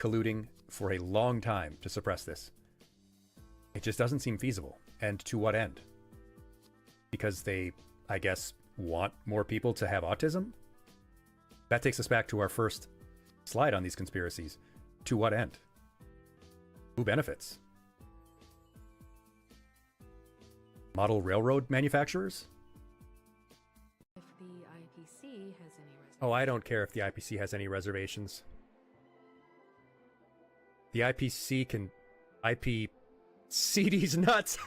colluding for a long time to suppress this. It just doesn't seem feasible. And to what end? Because they, I guess, want more people to have autism? That takes us back to our first slide on these conspiracies. To what end? Who benefits? Model railroad manufacturers? If the IPC has any reservations. Oh, I don't care if the IPC has any reservations. The IPC can IP CD's nuts.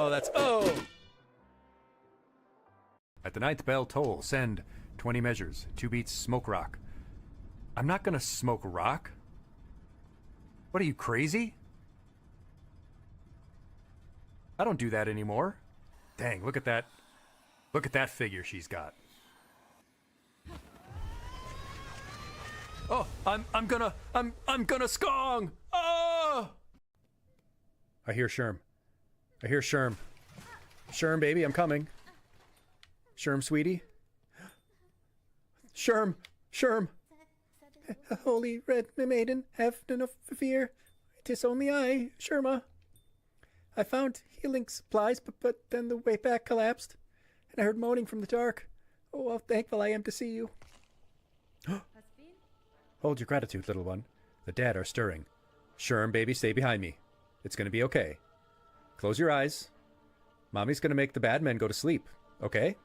That's At the ninth bell toll, send 20 measures, 2 beats, smoke rock. I'm not gonna smoke rock. What are you, crazy? I don't do that anymore. Dang, look at that. Look at that figure she's got. Oh, I'm gonna skong! Oh! I hear Sherm. I hear Sherm. Sherm, baby, I'm coming. Sherm, sweetie. Sherm! Sherm! Holy red maiden, have no fear. 'Tis only I, Sherma. I found healing supplies, but then the way back collapsed, and I heard moaning from the dark. Oh, how thankful I am to see you. Hold your gratitude, little one. The dead are stirring. Sherm, baby, stay behind me. It's gonna be okay. Close your eyes. Mommy's gonna make the bad men go to sleep, okay?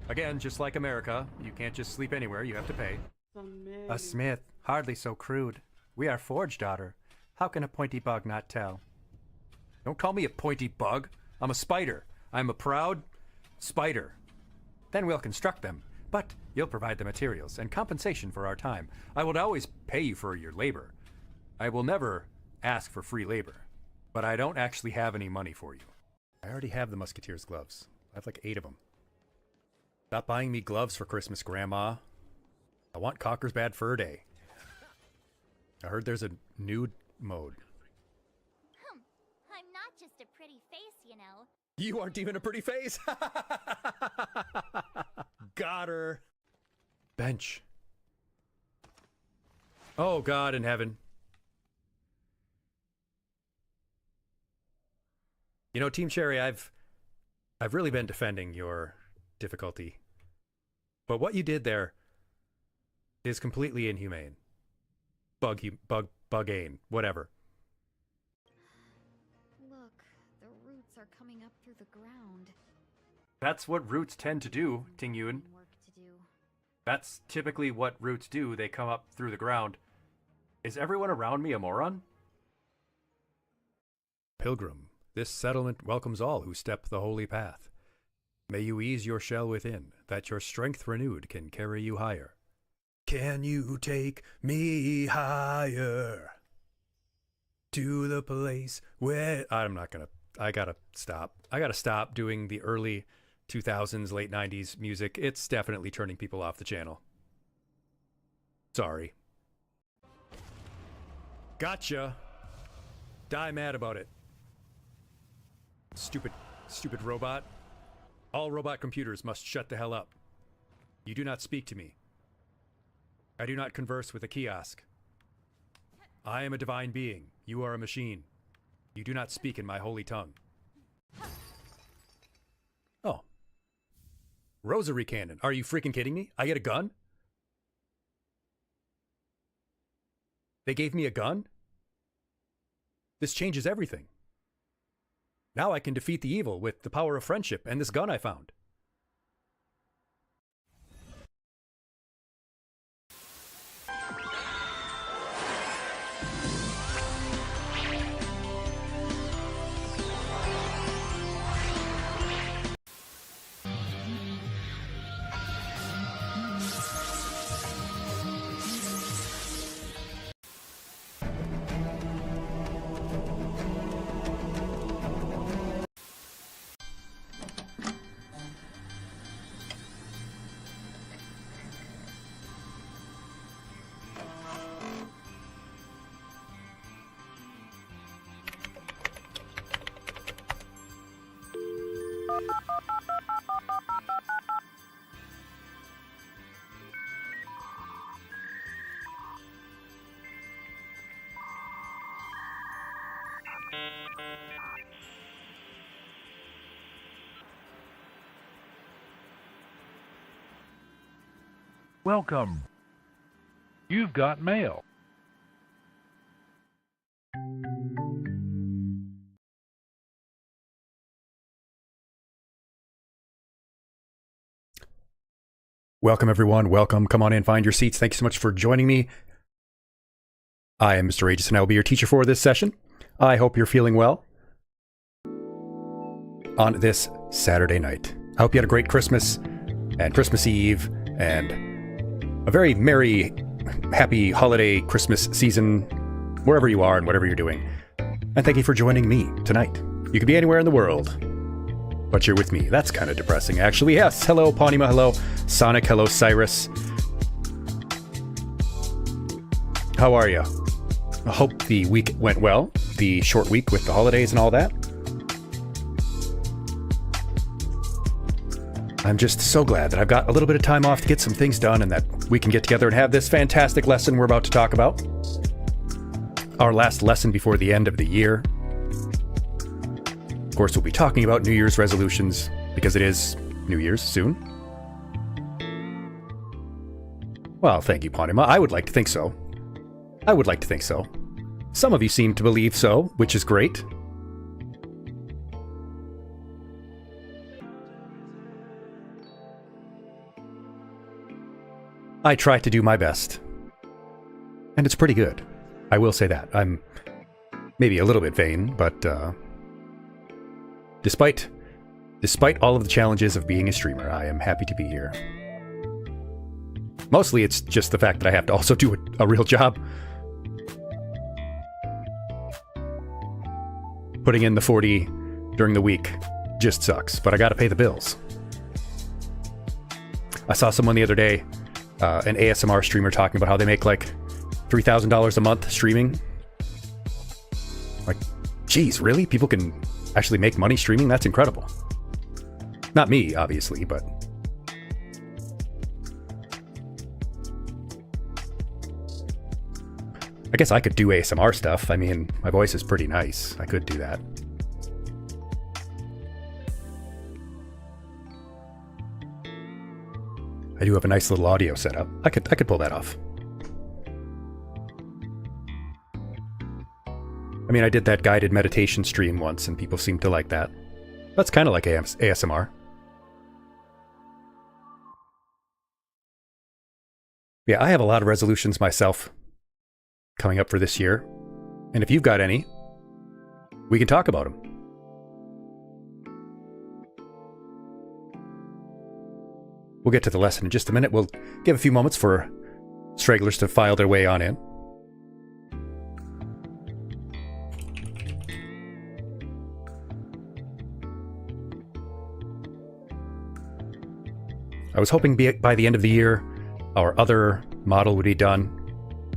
Again, just like America, you can't just sleep anywhere, you have to pay. A smith, hardly so crude. We are forge, daughter. How can a pointy bug not tell? Don't call me a pointy bug. I'm a spider. I'm a proud spider. Then we'll construct them. But you'll provide the materials and compensation for our time. I will always pay you for your labor. I will never ask for free labor. But I don't actually have any money for you. I already have the Musketeer's gloves. I have like 8 of them. Stop buying me gloves for Christmas, Grandma. I want Cocker's Bad Fur Day. I heard there's a nude mode. I'm not just a pretty face, you know. You aren't even a pretty face! Got her. Bench. Oh, God in heaven. You know, Team Cherry, I've really been defending your difficulty. But what you did there is completely inhumane. Bug-ane, whatever. Look, the roots are coming up through the ground. That's what roots tend to do, Ting Yun. Work to do. That's typically what roots do. They come up through the ground. Is everyone around me a moron? Pilgrim, this settlement welcomes all who step the holy path. May you ease your shell within, that your strength renewed can carry you higher. Can you take me higher? To the place where... I'm not gonna... I gotta stop. I gotta stop doing the early 2000s, late 90s music. It's definitely turning people off the channel. Sorry. Gotcha. Die mad about it. Stupid robot. All robot computers must shut the hell up. You do not speak to me. I do not converse with a kiosk. I am a divine being. You are a machine. You do not speak in my holy tongue. Oh. Rosary cannon. Are you freaking kidding me? I get a gun? They gave me a gun? This changes everything. Now I can defeat the evil with the power of friendship and this gun I found. Welcome. You've got mail. Welcome, everyone. Welcome. Come on in, find your seats. Thank you so much for joining me. I am Mr. Aegis, and I will be your teacher for this session. I hope you're feeling well on this Saturday night. I hope you had a great Christmas and Christmas Eve and a very merry, happy holiday Christmas season wherever you are and whatever you're doing. And thank you for joining me tonight. You could be anywhere in the world, but you're with me. That's kind of depressing, actually. Yes, hello, Pawnima, hello, Sonic, hello, Cyrus. How are you? I hope the week went well, the short week with the holidays and all that. I'm just so glad that I've got a little bit of time off to get some things done and that we can get together and have this fantastic lesson we're about to talk about. Our last lesson before the end of the year. Of course, we'll be talking about New Year's resolutions because it is New Year's soon. Well, thank you, Pawnima. I would like to think so. I would like to think so. Some of you seem to believe so, which is great. I try to do my best. And it's pretty good. I will say that. I'm maybe a little bit vain, but despite all of the challenges of being a streamer, I am happy to be here. Mostly it's just the fact that I have to also do a real job. Putting in the 40 during the week just sucks, but I gotta pay the bills. I saw someone the other day, an ASMR streamer, talking about how they make like $3,000 a month streaming. Like, geez, really? People can actually make money streaming? That's incredible. Not me, obviously, but... I guess I could do ASMR stuff. I mean, my voice is pretty nice. I could do that. I do have a nice little audio setup. I could pull that off. I mean, I did that guided meditation stream once and people seemed to like that. That's kind of like ASMR. Yeah, I have a lot of resolutions myself coming up for this year. And if you've got any, we can talk about them. We'll get to the lesson in just a minute. We'll give a few moments for stragglers to file their way on in. I was hoping by the end of the year, our other model would be done.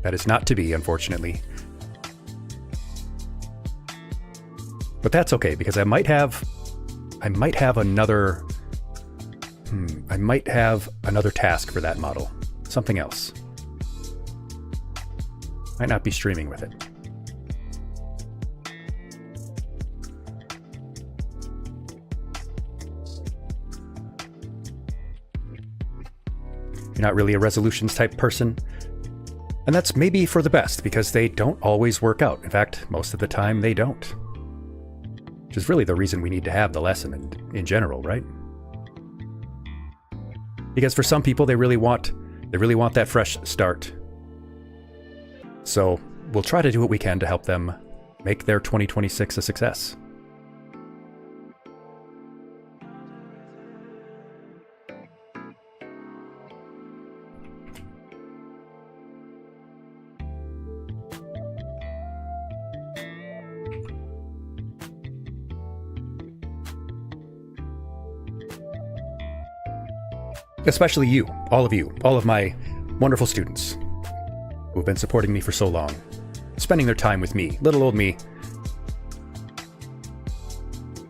That is not to be, unfortunately. But that's okay, because I might have another task for that model. Something else. Might not be streaming with it. You're not really a resolutions type person. And that's maybe for the best, because they don't always work out. In fact, most of the time they don't. Which is really the reason we need to have the lesson in general, right? Because for some people, they really want that fresh start. So we'll try to do what we can to help them make their 2026 a success. Especially you, all of my wonderful students who have been supporting me for so long, spending their time with me, little old me.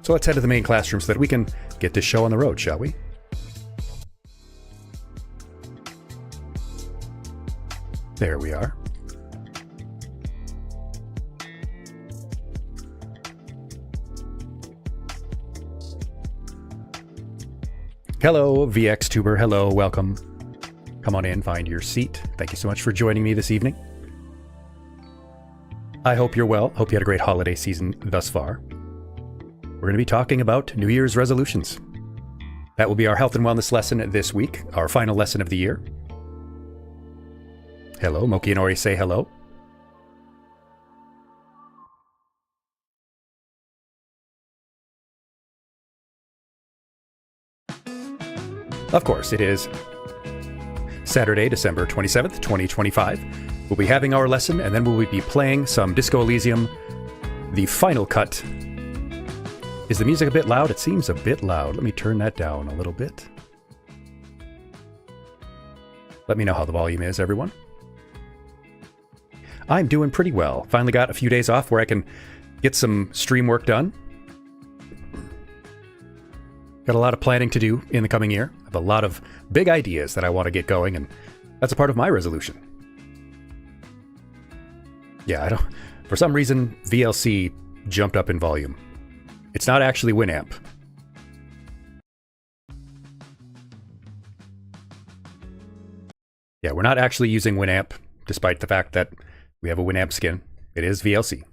So let's head to the main classroom so that we can get this show on the road, shall we? There we are. Hello, Vtuber. Hello, welcome. Come on in, find your seat. Thank you so much for joining me this evening. I hope you're well. Hope you had a great holiday season thus far. We're going to be talking about New Year's resolutions. That will be our health and wellness lesson this week, our final lesson of the year. Hello, Moki and Ori say hello. Of course, it is Saturday, December 27th, 2025. We'll be having our lesson, and then we'll be playing some Disco Elysium, the final cut. Is the music a bit loud? It seems a bit loud. Let me turn that down a little bit. Let me know how the volume is, everyone. I'm doing pretty well. Finally got a few days off where I can get some stream work done. Got a lot of planning to do in the coming year. I have a lot of big ideas that I want to get going, and that's a part of my resolution. Yeah, for some reason, VLC jumped up in volume. It's not actually Winamp. Yeah, we're not actually using Winamp, despite the fact that we have a Winamp skin. It is VLC.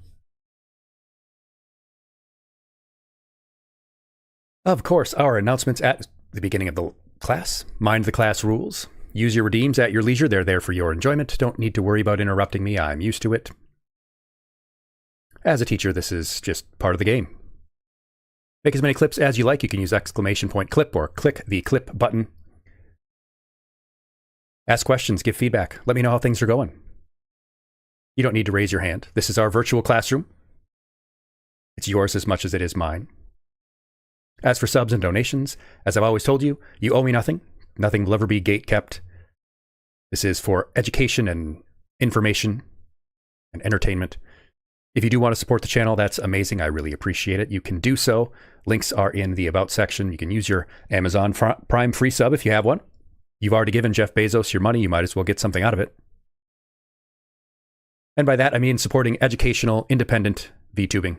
Of course, our announcements at the beginning of the class. Mind the class rules. Use your redeems at your leisure. They're there for your enjoyment. Don't need to worry about interrupting me. I'm used to it. As a teacher, this is just part of the game. Make as many clips as you like. You can use !clip or click the clip button. Ask questions, give feedback. Let me know how things are going. You don't need to raise your hand. This is our virtual classroom. It's yours as much as it is mine. As for subs and donations, as I've always told you, you owe me nothing. Nothing will ever be gate kept. This is for education and information and entertainment. If you do want to support the channel, that's amazing. I really appreciate it. You can do so. Links are in the About section. You can use your Amazon Prime free sub if you have one. You've already given Jeff Bezos your money. You might as well get something out of it. And by that, I mean supporting educational, independent VTubing.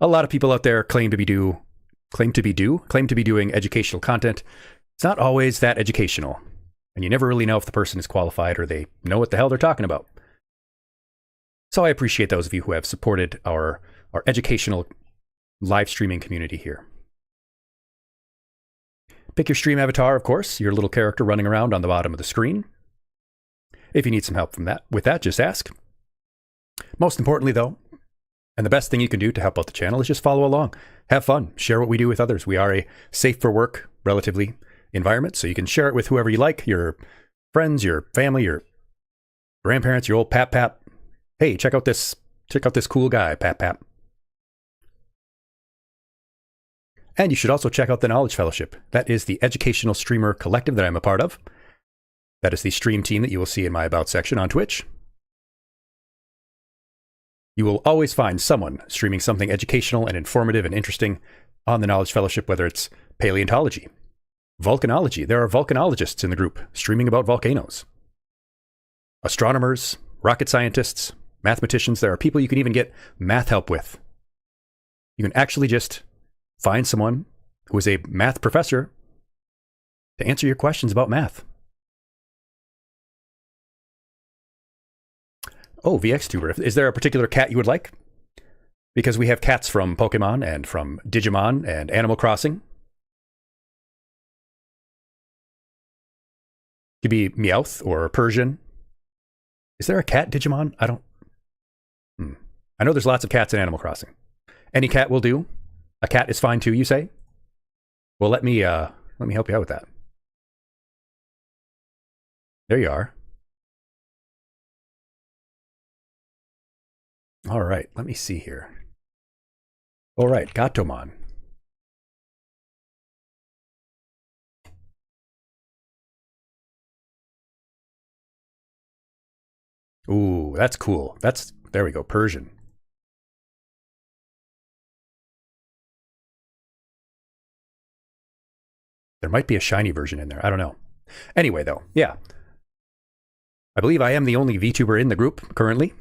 A lot of people out there claim to be doing educational content. It's not always that educational. And you never really know if the person is qualified or they know what the hell they're talking about. So I appreciate those of you who have supported our educational live streaming community here. Pick your stream avatar, of course, your little character running around on the bottom of the screen. If you need some help with that, just ask. Most importantly, though, and the best thing you can do to help out the channel is just follow along. Have fun. Share what we do with others. We are a safe for work, relatively, environment, so you can share it with whoever you like, your friends, your family, your grandparents, your old pap. Hey, check out this cool guy, pap. And you should also check out the Knowledge Fellowship. That is the educational streamer collective that I'm a part of. That is the stream team that you will see in my About section on Twitch. You will always find someone streaming something educational and informative and interesting on the Knowledge Fellowship, whether it's paleontology, volcanology. There are volcanologists in the group streaming about volcanoes. Astronomers, rocket scientists, mathematicians. There are people you can even get math help with. You can actually just find someone who is a math professor to answer your questions about math. Oh, VXTuber, is there a particular cat you would like? Because we have cats from Pokemon and from Digimon and Animal Crossing. Could be Meowth or Persian. Is there a cat Digimon? I know there's lots of cats in Animal Crossing. Any cat will do. A cat is fine too, you say? Well, let me help you out with that. There you are. All right, let me see here. All right, Gatomon. Ooh, that's cool. There we go, Persian. There might be a shiny version in there. I don't know. Anyway, though, yeah. I believe I am the only VTuber in the group currently.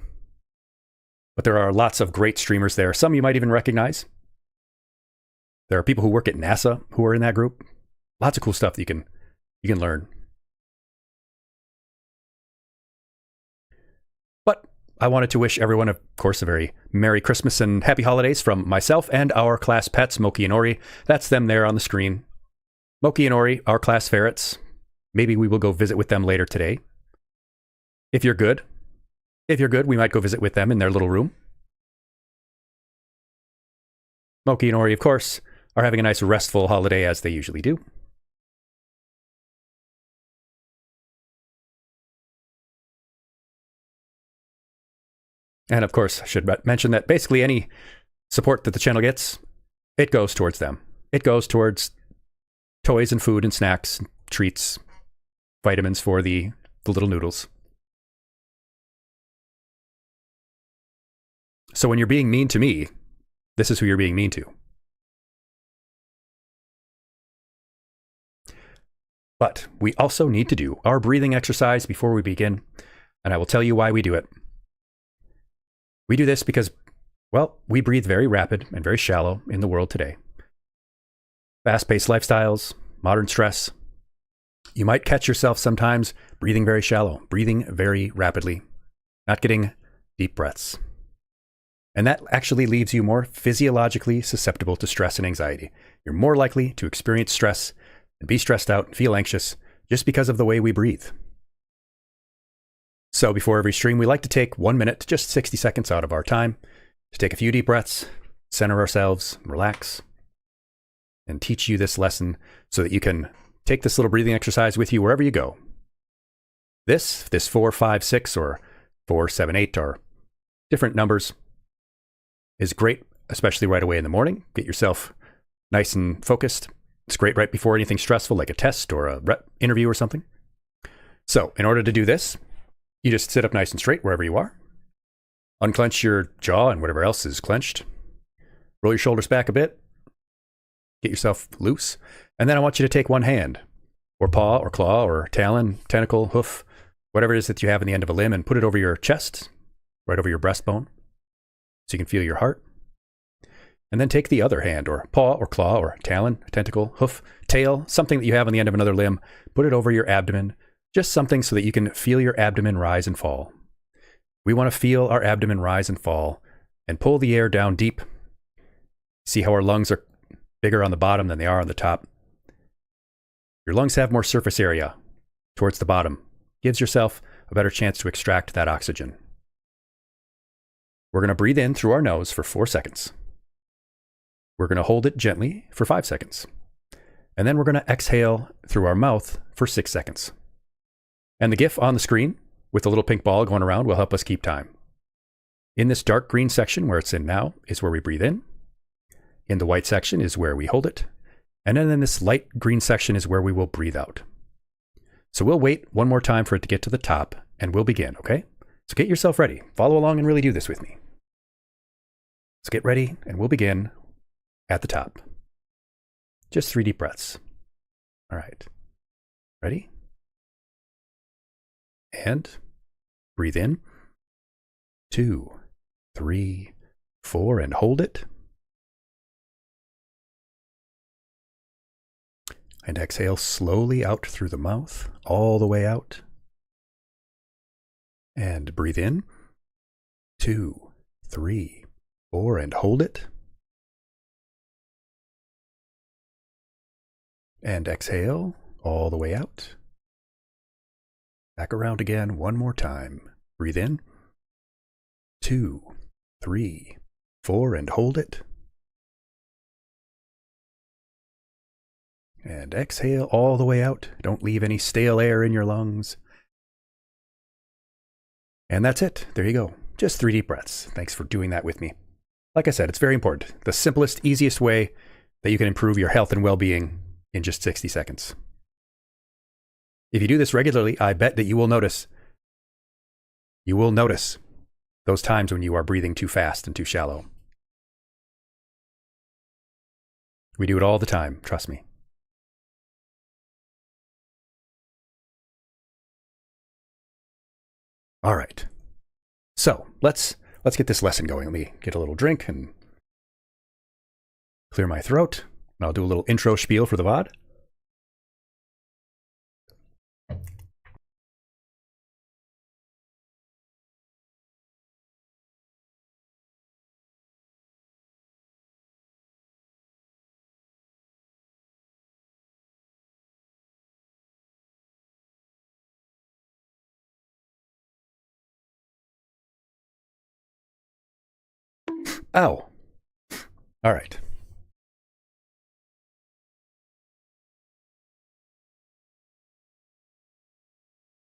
But there are lots of great streamers there. Some you might even recognize. There are people who work at NASA who are in that group. Lots of cool stuff that you can learn. But I wanted to wish everyone, of course, a very Merry Christmas and Happy Holidays from myself and our class pets, Moki and Ori. That's them there on the screen. Moki and Ori, our class ferrets. Maybe we will go visit with them later today. If you're good, we might go visit with them in their little room. Moki and Ori, of course, are having a nice restful holiday as they usually do. And of course, I should mention that basically any support that the channel gets, it goes towards them. It goes towards toys and food and snacks, treats, vitamins for the little noodles. So when you're being mean to me, this is who you're being mean to. But we also need to do our breathing exercise before we begin, and I will tell you why we do it. We do this because, well, we breathe very rapid and very shallow in the world today. Fast-paced lifestyles, modern stress. You might catch yourself sometimes breathing very shallow, breathing very rapidly, not getting deep breaths. And that actually leaves you more physiologically susceptible to stress and anxiety. You're more likely to experience stress and be stressed out and feel anxious just because of the way we breathe. So before every stream, we like to take 1 minute, just 60 seconds out of our time to take a few deep breaths, center ourselves, relax, and teach you this lesson so that you can take this little breathing exercise with you wherever you go. This 4, 5, 6, or 4, 7, 8 are different numbers is great, especially right away in the morning. Get yourself nice and focused. It's great right before anything stressful like a test or a interview or something. So in order to do this, you just sit up nice and straight wherever you are. Unclench your jaw and whatever else is clenched. Roll your shoulders back a bit. Get yourself loose. And then I want you to take one hand, or paw, or claw, or talon, tentacle, hoof, whatever it is that you have in the end of a limb, and put it over your chest, right over your breastbone, so you can feel your heart. And then take the other hand, or paw, or claw, or talon, tentacle, hoof, tail, something that you have on the end of another limb, put it over your abdomen, just something so that you can feel your abdomen rise and fall. We want to feel our abdomen rise and fall and pull the air down deep. See how our lungs are bigger on the bottom than they are on the top. Your lungs have more surface area towards the bottom. Gives yourself a better chance to extract that oxygen. We're going to breathe in through our nose for 4 seconds. We're going to hold it gently for 5 seconds. And then we're going to exhale through our mouth for 6 seconds. And the GIF on the screen with the little pink ball going around will help us keep time. In this dark green section where it's in now is where we breathe in. In the white section is where we hold it. And then in this light green section is where we will breathe out. So we'll wait one more time for it to get to the top and we'll begin, okay? So get yourself ready. Follow along and really do this with me. Let's get ready and we'll begin at the top. Just 3 deep breaths. All right. Ready? And breathe in. 2, 3, 4, and hold it. And exhale slowly out through the mouth, all the way out. And breathe in. 2, 3, 4, and hold it. And exhale all the way out. Back around again one more time. Breathe in. 2, 3, 4, and hold it. And exhale all the way out. Don't leave any stale air in your lungs. And that's it. There you go. Just 3 deep breaths. Thanks for doing that with me. Like I said, it's very important. The simplest, easiest way that you can improve your health and well-being in just 60 seconds. If you do this regularly, I bet that you will notice those times when you are breathing too fast and too shallow. We do it all the time, trust me. All right. So let's get this lesson going. Let me get a little drink and clear my throat. I'll do a little intro spiel for the VOD. Ow. All right.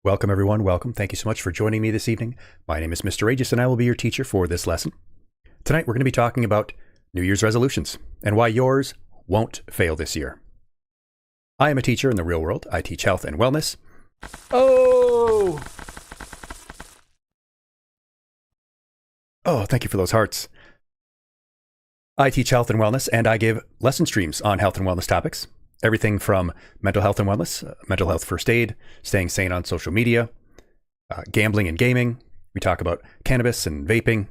Welcome, everyone. Welcome. Thank you so much for joining me this evening. My name is Mr. Aegis, and I will be your teacher for this lesson. Tonight, we're going to be talking about New Year's resolutions and why yours won't fail this year. I am a teacher in the real world. I teach health and wellness. Oh, thank you for those hearts. I teach health and wellness, and I give lesson streams on health and wellness topics. Everything from mental health and wellness, mental health first aid, staying sane on social media, gambling and gaming. We talk about cannabis and vaping.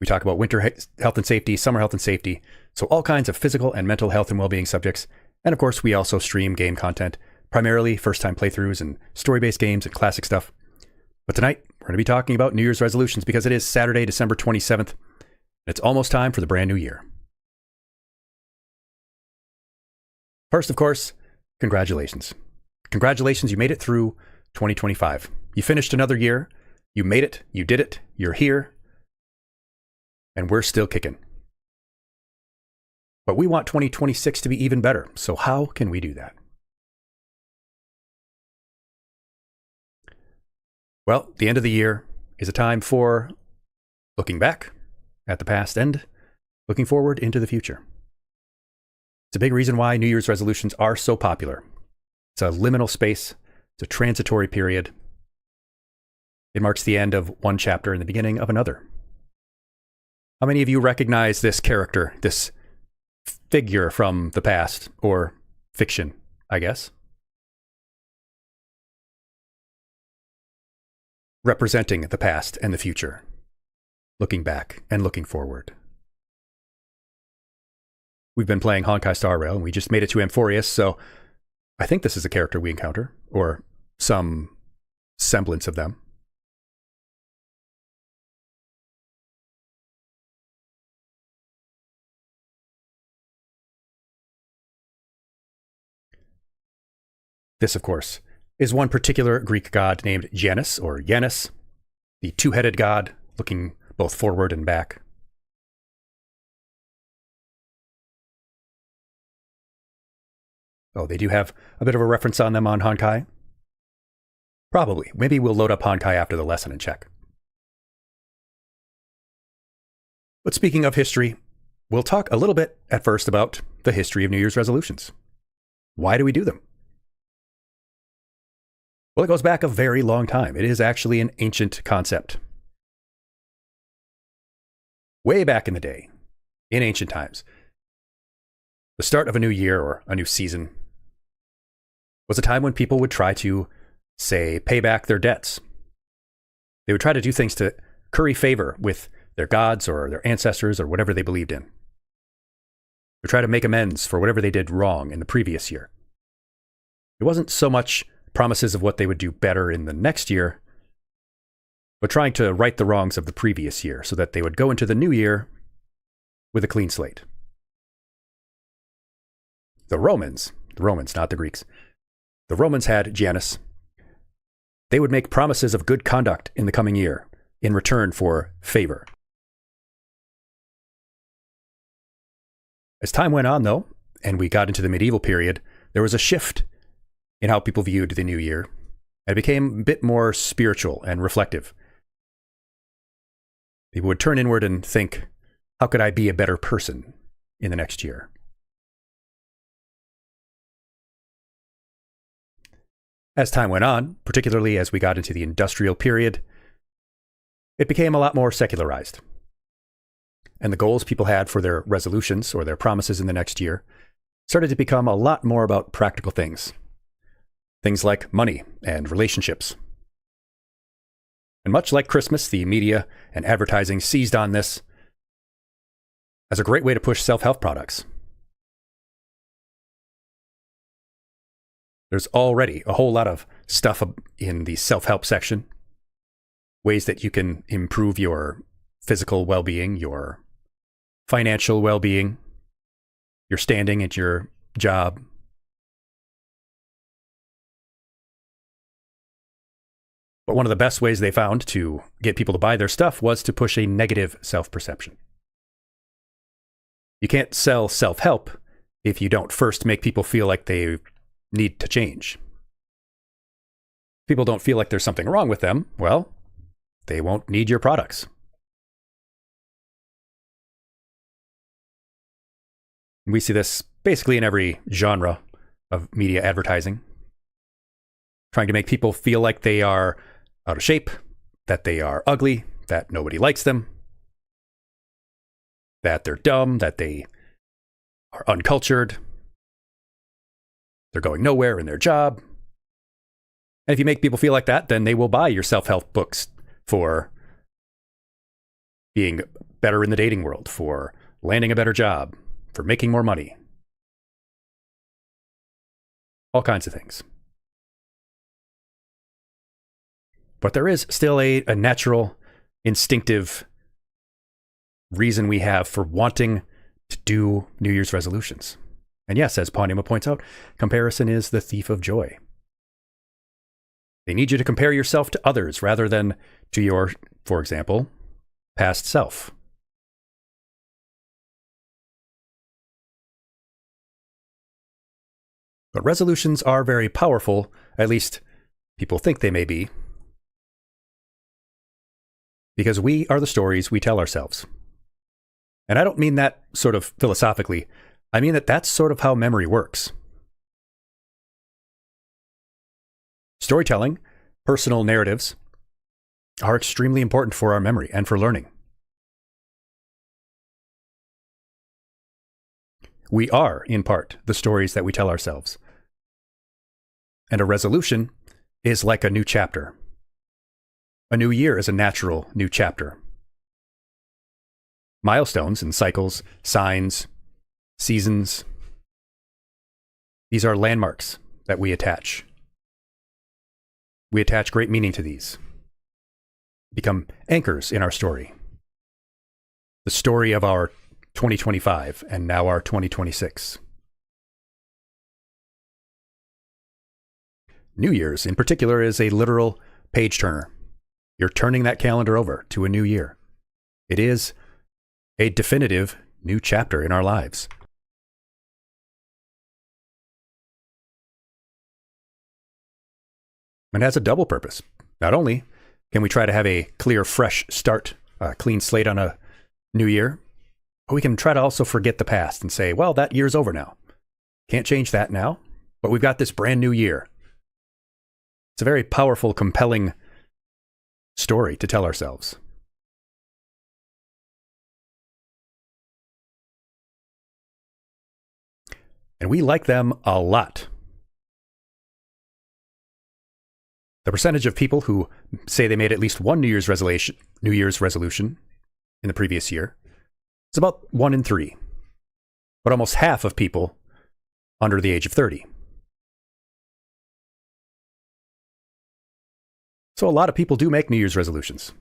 We talk about winter health and safety, summer health and safety. So all kinds of physical and mental health and well-being subjects. And of course, we also stream game content, primarily first-time playthroughs and story-based games and classic stuff. But tonight, we're going to be talking about New Year's resolutions because it is Saturday, December 27th. It's almost time for the brand new year. First, of course, congratulations. Congratulations, you made it through 2025. You finished another year. You made it. You did it. You're here. And we're still kicking. But we want 2026 to be even better. So how can we do that? Well, the end of the year is a time for looking back at the past and looking forward into the future. It's a big reason why New Year's resolutions are so popular. It's a liminal space. It's a transitory period. It marks the end of one chapter and the beginning of another. How many of you recognize this character, this figure from the past, or fiction, I guess? Representing the past and the future. Looking back and looking forward. We've been playing Honkai Star Rail, and we just made it to Amphorius, so I think this is a character we encounter, or some semblance of them. This, of course, is one particular Greek god named Janus, or Janus, the two-headed god, looking both forward and back. Oh, they do have a bit of a reference on them on Honkai? Probably. Maybe we'll load up Honkai after the lesson and check. But speaking of history, we'll talk a little bit at first about the history of New Year's resolutions. Why do we do them? Well, it goes back a very long time. It is actually an ancient concept. Way back in the day, in ancient times, the start of a new year or a new season was a time when people would try to, say, pay back their debts. They would try to do things to curry favor with their gods or their ancestors or whatever they believed in. They would try to make amends for whatever they did wrong in the previous year. It wasn't so much promises of what they would do better in the next year, but trying to right the wrongs of the previous year so that they would go into the new year with a clean slate. The Romans, not the Greeks, the Romans had Janus. They would make promises of good conduct in the coming year in return for favor. As time went on, though, and we got into the medieval period, there was a shift in how people viewed the new year, and it became a bit more spiritual and reflective. People would turn inward and think, how could I be a better person in the next year? As time went on, particularly as we got into the industrial period, it became a lot more secularized. And the goals people had for their resolutions or their promises in the next year started to become a lot more about practical things. Things like money and relationships. And much like Christmas, the media and advertising seized on this as a great way to push self-help products. There's already a whole lot of stuff in the self-help section. Ways that you can improve your physical well-being, your financial well-being, your standing at your job. But one of the best ways they found to get people to buy their stuff was to push a negative self-perception. You can't sell self-help if you don't first make people feel like they need to change. If people don't feel like there's something wrong with them, well, they won't need your products. We see this basically in every genre of media advertising. Trying to make people feel like they are out of shape, that they are ugly, that nobody likes them, that they're dumb, that they are uncultured, they're going nowhere in their job. And if you make people feel like that, then they will buy your self-help books for being better in the dating world, for landing a better job, for making more money. All kinds of things. But there is still a natural, instinctive reason we have for wanting to do New Year's resolutions. And yes, as Ponima points out, comparison is the thief of joy. They need you to compare yourself to others rather than to your, for example, past self. But resolutions are very powerful, at least people think they may be, because we are the stories we tell ourselves. And I don't mean that sort of philosophically. I mean that that's sort of how memory works. Storytelling, personal narratives, are extremely important for our memory and for learning. We are, in part, the stories that we tell ourselves. And a resolution is like a new chapter. A new year is a natural new chapter. Milestones and cycles, signs, seasons, these are landmarks that we attach. We attach great meaning to these. Become anchors in our story. The story of our 2025 and now our 2026. New Year's, in particular, is a literal page turner. You're turning that calendar over to a new year. It is a definitive new chapter in our lives. And has a double purpose. Not only can we try to have a clear, fresh start, a clean slate on a new year, but we can try to also forget the past and say, well, that year's over now. Can't change that now, but we've got this brand new year. It's a very powerful, compelling story to tell ourselves. And we like them a lot. The percentage of people who say they made at least one New Year's resolution in the previous year is about 1 in 3. But almost half of people under the age of 30. So a lot of people do make New Year's resolutions.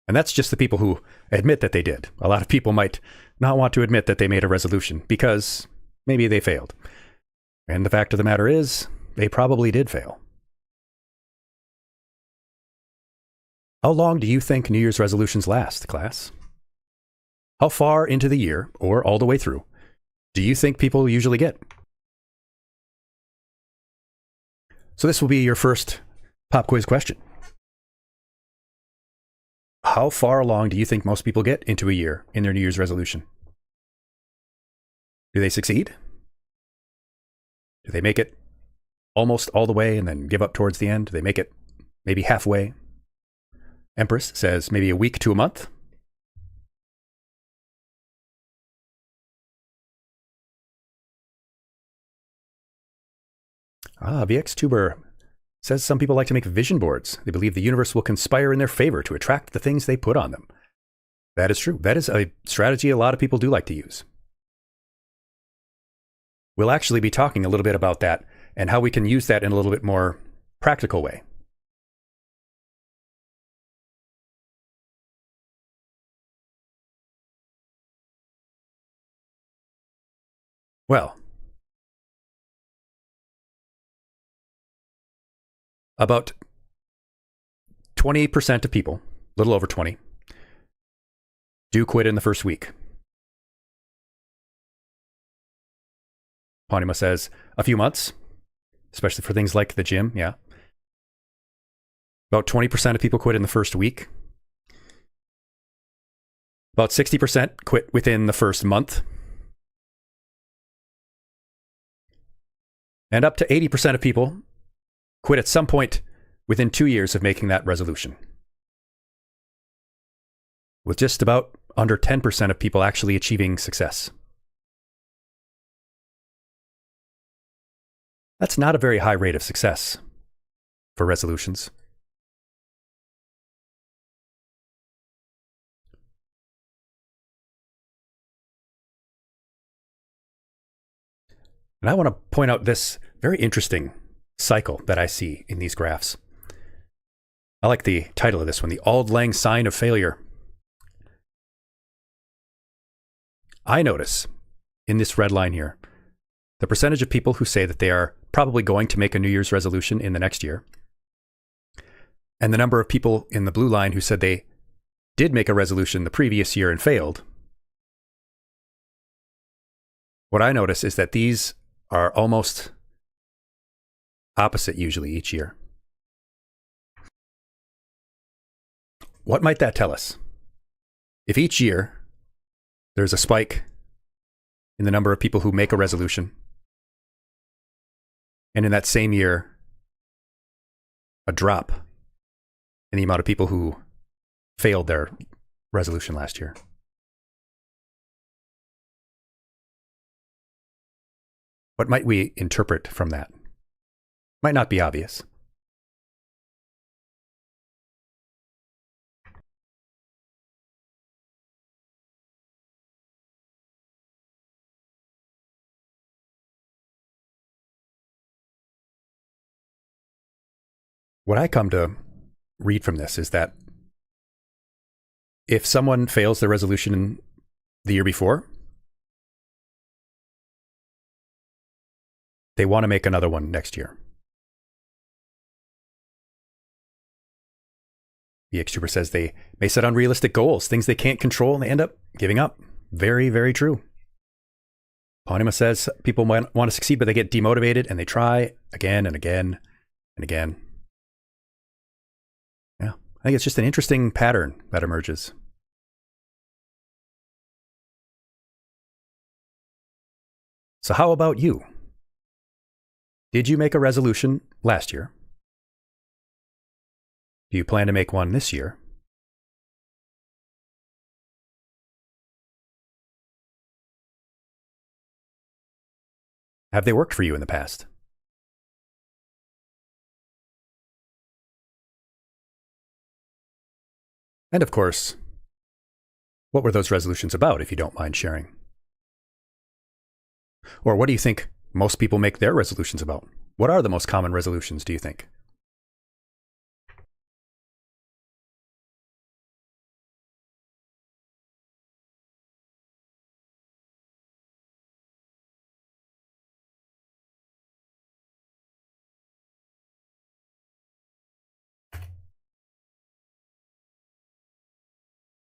And that's just the people who admit that they did. A lot of people might not want to admit that they made a resolution because maybe they failed. And the fact of the matter is, they probably did fail. How long do you think New Year's resolutions last, class? How far into the year, or all the way through, do you think people usually get? So this will be your first pop quiz question. How far along do you think most people get into a year in their New Year's resolution? Do they succeed? Do they make it almost all the way and then give up towards the end? Do they make it maybe halfway? Empress says maybe a week to a month. Vtuber says some people like to make vision boards. They believe the universe will conspire in their favor to attract the things they put on them. That is true. That is a strategy a lot of people do like to use. We'll actually be talking a little bit about that and how we can use that in a little bit more practical way. Well, about 20% of people, a little over 20, do quit in the first week. Ponima says a few months, especially for things like the gym, yeah. About 20% of people quit in the first week. About 60% quit within the first month. And up to 80% of people quit at some point within 2 years of making that resolution. With just about under 10% of people actually achieving success. That's not a very high rate of success for resolutions. And I want to point out this very interesting cycle that I see in these graphs. I like the title of this one, the Auld Lang Syne of Failure. I notice in this red line here, the percentage of people who say that they are probably going to make a New Year's resolution in the next year, and the number of people in the blue line who said they did make a resolution the previous year and failed. What I notice is that these are almost opposite usually each year. What might that tell us? If each year there's a spike in the number of people who make a resolution, and in that same year, a drop in the amount of people who failed their resolution last year. What might we interpret from that? Might not be obvious. What I come to read from this is that if someone fails their resolution the year before, they want to make another one next year. The Vtuber says they may set unrealistic goals, things they can't control, and they end up giving up. Very, very true. Ponima says people want to succeed, but they get demotivated and they try again and again and again. Yeah, I think it's just an interesting pattern that emerges. So how about you? Did you make a resolution last year? Do you plan to make one this year? Have they worked for you in the past? And of course, what were those resolutions about, if you don't mind sharing? Or what do you think most people make their resolutions about? What are the most common resolutions, do you think?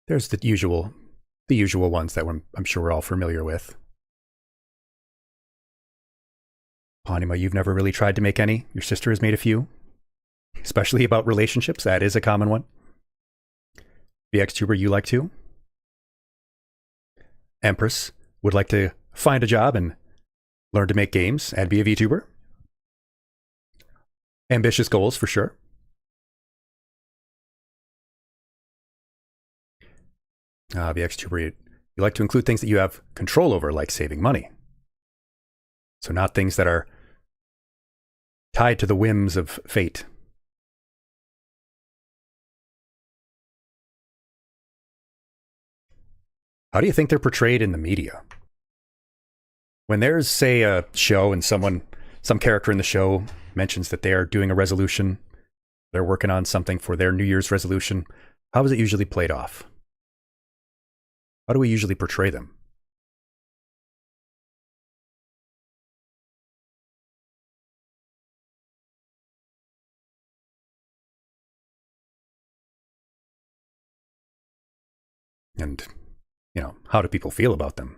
There's the usual ones that I'm sure we're all familiar with. Ponima, you've never really tried to make any. Your sister has made a few, especially about relationships. That is a common one. The Vtuber, you like to. Empress would like to find a job and learn to make games and be a Vtuber. Ambitious goals for sure. The Vtuber, you like to include things that you have control over, like saving money. So not things that are tied to the whims of fate. How do you think they're portrayed in the media? When there's, say, a show and some character in the show mentions that they're doing a resolution, they're working on something for their New Year's resolution, how is it usually played off? How do we usually portray them? And, how do people feel about them?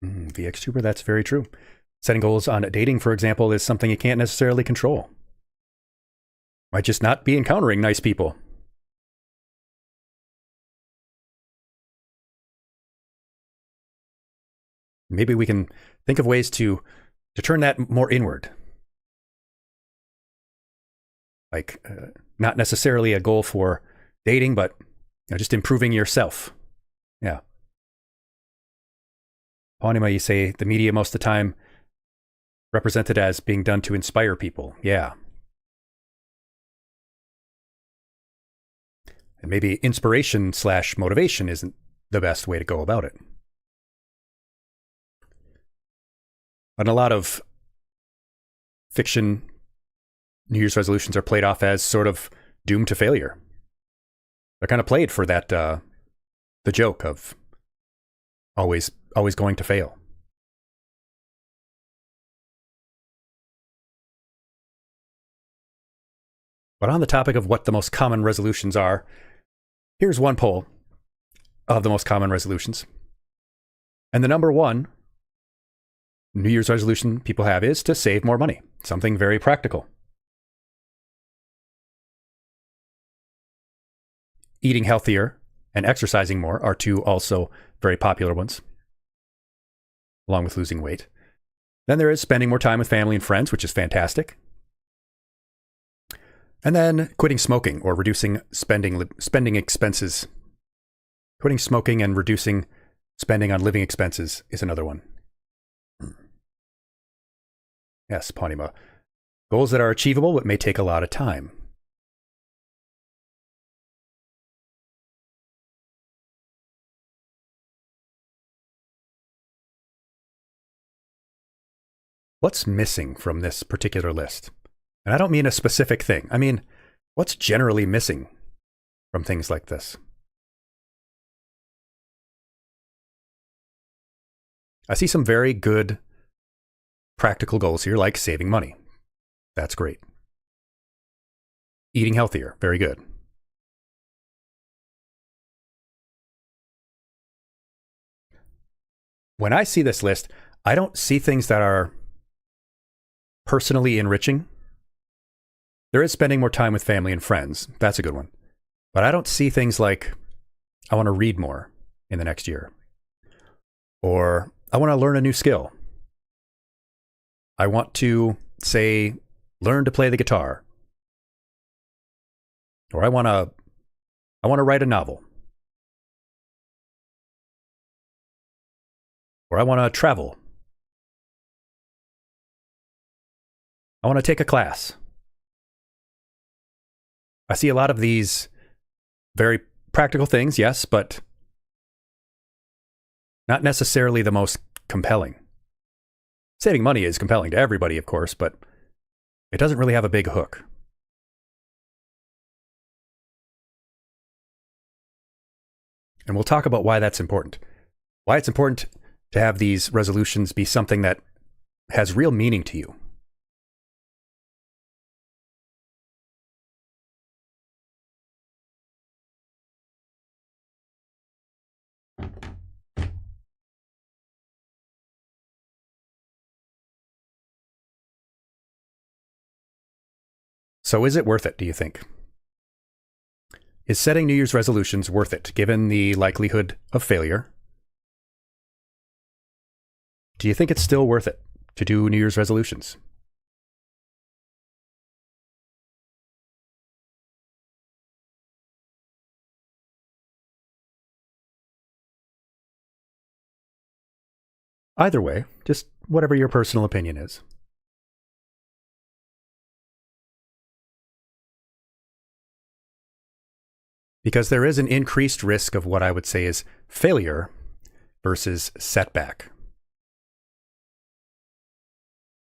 Vtuber, that's very true. Setting goals on dating, for example, is something you can't necessarily control. Might just not be encountering nice people. Maybe we can think of ways to turn that more inward. Like, not necessarily a goal for dating, but just improving yourself. Yeah. Anima, you say the media most of the time represented as being done to inspire people. Yeah. And maybe inspiration/motivation isn't the best way to go about it. And a lot of fiction New Year's resolutions are played off as sort of doomed to failure. They're kind of played for that, the joke of always going to fail. But on the topic of what the most common resolutions are, here's one poll of the most common resolutions. And the number one New Year's resolution people have is to save more money. Something very practical. Eating healthier and exercising more are two also very popular ones, along with losing weight. Then there is spending more time with family and friends, which is fantastic. And then quitting smoking or reducing spending expenses. Quitting smoking and reducing spending on living expenses is another one. Yes, Pawnima. Goals that are achievable but may take a lot of time. What's missing from this particular list? And I don't mean a specific thing. I mean, what's generally missing from things like this? I see some very good practical goals here, like saving money. That's great. Eating healthier. Very good. When I see this list, I don't see things that are personally enriching. There is spending more time with family and friends. That's a good one. But I don't see things like, I want to read more in the next year. Or I want to learn a new skill. I want to, say, learn to play the guitar. Or I want to write a novel. Or I want to travel. I want to take a class. I see a lot of these very practical things, yes, but not necessarily the most compelling. Saving money is compelling to everybody, of course, but it doesn't really have a big hook. And we'll talk about why that's important. Why it's important to have these resolutions be something that has real meaning to you. So is it worth it, do you think? Is setting New Year's resolutions worth it, given the likelihood of failure? Do you think it's still worth it to do New Year's resolutions? Either way, just whatever your personal opinion is. Because there is an increased risk of what I would say is failure versus setback.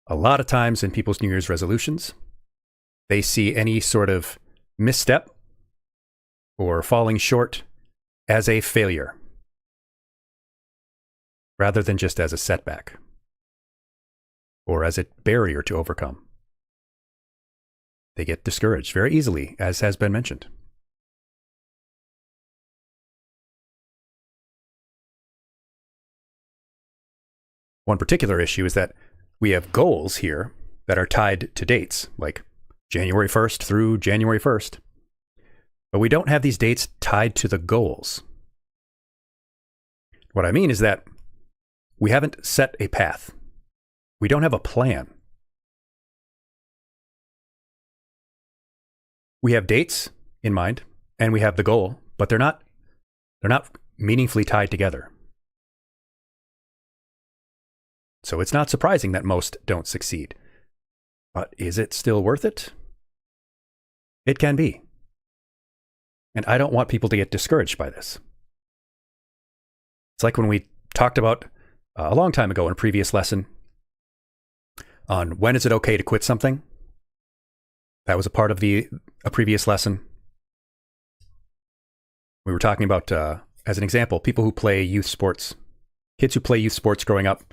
A lot of times in people's New Year's resolutions, they see any sort of misstep or falling short as a failure rather than just as a setback or as a barrier to overcome. They get discouraged very easily, as has been mentioned. One particular issue is that we have goals here that are tied to dates, like January 1st through January 1st. But we don't have these dates tied to the goals. What I mean is that we haven't set a path. We don't have a plan. We have dates in mind and we have the goal, but they're not meaningfully tied together. So it's not surprising that most don't succeed. But is it still worth it? It can be. And I don't want people to get discouraged by this. It's like when we talked about a long time ago in a previous lesson on when is it okay to quit something. That was a part of a previous lesson. We were talking about, as an example, people who play youth sports, kids who play youth sports growing up,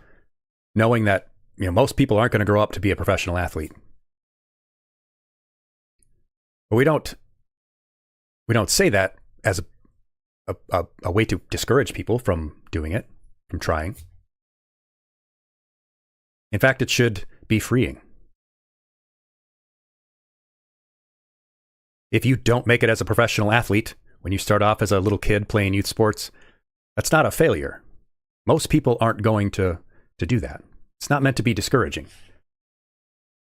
knowing that most people aren't going to grow up to be a professional athlete. But we don't say that as a way to discourage people from doing it, from trying. In fact, it should be freeing. If you don't make it as a professional athlete, when you start off as a little kid playing youth sports, that's not a failure. Most people aren't going to do that. It's not meant to be discouraging.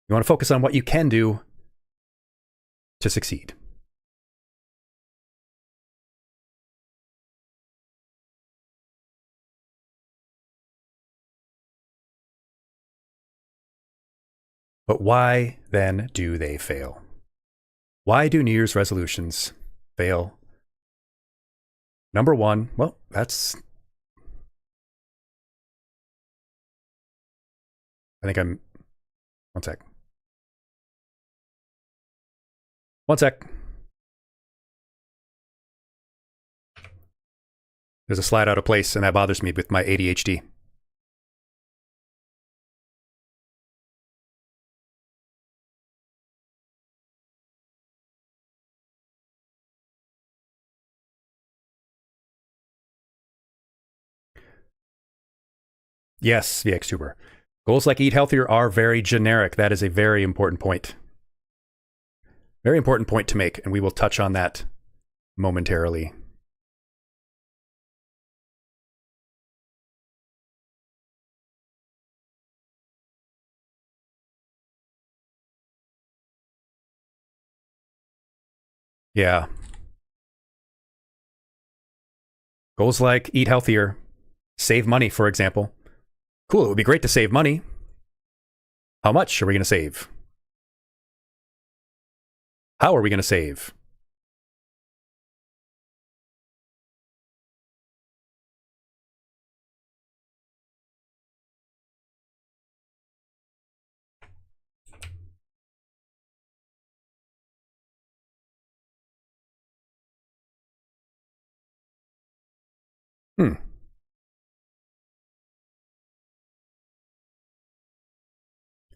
You want to focus on what you can do to succeed. But why then do they fail? Why do New Year's resolutions fail? Number one, well, that's... One sec. One sec. There's a slide out of place, and that bothers me with my ADHD. Yes, Vtuber. Goals like eat healthier are very generic. That is a very important point. Very important point to make, and we will touch on that momentarily. Yeah. Goals like eat healthier, save money, for example. Cool, it would be great to save money. How much are we going to save? How are we going to save?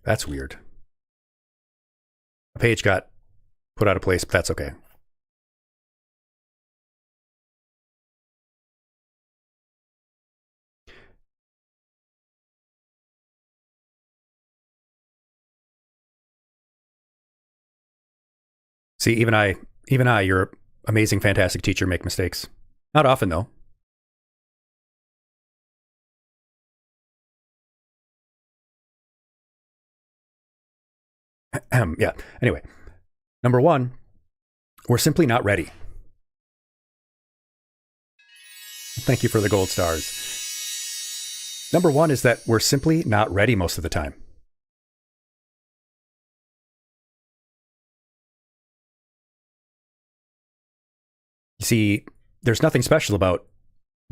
That's weird. A page got put out of place, but that's okay. See, even I, your amazing, fantastic teacher, make mistakes. Not often, though. Yeah. Anyway, number one, we're simply not ready. Thank you for the gold stars. Number one is that we're simply not ready most of the time. See, there's nothing special about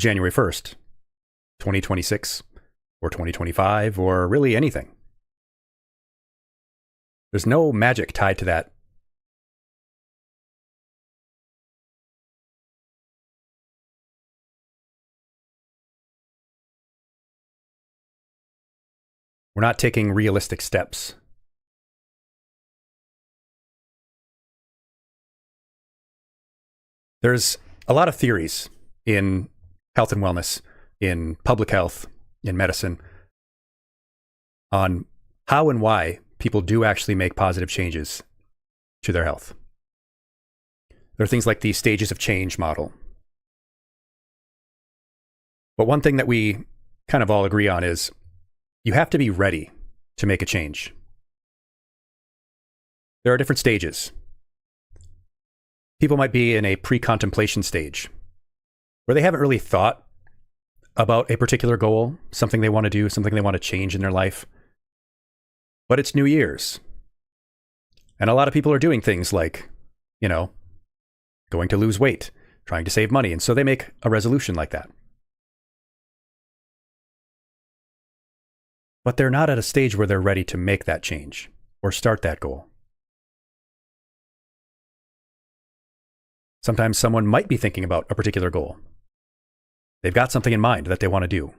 January 1st, 2026, or 2025, or really anything. There's no magic tied to that. We're not taking realistic steps. There's a lot of theories in health and wellness, in public health, in medicine, on how and why people do actually make positive changes to their health. There are things like the stages of change model. But one thing that we kind of all agree on is you have to be ready to make a change. There are different stages. People might be in a pre-contemplation stage where they haven't really thought about a particular goal, something they want to do, something they want to change in their life. But it's New Year's. And a lot of people are doing things like, going to lose weight, trying to save money. And so they make a resolution like that. But they're not at a stage where they're ready to make that change or start that goal. Sometimes someone might be thinking about a particular goal. They've got something in mind that they want to do.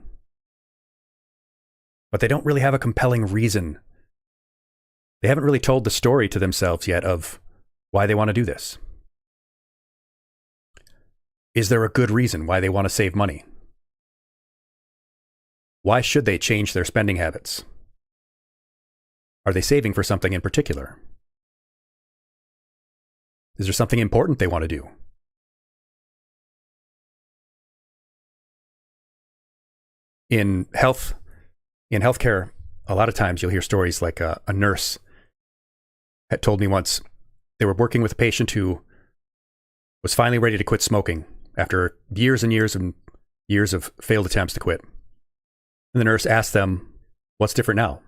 But they don't really have a compelling reason. They haven't really told the story to themselves yet of why they want to do this. Is there a good reason why they want to save money? Why should they change their spending habits? Are they saving for something in particular? Is there something important they want to do? In healthcare, a lot of times you'll hear stories like a nurse had told me once they were working with a patient who was finally ready to quit smoking after years and years and years of failed attempts to quit. And the nurse asked them, "What's different now?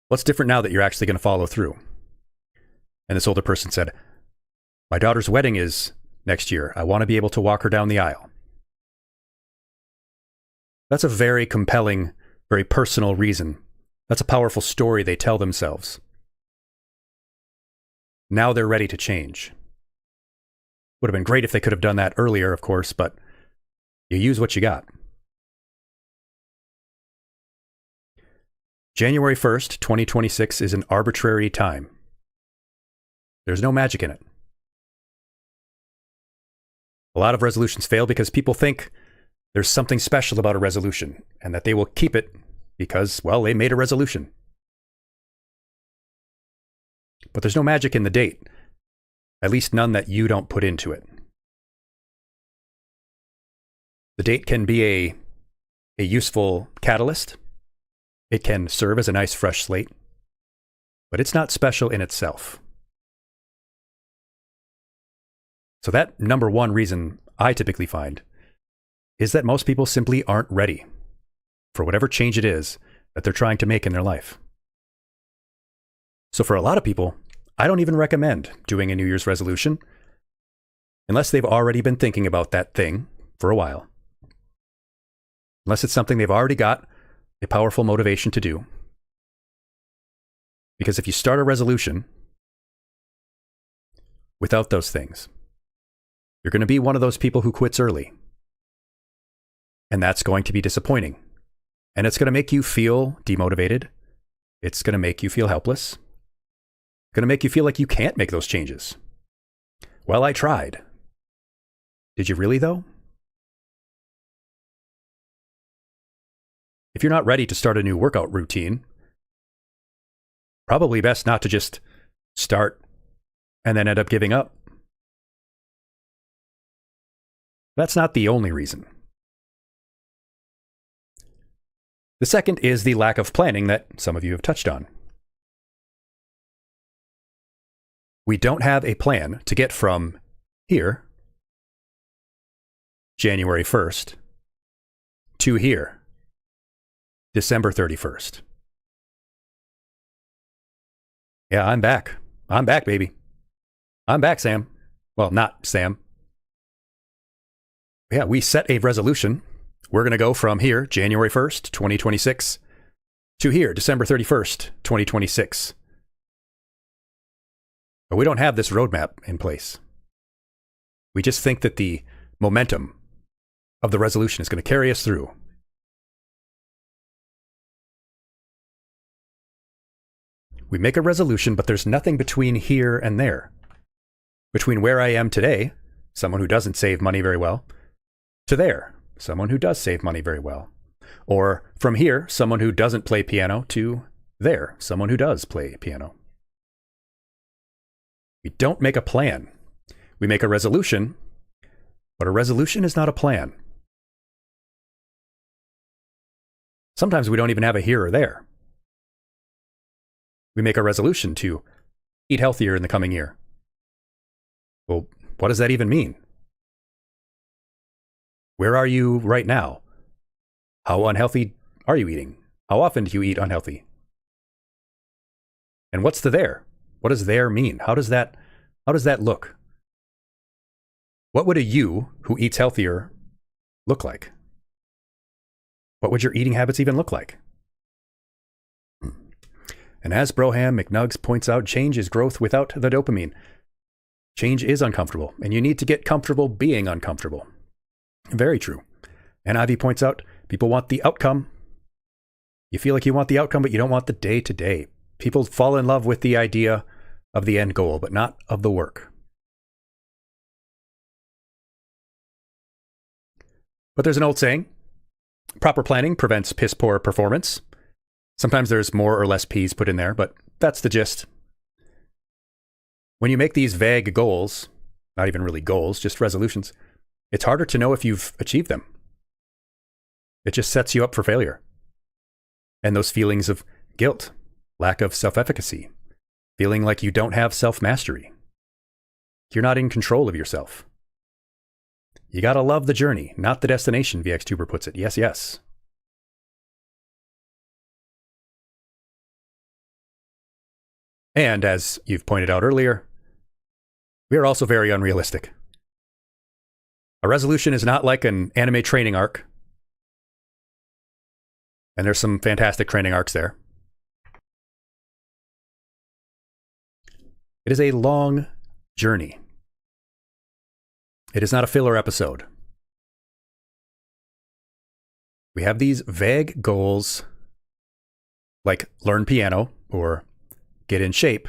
What's different now that you're actually going to follow through?" And this older person said, "My daughter's wedding is next year. I want to be able to walk her down the aisle." That's a very compelling, very personal reason. That's a powerful story they tell themselves. Now they're ready to change. Would have been great if they could have done that earlier, of course, but you use what you got. January 1st, 2026 is an arbitrary time. There's no magic in it. A lot of resolutions fail because people think there's something special about a resolution and that they will keep it because, well, they made a resolution. But there's no magic in the date, at least none that you don't put into it. The date can be a useful catalyst. It can serve as a nice fresh slate, but it's not special in itself. So that number one reason I typically find is that most people simply aren't ready for whatever change it is that they're trying to make in their life. So for a lot of people, I don't even recommend doing a New Year's resolution unless they've already been thinking about that thing for a while. Unless it's something they've already got a powerful motivation to do. Because if you start a resolution without those things, you're going to be one of those people who quits early. And that's going to be disappointing. And it's going to make you feel demotivated. It's going to make you feel helpless. It's going to make you feel like you can't make those changes. Well, I tried. Did you really, though? If you're not ready to start a new workout routine, probably best not to just start and then end up giving up. That's not the only reason. The second is the lack of planning that some of you have touched on. We don't have a plan to get from here, January 1st, to here, December 31st. Yeah, I'm back. I'm back, baby. I'm back, Sam. Well, not Sam. Yeah, we set a resolution. We're going to go from here, January 1st, 2026, to here, December 31st, 2026. But we don't have this roadmap in place. We just think that the momentum of the resolution is going to carry us through. We make a resolution, but there's nothing between here and there. Between where I am today, someone who doesn't save money very well, to there, someone who does save money very well. Or from here, someone who doesn't play piano, to there, someone who does play piano. We don't make a plan. We make a resolution, but a resolution is not a plan. Sometimes we don't even have a here or there. We make a resolution to eat healthier in the coming year. Well, what does that even mean? Where are you right now? How unhealthy are you eating? How often do you eat unhealthy? And what's the there? What does there mean? How does that look? What would a you who eats healthier look like? What would your eating habits even look like? And as Broham McNugs points out, change is growth without the dopamine. Change is uncomfortable, and you need to get comfortable being uncomfortable. Very true. And Ivy points out, people want the outcome. You feel like you want the outcome, but you don't want the day-to-day. People fall in love with the idea of the end goal, but not of the work. But there's an old saying, proper planning prevents piss-poor performance. Sometimes there's more or less P's put in there, but that's the gist. When you make these vague goals, not even really goals, just resolutions, it's harder to know if you've achieved them. It just sets you up for failure. And those feelings of guilt, lack of self-efficacy, feeling like you don't have self-mastery. You're not in control of yourself. You gotta love the journey, not the destination, Vtuber puts it. Yes, yes. And as you've pointed out earlier, we are also very unrealistic. A resolution is not like an anime training arc. And there's some fantastic training arcs there. It is a long journey. It is not a filler episode. We have these vague goals, like learn piano or get in shape.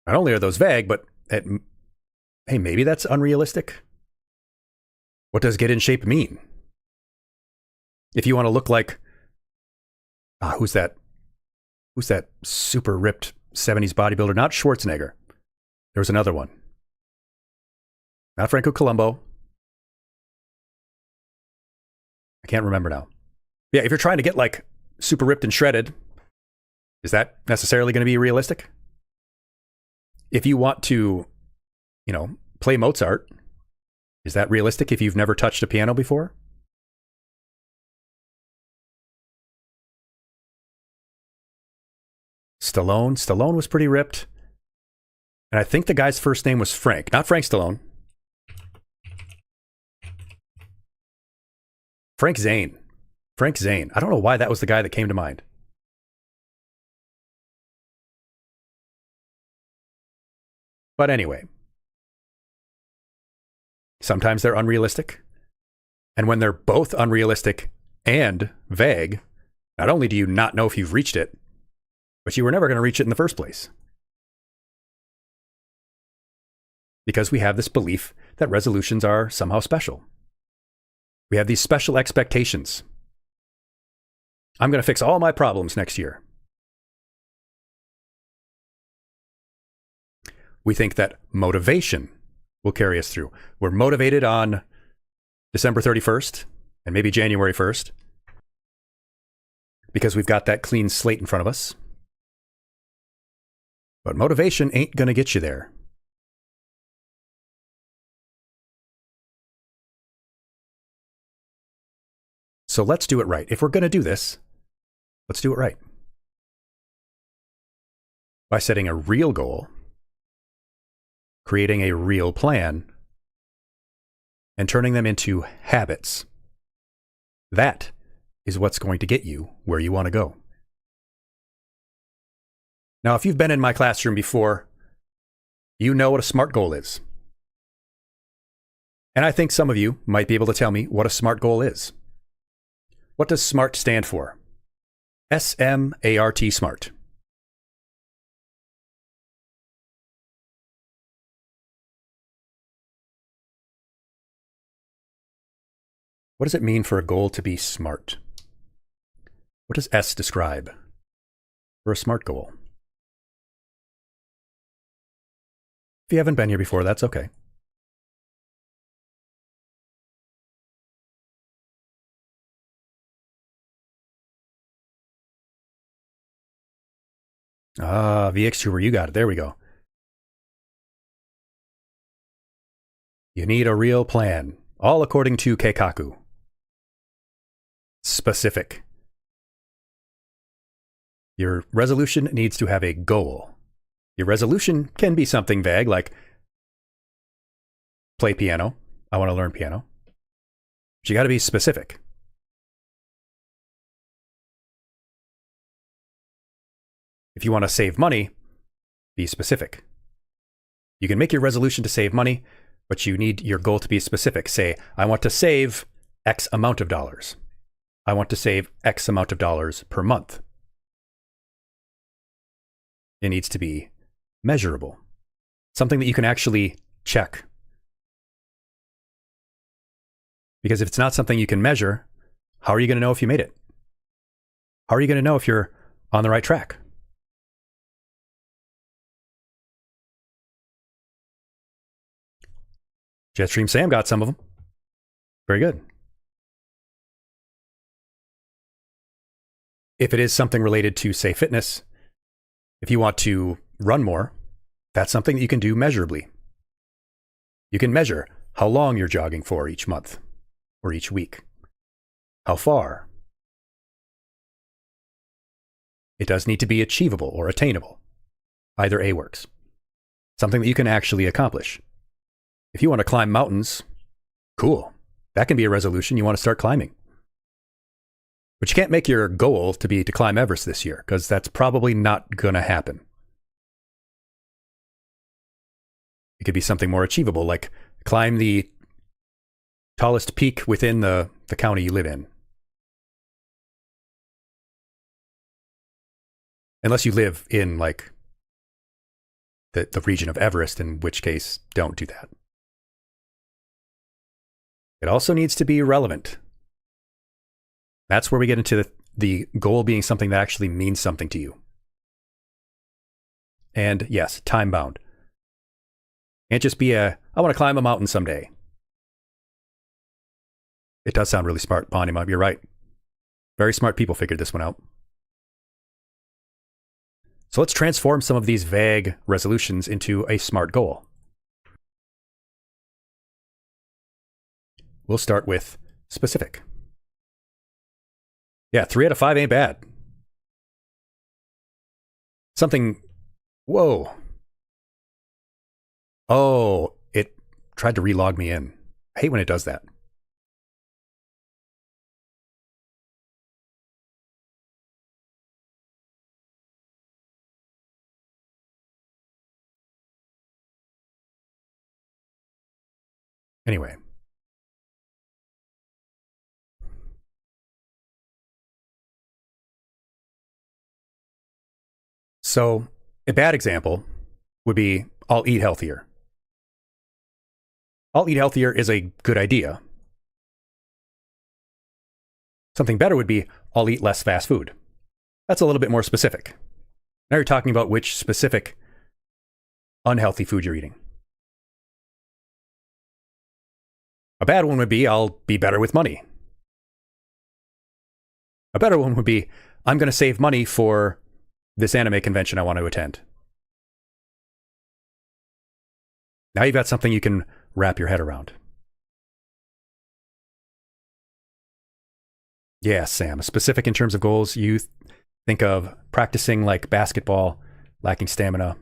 Not only are those vague, but hey, maybe that's unrealistic. What does get in shape mean? If you want to look like, who's that super ripped 70s bodybuilder? Not Schwarzenegger. There was another one. Not Franco Columbo. I can't remember now. Yeah, if you're trying to get like super ripped and shredded, is that necessarily going to be realistic? If you want to, play Mozart, is that realistic if you've never touched a piano before? Stallone was pretty ripped. And I think the guy's first name was Frank, not Frank Stallone. Frank Zane. I don't know why that was the guy that came to mind. But anyway, sometimes they're unrealistic. And when they're both unrealistic and vague, not only do you not know if you've reached it, but you were never going to reach it in the first place. Because we have this belief that resolutions are somehow special. We have these special expectations. I'm going to fix all my problems next year. We think that motivation will carry us through. We're motivated on December 31st and maybe January 1st because we've got that clean slate in front of us. But motivation ain't going to get you there. So let's do it right. If we're going to do this, let's do it right. By setting a real goal creating a real plan, and turning them into habits. That is what's going to get you where you want to go. Now, if you've been in my classroom before, you know what a SMART goal is. And I think some of you might be able to tell me what a SMART goal is. What does SMART stand for? S-M-A-R-T, SMART. What does it mean for a goal to be SMART? What does S describe for a SMART goal? If you haven't been here before, that's okay. Ah, Vtuber, you got it. There we go. You need a real plan, all according to Keikaku. Specific. Your resolution needs to have a goal. Your resolution can be something vague like play piano. I want to learn piano. But you got to be specific. If you want to save money, be specific. You can make your resolution to save money, but you need your goal to be specific. Say, I want to save X amount of dollars. I want to save X amount of dollars per month. It needs to be measurable. Something that you can actually check. Because if it's not something you can measure, how are you going to know if you made it? How are you going to know if you're on the right track? Jetstream Sam got some of them. Very good. If it is something related to, say, fitness, if you want to run more, that's something that you can do measurably. You can measure how long you're jogging for each month or each week. How far. It does need to be achievable or attainable. Either A works. Something that you can actually accomplish. If you want to climb mountains, cool. That can be a resolution. You want to start climbing. But you can't make your goal to be to climb Everest this year, because that's probably not going to happen. It could be something more achievable, like climb the tallest peak within the county you live in. Unless you live in like the region of Everest, in which case, don't do that. It also needs to be relevant. That's where we get into the goal being something that actually means something to you. And yes, time bound. Can't just be I want to climb a mountain someday. It does sound really smart, Ponima. You're right. Very smart people figured this one out. So let's transform some of these vague resolutions into a SMART goal. We'll start with specific. Yeah, 3 out of 5 ain't bad. Something, whoa. Oh, it tried to relog me in. I hate when it does that. Anyway. So a bad example would be, I'll eat healthier. I'll eat healthier is a good idea. Something better would be, I'll eat less fast food. That's a little bit more specific. Now you're talking about which specific unhealthy food you're eating. A bad one would be, I'll be better with money. A better one would be, I'm going to save money for this anime convention I want to attend. Now you've got something you can wrap your head around. Yeah, Sam. Specific in terms of goals, you think of practicing like basketball, lacking stamina.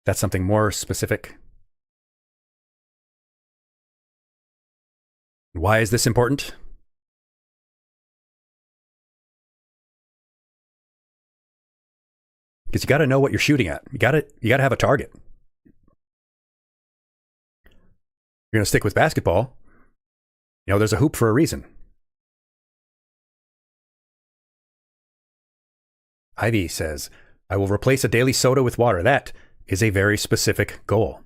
That's something more specific. Why is this important? Because you got to know what you're shooting at. You got to have a target. You're going to stick with basketball. You know, there's a hoop for a reason. Ivy says, I will replace a daily soda with water. That is a very specific goal.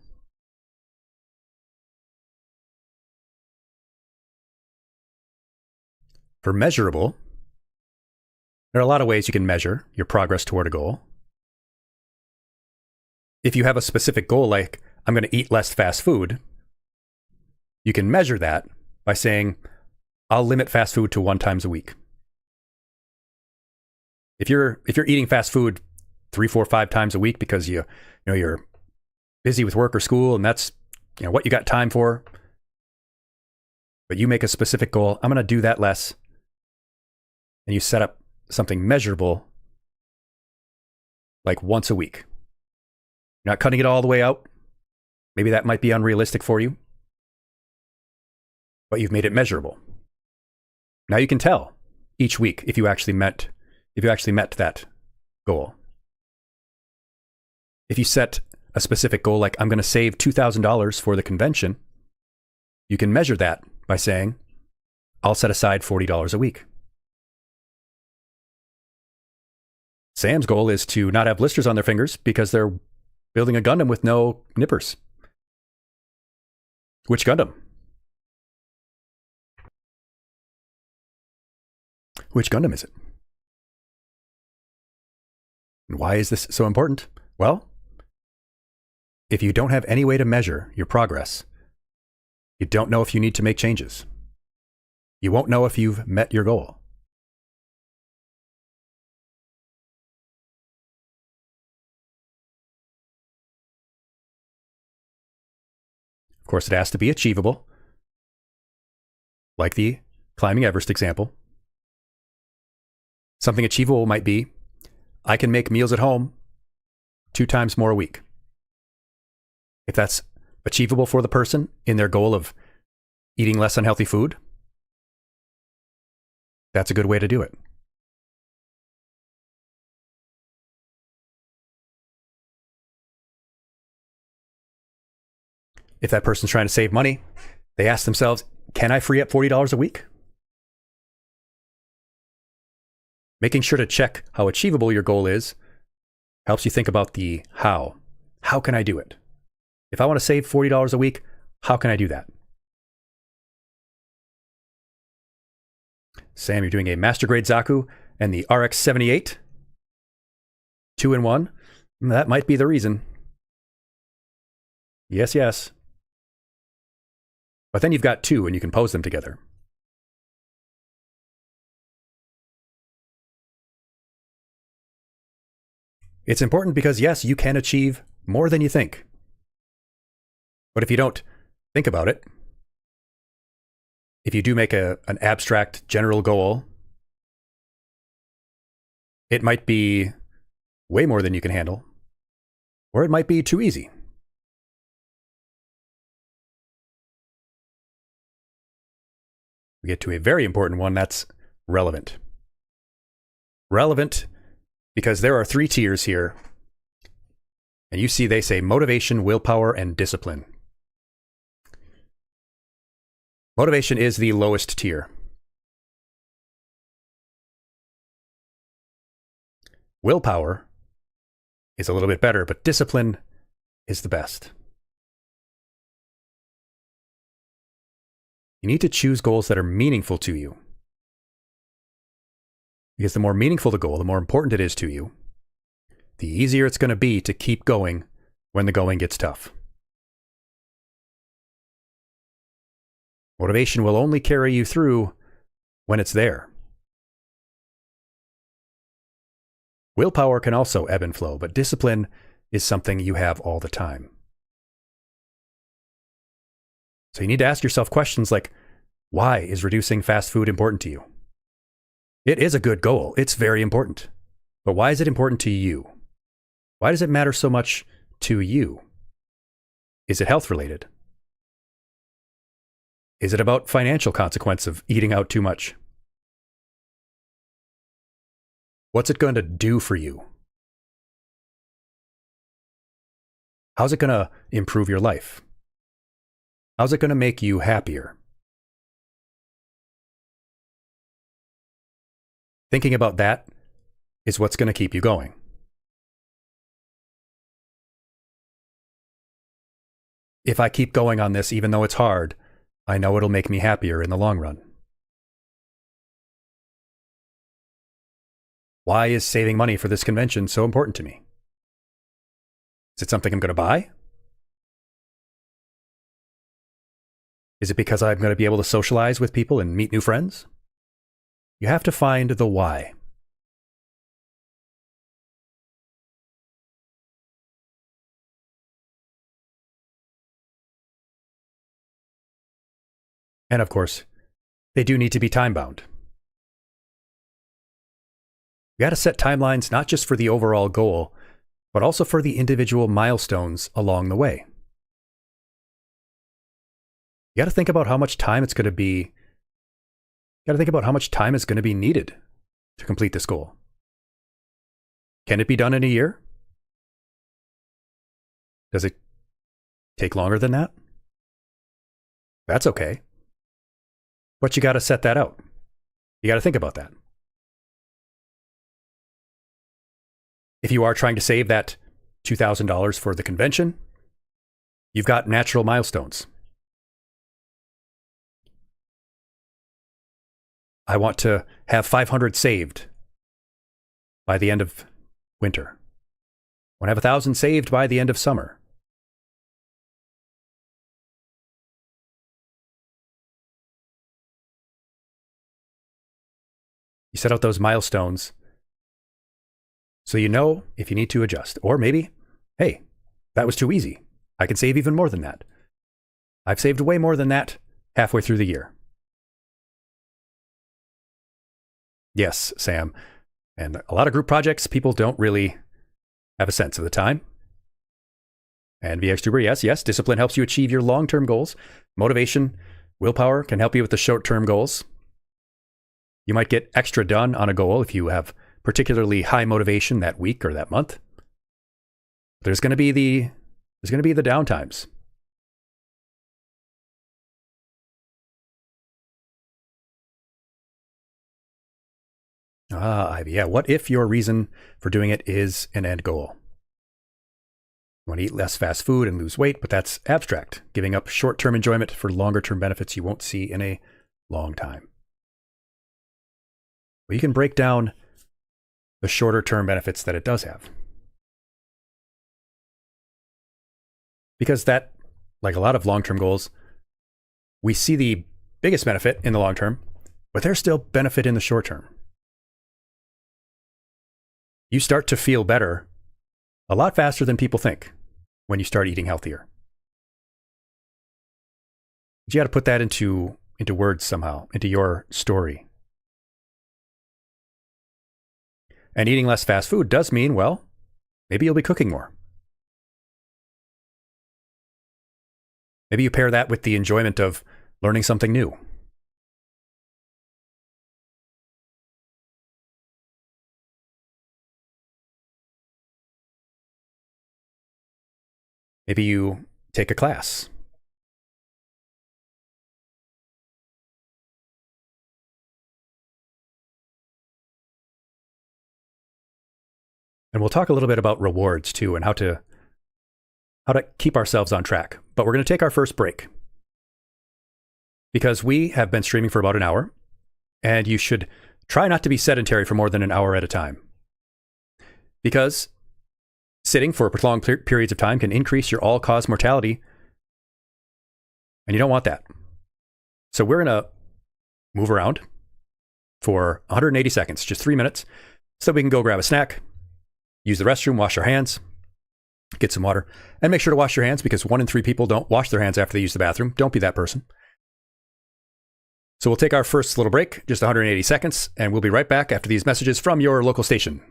For measurable, there are a lot of ways you can measure your progress toward a goal. If you have a specific goal, like I'm going to eat less fast food, you can measure that by saying, I'll limit fast food to 1 time a week. If you're eating fast food 3, 4, 5 times a week because you're busy with work or school and that's what you got time for, but you make a specific goal, I'm going to do that less, and you set up something measurable like once a week. You're not cutting it all the way out. Maybe that might be unrealistic for you, but you've made it measurable. Now you can tell each week if you actually met that goal. If you set a specific goal like I'm going to save $2,000 for the convention, you can measure that by saying, I'll set aside $40 a week. Sam's goal is to not have blisters on their fingers because they're building a Gundam with no nippers. Which Gundam? Which Gundam is it? And why is this so important? Well, if you don't have any way to measure your progress, you don't know if you need to make changes. You won't know if you've met your goal. Of course, it has to be achievable, like the climbing Everest example. Something achievable might be, I can make meals at home 2 times more a week. If that's achievable for the person in their goal of eating less unhealthy food, that's a good way to do it. If that person's trying to save money, they ask themselves, can I free up $40 a week? Making sure to check how achievable your goal is helps you think about the how. How can I do it? If I want to save $40 a week, how can I do that? Sam, you're doing a Master Grade Zaku and the RX-78. 2-in-1. That might be the reason. Yes. But then you've got 2 and you can pose them together. It's important because, yes, you can achieve more than you think. But if you don't think about it, if you do make an abstract general goal, it might be way more than you can handle, or it might be too easy. We get to a very important one, that's relevant. Relevant because there are 3 tiers here. And you see they say motivation, willpower, and discipline. Motivation is the lowest tier. Willpower is a little bit better, but discipline is the best. You need to choose goals that are meaningful to you. Because the more meaningful the goal, the more important it is to you, the easier it's going to be to keep going when the going gets tough. Motivation will only carry you through when it's there. Willpower can also ebb and flow, but discipline is something you have all the time. So you need to ask yourself questions like, why is reducing fast food important to you? It is a good goal. It's very important. But why is it important to you? Why does it matter so much to you? Is it health related? Is it about financial consequence of eating out too much? What's it going to do for you? How's it going to improve your life? How's it going to make you happier? Thinking about that is what's going to keep you going. If I keep going on this, even though it's hard, I know it'll make me happier in the long run. Why is saving money for this convention so important to me? Is it something I'm going to buy? Is it because I'm going to be able to socialize with people and meet new friends? You have to find the why. And of course, they do need to be time-bound. You got to set timelines not just for the overall goal, but also for the individual milestones along the way. You got to think about how much time it's going to be. You got to think about how much time is going to be needed to complete this goal. Can it be done in a year? Does it take longer than that? That's okay. But you got to set that out. You got to think about that. If you are trying to save that $2,000 for the convention, you've got natural milestones. I want to have 500 saved by the end of winter. I want to have 1,000 saved by the end of summer. You set out those milestones so you know if you need to adjust. Or maybe, hey, that was too easy. I can save even more than that. I've saved way more than that halfway through the year. Yes, Sam. And a lot of group projects, people don't really have a sense of the time. And Vtuber, yes, discipline helps you achieve your long-term goals. Motivation, willpower can help you with the short-term goals. You might get extra done on a goal if you have particularly high motivation that week or that month. There's going to be the downtimes. Ivy, yeah. What if your reason for doing it is an end goal? You want to eat less fast food and lose weight, but that's abstract, giving up short-term enjoyment for longer-term benefits you won't see in a long time. Well, you can break down the shorter-term benefits that it does have. Because that, like a lot of long-term goals, we see the biggest benefit in the long term, but there's still benefit in the short term. You start to feel better a lot faster than people think when you start eating healthier. But you got to put that into words somehow, into your story. And eating less fast food does mean, well, maybe you'll be cooking more. Maybe you pair that with the enjoyment of learning something new. Maybe you take a class. And we'll talk a little bit about rewards too and how to keep ourselves on track. But we're going to take our first break because we have been streaming for about an hour, and you should try not to be sedentary for more than an hour at a time. Because sitting for prolonged periods of time can increase your all-cause mortality, and you don't want that. So we're going to move around for 180 seconds, just 3 minutes, so we can go grab a snack, use the restroom, wash our hands, get some water, and make sure to wash your hands because 1 in 3 people don't wash their hands after they use the bathroom. Don't be that person. So we'll take our first little break, just 180 seconds, and we'll be right back after these messages from your local station.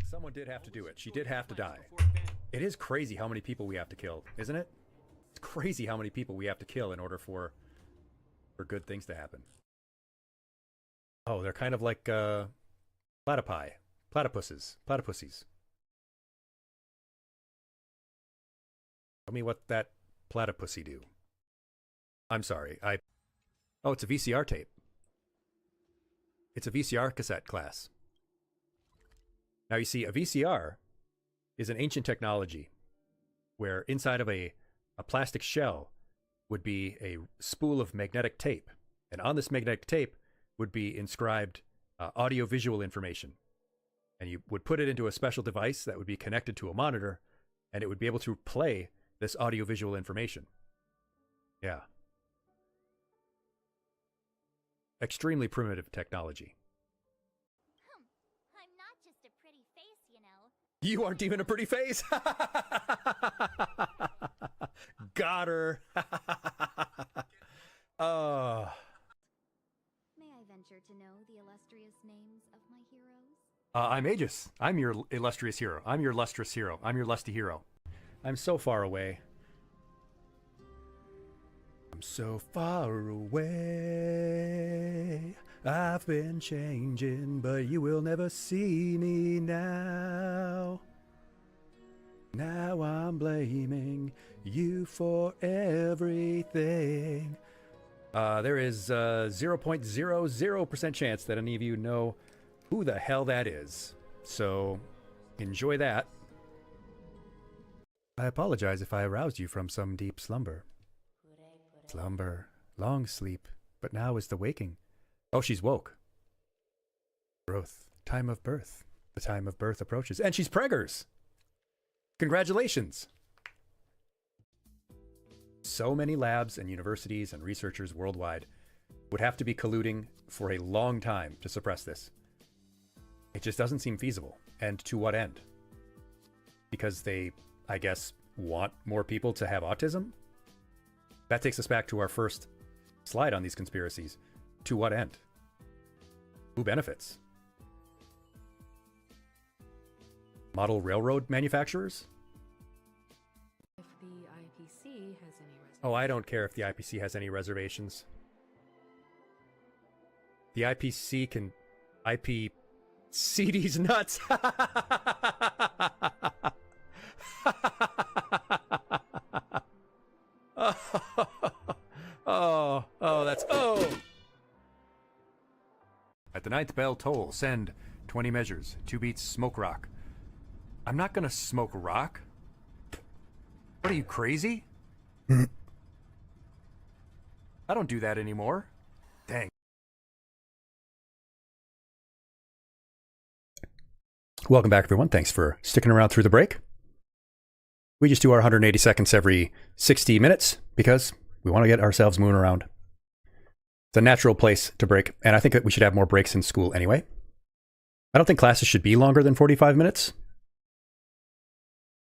Someone did have to do it. She did have to die. It is crazy how many people we have to kill, isn't it? It's crazy how many people we have to kill in order for good things to happen. Oh, they're kind of like platypuses. Tell me what that platypusy do. I'm sorry. Oh, it's a VCR tape. It's a VCR cassette class. Now you see, a VCR is an ancient technology where inside of a plastic shell would be a spool of magnetic tape. And on this magnetic tape would be inscribed audio-visual information. And you would put it into a special device that would be connected to a monitor, and it would be able to play this audio-visual information. Yeah. Extremely primitive technology. I'm not just a pretty face, you know. You aren't even a pretty face. Got her. Oh. May I venture to know the illustrious names of my heroes? I'm Aegis. I'm your illustrious hero. I'm your lustrous hero. I'm your lusty hero. I'm so far away. I'm so far away. I've been changing, but you will never see me now. Now I'm blaming you for everything. There is 0.00% chance that any of you know who the hell that is. So enjoy that. I apologize if I aroused you from some deep slumber. Slumber, long sleep, but now is the waking. Oh, she's woke. Growth, time of birth. The time of birth approaches. And she's preggers! Congratulations! So many labs and universities and researchers worldwide would have to be colluding for a long time to suppress this. It just doesn't seem feasible. And to what end? Because they, I guess, want more people to have autism? That takes us back to our first slide on these conspiracies. To what end? Who benefits? Model railroad manufacturers? If the IPC has any Oh, I don't care if the IPC has any reservations. The IPC can IP CD's nuts. That's At the ninth bell toll, send 20 measures, 2 beats, smoke rock. I'm not gonna smoke rock. What are you, crazy? I don't do that anymore. Dang. Welcome back, everyone. Thanks for sticking around through the break. We just do our 180 seconds every 60 minutes because we want to get ourselves moving around. It's a natural place to break, and I think that we should have more breaks in school anyway. I don't think classes should be longer than 45 minutes.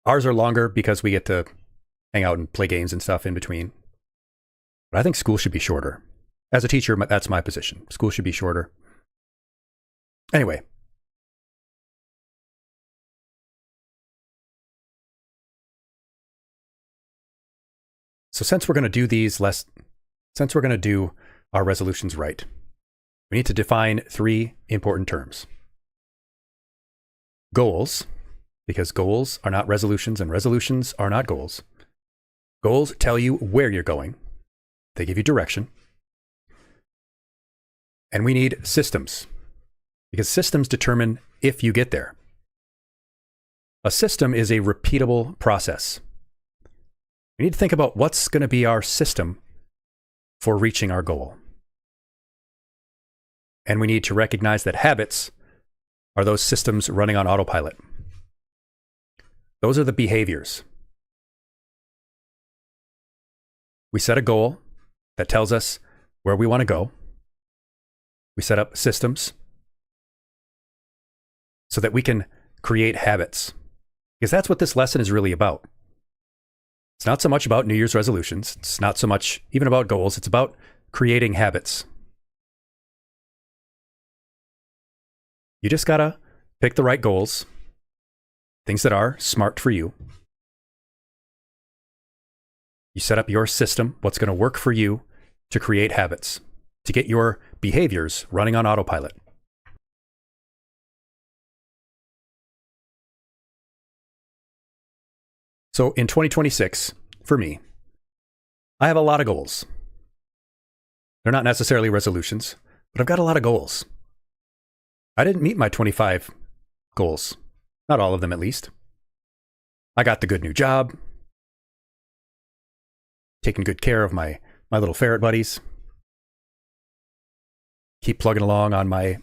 Ours are longer because we get to hang out and play games and stuff in between. But I think school should be shorter. As a teacher, that's my position. School should be shorter. Anyway. So since we're going to do our resolutions right, we need to define 3 important terms. Goals, because goals are not resolutions and resolutions are not goals. Goals tell you where you're going. They give you direction. And we need systems, because systems determine if you get there. A system is a repeatable process. We need to think about what's going to be our system for reaching our goal. And we need to recognize that habits are those systems running on autopilot. Those are the behaviors. We set a goal that tells us where we want to go. We set up systems so that we can create habits. Because that's what this lesson is really about. It's not so much about New Year's resolutions. It's not so much even about goals. It's about creating habits. You just gotta pick the right goals, things that are smart for you, You set up your system, what's going to work for you to create habits, to get your behaviors running on autopilot. So in 2026, for me, I have a lot of goals. They're not necessarily resolutions, but I've got a lot of goals. I didn't meet my 25 goals. Not all of them, at least. I got the good new job, taking good care of my little ferret buddies, keep plugging along on my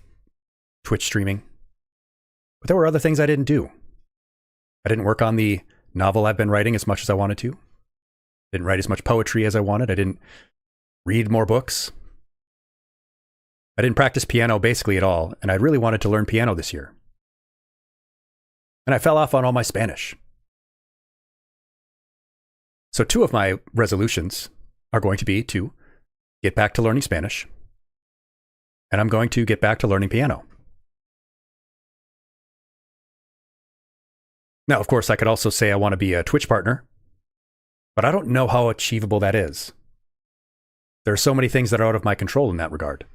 Twitch streaming. But there were other things I didn't do. I didn't work on the novel I've been writing as much as I wanted to. Didn't write as much poetry as I wanted. I didn't read more books. I didn't practice piano basically at all, and I really wanted to learn piano this year. And I fell off on all my Spanish. So 2 of my resolutions are going to be to get back to learning Spanish, and I'm going to get back to learning piano. Now, of course, I could also say I want to be a Twitch partner, but I don't know how achievable that is. There are so many things that are out of my control in that regard.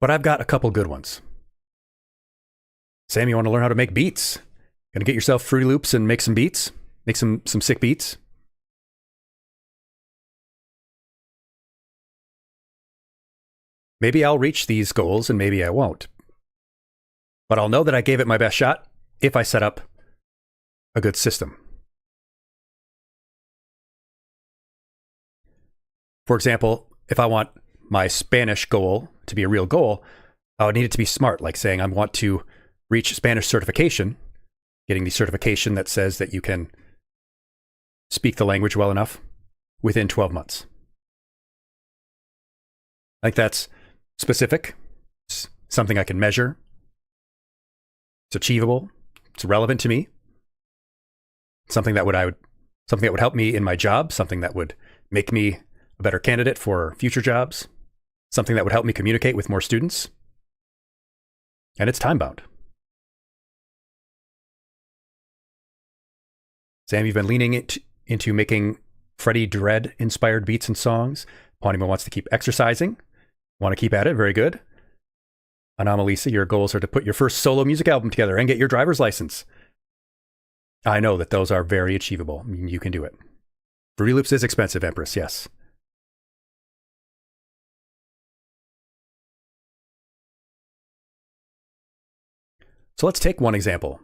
But I've got a couple good ones. Sam, you want to learn how to make beats? Gonna get yourself Fruity Loops and make some beats? Make some sick beats? Maybe I'll reach these goals and maybe I won't. But I'll know that I gave it my best shot if I set up a good system. For example, if I want my Spanish goal to be a real goal, I would need it to be smart, like saying I want to reach Spanish certification, getting the certification that says that you can speak the language well enough within 12 months. I think that's specific. It's something I can measure. It's achievable. It's relevant to me. Something that would help me in my job, something that would make me a better candidate for future jobs, something that would help me communicate with more students. And it's time-bound. Sam, you've been leaning into making Freddie Dredd-inspired beats and songs. Pawnima wants to keep exercising. Want to keep at it? Very good. Anomalisa, your goals are to put your first solo music album together and get your driver's license. I know that those are very achievable. I mean, you can do it. Fruity Loops is expensive, Empress, yes. So let's take one example.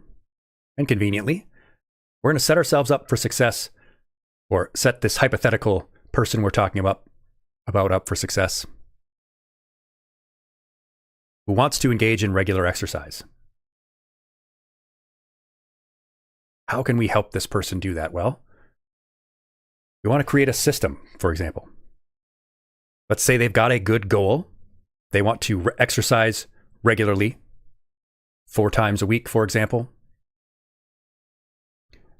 And conveniently, we're going to set ourselves up for success, or set this hypothetical person we're talking about up for success, who wants to engage in regular exercise. How can we help this person do that? Well, we want to create a system, for example. Let's say they've got a good goal. They want to exercise regularly, 4 times a week, for example.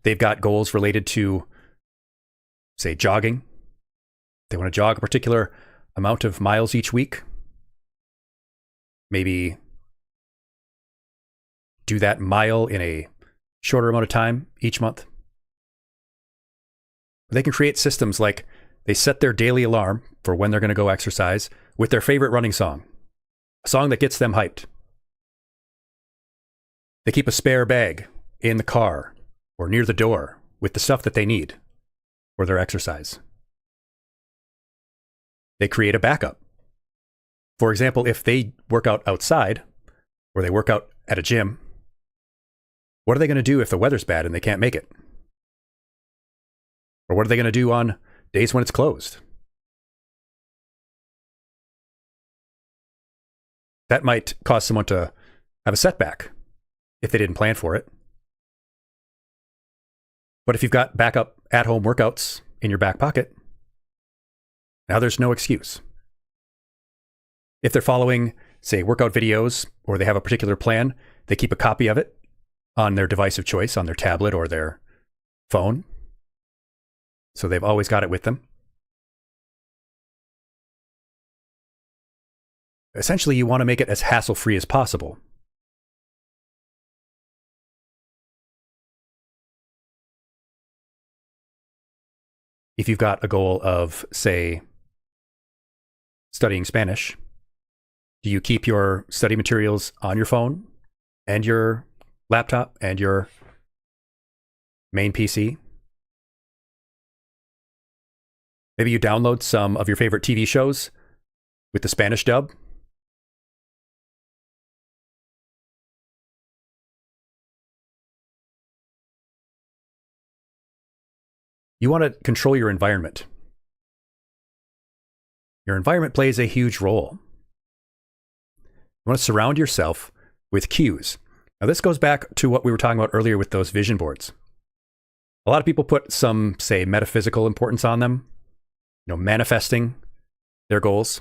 They've got goals related to, say, jogging. They want to jog a particular amount of miles each week. Maybe do that mile in a shorter amount of time each month. They can create systems like they set their daily alarm for when they're going to go exercise with their favorite running song, a song that gets them hyped. They keep a spare bag in the car or near the door with the stuff that they need for their exercise. They create a backup. For example, if they work out outside or they work out at a gym, what are they going to do if the weather's bad and they can't make it? Or what are they going to do on days when it's closed? That might cause someone to have a setback if they didn't plan for it. But if you've got backup at-home workouts in your back pocket, now there's no excuse. If they're following, say, workout videos, or they have a particular plan, they keep a copy of it on their device of choice, on their tablet or their phone. So they've always got it with them. Essentially, you want to make it as hassle-free as possible. if you've got a goal of, say, studying Spanish, do you keep your study materials on your phone and your laptop and your main PC? Maybe you download some of your favorite TV shows with the Spanish dub. You want to control your environment. Your environment plays a huge role. You want to surround yourself with cues. Now, this goes back to what we were talking about earlier with those vision boards. A lot of people put some, say, metaphysical importance on them, manifesting their goals.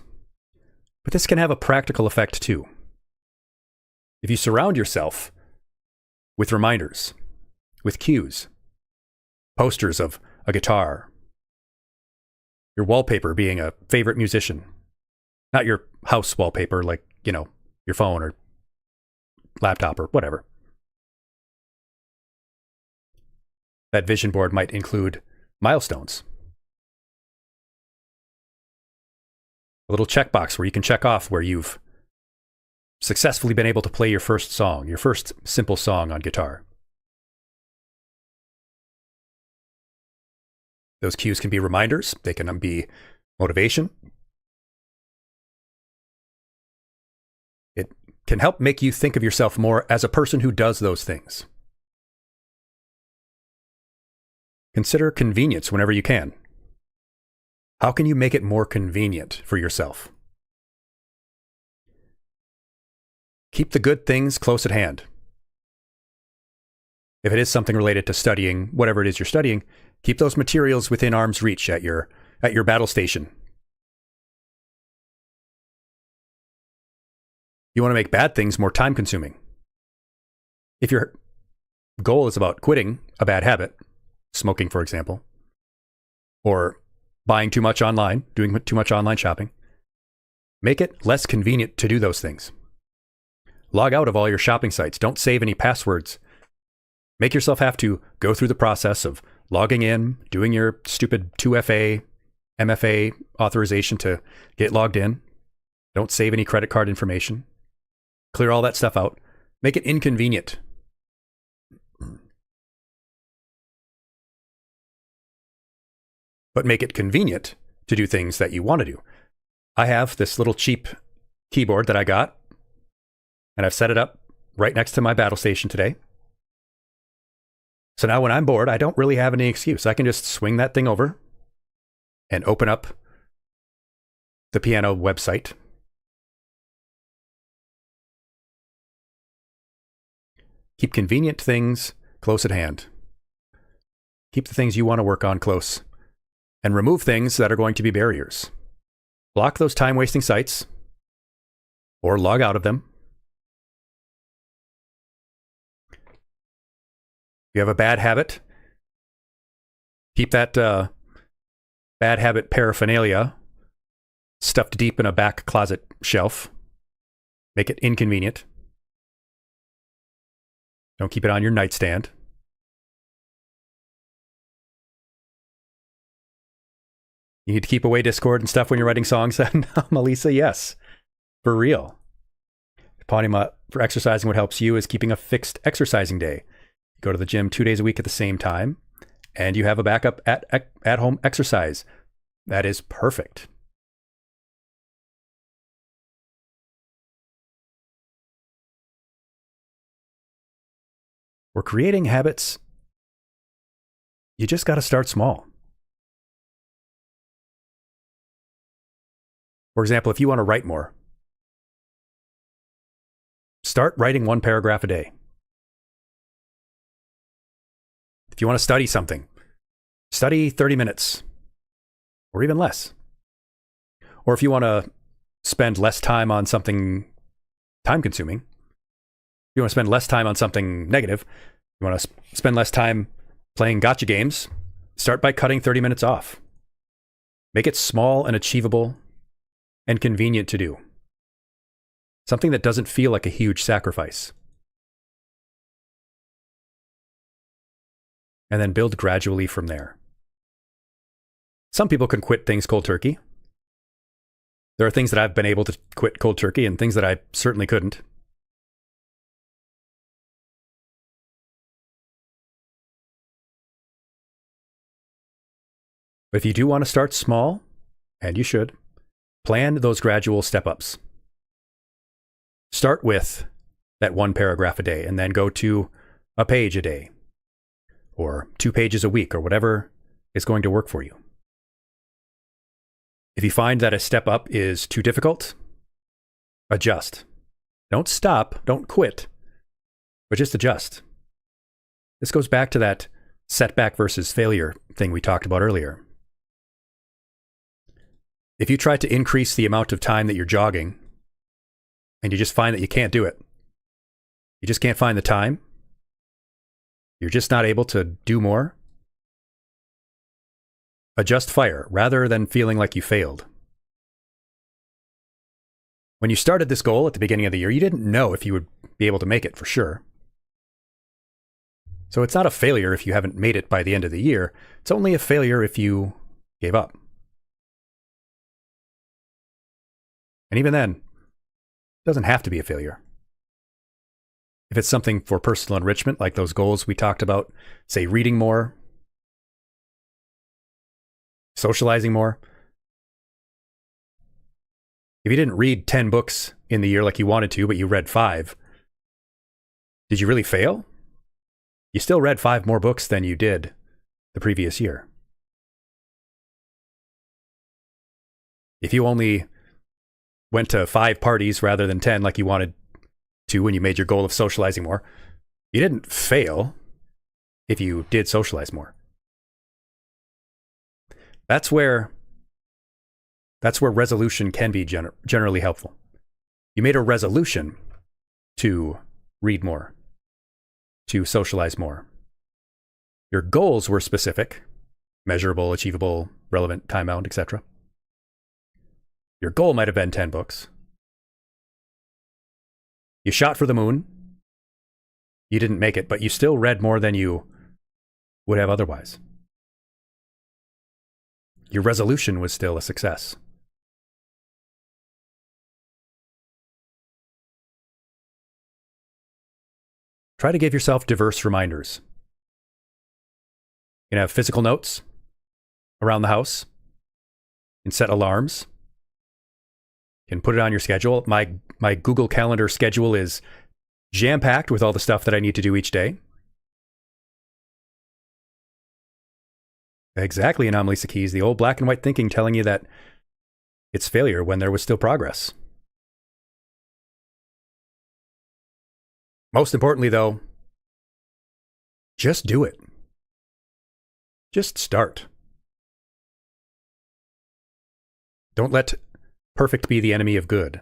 But this can have a practical effect too. If you surround yourself with reminders, with cues, posters of a guitar, your wallpaper being a favorite musician, not your house wallpaper like, your phone or laptop or whatever. That vision board might include milestones. A little checkbox where you can check off where you've successfully been able to play your first song, your first simple song on guitar. Those cues can be reminders. They can be motivation. It can help make you think of yourself more as a person who does those things. Consider convenience whenever you can. How can you make it more convenient for yourself? Keep the good things close at hand. If it is something related to studying, whatever it is you're studying, keep those materials within arm's reach at your battle station. You want to make bad things more time-consuming. If your goal is about quitting a bad habit, smoking, for example, or buying too much online, doing too much online shopping, make it less convenient to do those things. Log out of all your shopping sites. Don't save any passwords. Make yourself have to go through the process of logging in, doing your stupid 2FA, MFA authorization to get logged in. Don't save any credit card information. Clear all that stuff out. Make it inconvenient. But make it convenient to do things that you want to do. I have this little cheap keyboard that I got, and I've set it up right next to my battle station today. So now when I'm bored, I don't really have any excuse. I can just swing that thing over and open up the piano website. Keep convenient things close at hand. Keep the things you want to work on close. And remove things that are going to be barriers. Block those time-wasting sites or log out of them. If you have a bad habit, keep that bad habit paraphernalia stuffed deep in a back closet shelf. Make it inconvenient. Don't keep it on your nightstand. You need to keep away Discord and stuff when you're writing songs. Melissa, yes, for real. Eponymous for exercising, what helps you is keeping a fixed exercising day. Go to the gym 2 days a week at the same time, and you have a backup at home exercise. That is perfect. We're creating habits. You just got to start small. For example, if you want to write more, start writing 1 paragraph a day. If you want to study something, study 30 minutes or even less. Or if you want to spend less time on something time-consuming, you want to spend less time on something negative, you want to spend less time playing gotcha games, start by cutting 30 minutes off. Make it small and achievable and convenient to do. Something that doesn't feel like a huge sacrifice. And then build gradually from there. Some people can quit things cold turkey. There are things that I've been able to quit cold turkey and things that I certainly couldn't. But if you do want to start small, and you should, plan those gradual step-ups. Start with that 1 paragraph a day and then go to a page a day or 2 pages a week or whatever is going to work for you. If you find that a step up is too difficult, adjust. Don't stop, don't quit, but just adjust. This goes back to that setback versus failure thing we talked about earlier. If you try to increase the amount of time that you're jogging and you just find that you can't do it, you just can't find the time, you're just not able to do more, adjust fire rather than feeling like you failed. When you started this goal at the beginning of the year, you didn't know if you would be able to make it for sure. So it's not a failure if you haven't made it by the end of the year. It's only a failure if you gave up. And even then, it doesn't have to be a failure. If it's something for personal enrichment, like those goals we talked about, say reading more, socializing more. If you didn't read 10 books in the year like you wanted to, but you read 5, did you really fail? You still read 5 more books than you did the previous year. If you only went to 5 parties rather than 10 like you wanted to when you made your goal of socializing more, you didn't fail if you did socialize more. That's where resolution can be generally helpful. You made a resolution to read more, to socialize more. Your goals were specific, measurable, achievable, relevant, time-bound, etc. Your goal might have been 10 books. You shot for the moon. You didn't make it, but you still read more than you would have otherwise. Your resolution was still a success. Try to give yourself diverse reminders. You can have physical notes around the house. You can set alarms. You can put it on your schedule. My Google Calendar schedule is jam-packed with all the stuff that I need to do each day. Exactly, Anomalisa Keys, the old black and white thinking telling you that it's failure when there was still progress. Most importantly, though, just do it. Just start. Don't let perfect be the enemy of good.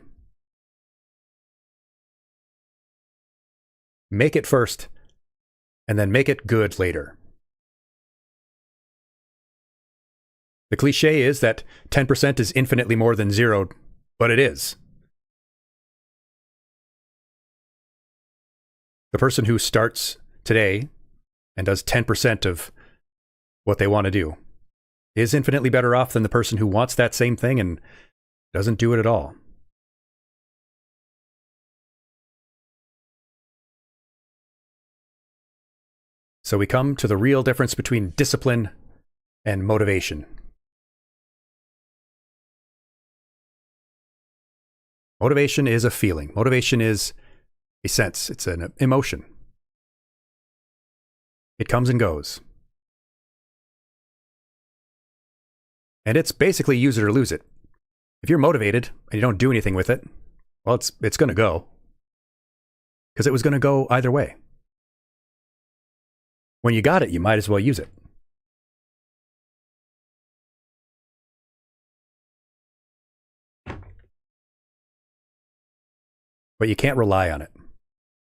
Make it first, and then make it good later. The cliche is that 10% is infinitely more than 0, but it is. The person who starts today and does 10% of what they want to do is infinitely better off than the person who wants that same thing and doesn't do it at all. So we come to the real difference between discipline and motivation. Motivation is a feeling. Motivation is a sense. It's an emotion. It comes and goes. And it's basically use it or lose it. If you're motivated and you don't do anything with it, well, it's going to go. Because it was going to go either way. When you got it, you might as well use it. But you can't rely on it.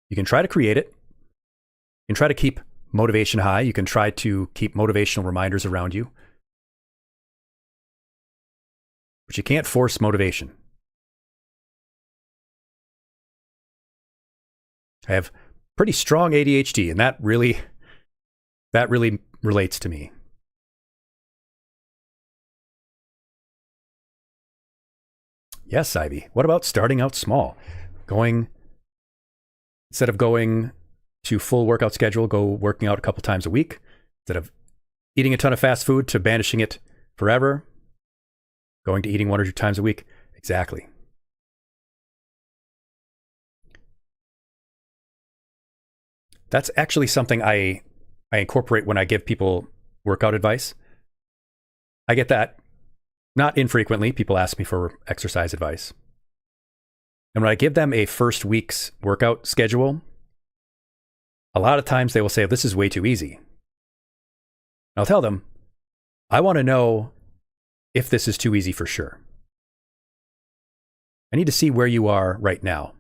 You can try to create it. You can try to keep motivation high. You can try to keep motivational reminders around you. But you can't force motivation. I have pretty strong ADHD, and that really relates to me. Yes, Ivy. What about starting out small? Instead of going to full workout schedule, go working out a couple times a week. Instead of eating a ton of fast food to banishing it forever, going to eating 1 or 2 times a week. Exactly. That's actually something I incorporate when I give people workout advice. I get that not infrequently. People ask me for exercise advice. And when I give them a first week's workout schedule, a lot of times they will say, this is way too easy. I'll tell them, I want to know if this is too easy for sure. I need to see where you are right now.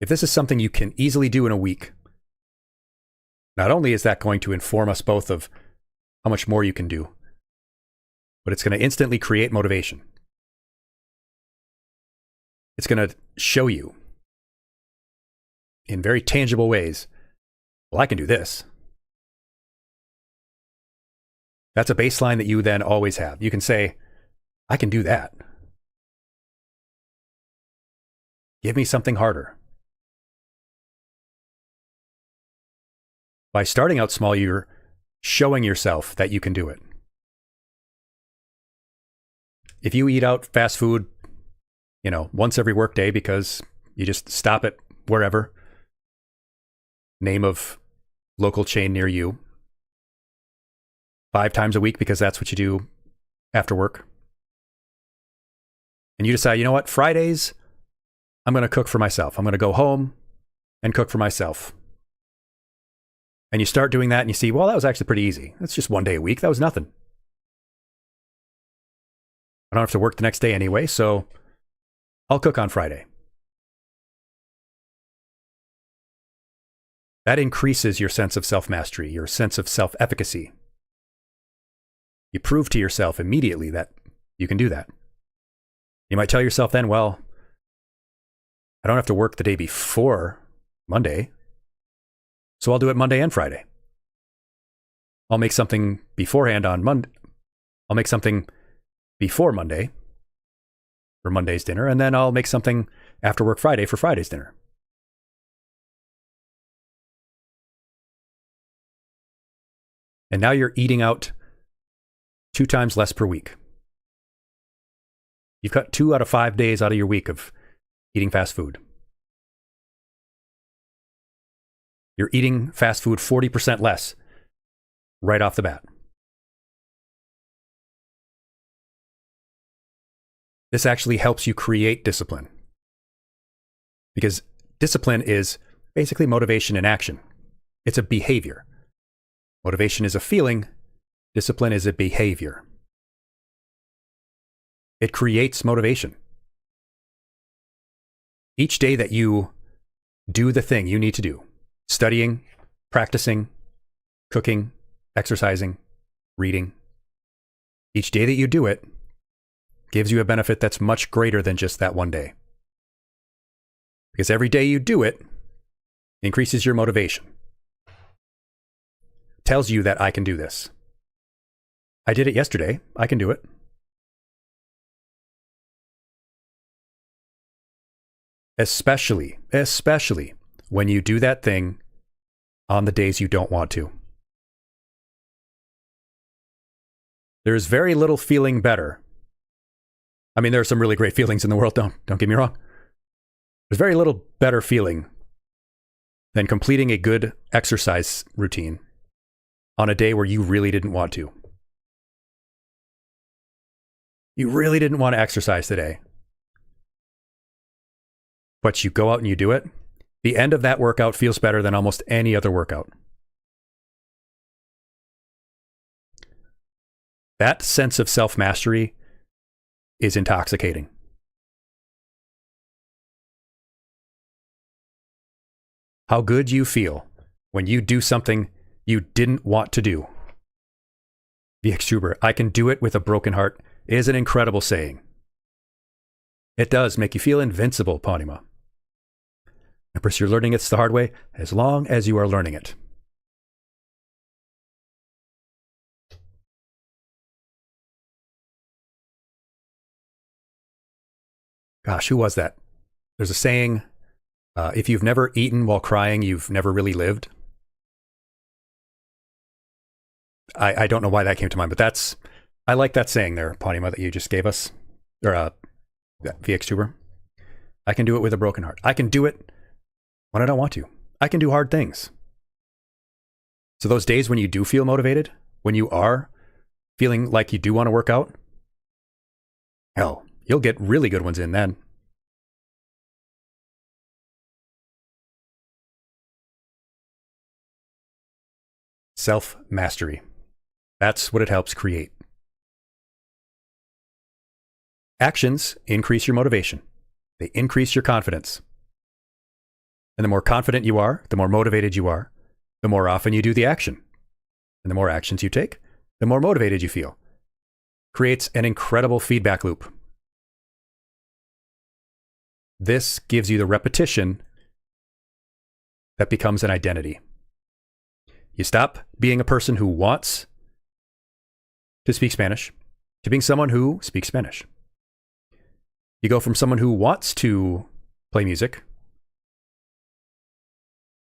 If this is something you can easily do in a week, not only is that going to inform us both of how much more you can do, but it's going to instantly create motivation. It's going to show you in very tangible ways, well, I can do this. That's a baseline that you then always have. You can say, I can do that. Give me something harder. By starting out small, you're showing yourself that you can do it. If you eat out fast food, once every workday because you just stop at wherever, name of local chain near you, 5 times a week because that's what you do after work, and you decide, you know what, Fridays, I'm going to cook for myself. I'm going to go home and cook for myself. And you start doing that and you see, well, that was actually pretty easy. That's just 1 day a week. That was nothing. I don't have to work the next day anyway, so I'll cook on Friday. That increases your sense of self-mastery, your sense of self-efficacy. You prove to yourself immediately that you can do that. You might tell yourself then, well, I don't have to work the day before Monday, so I'll do it Monday and Friday. I'll make something beforehand on Monday. I'll make something before Monday for Monday's dinner, and then I'll make something after work Friday for Friday's dinner. And now you're eating out 2 times less per week. You've cut 2 out of 5 days out of your week of eating fast food. You're eating fast food 40% less right off the bat. This actually helps you create discipline. Because discipline is basically motivation in action. It's a behavior. Motivation is a feeling. Discipline is a behavior. It creates motivation. Each day that you do the thing you need to do, studying, practicing, cooking, exercising, reading, each day that you do it gives you a benefit that's much greater than just that one day. Because every day you do it increases your motivation. Tells you that I can do this. I did it yesterday. I can do it. Especially when you do that thing on the days you don't want to. There's very little feeling better. I mean, there are some really great feelings in the world, don't get me wrong. There's very little better feeling than completing a good exercise routine on a day where you really didn't want to. You really didn't want to exercise today. But you go out and you do it. The end of that workout feels better than almost any other workout. That sense of self-mastery is intoxicating. How good you feel when you do something you didn't want to do. Vtuber, I can do it with a broken heart, is an incredible saying. It does make you feel invincible, Ponima. Empress, you're learning it the hard way as long as you are learning it. Gosh, who was that? There's a saying, if you've never eaten while crying, you've never really lived. I don't know why that came to mind, but I like that saying there, Ponima, that you just gave us, or VXtuber. I can do it with a broken heart. I can do it when I don't want to. I can do hard things. So those days when you do feel motivated, when you are feeling like you do want to work out, hell, you'll get really good ones in then. Self-mastery. That's what it helps create. Actions increase your motivation. They increase your confidence. And the more confident you are, the more motivated you are, the more often you do the action. And the more actions you take, the more motivated you feel. Creates an incredible feedback loop. This gives you the repetition that becomes an identity. You stop being a person who wants to speak Spanish to being someone who speaks Spanish. You go from someone who wants to play music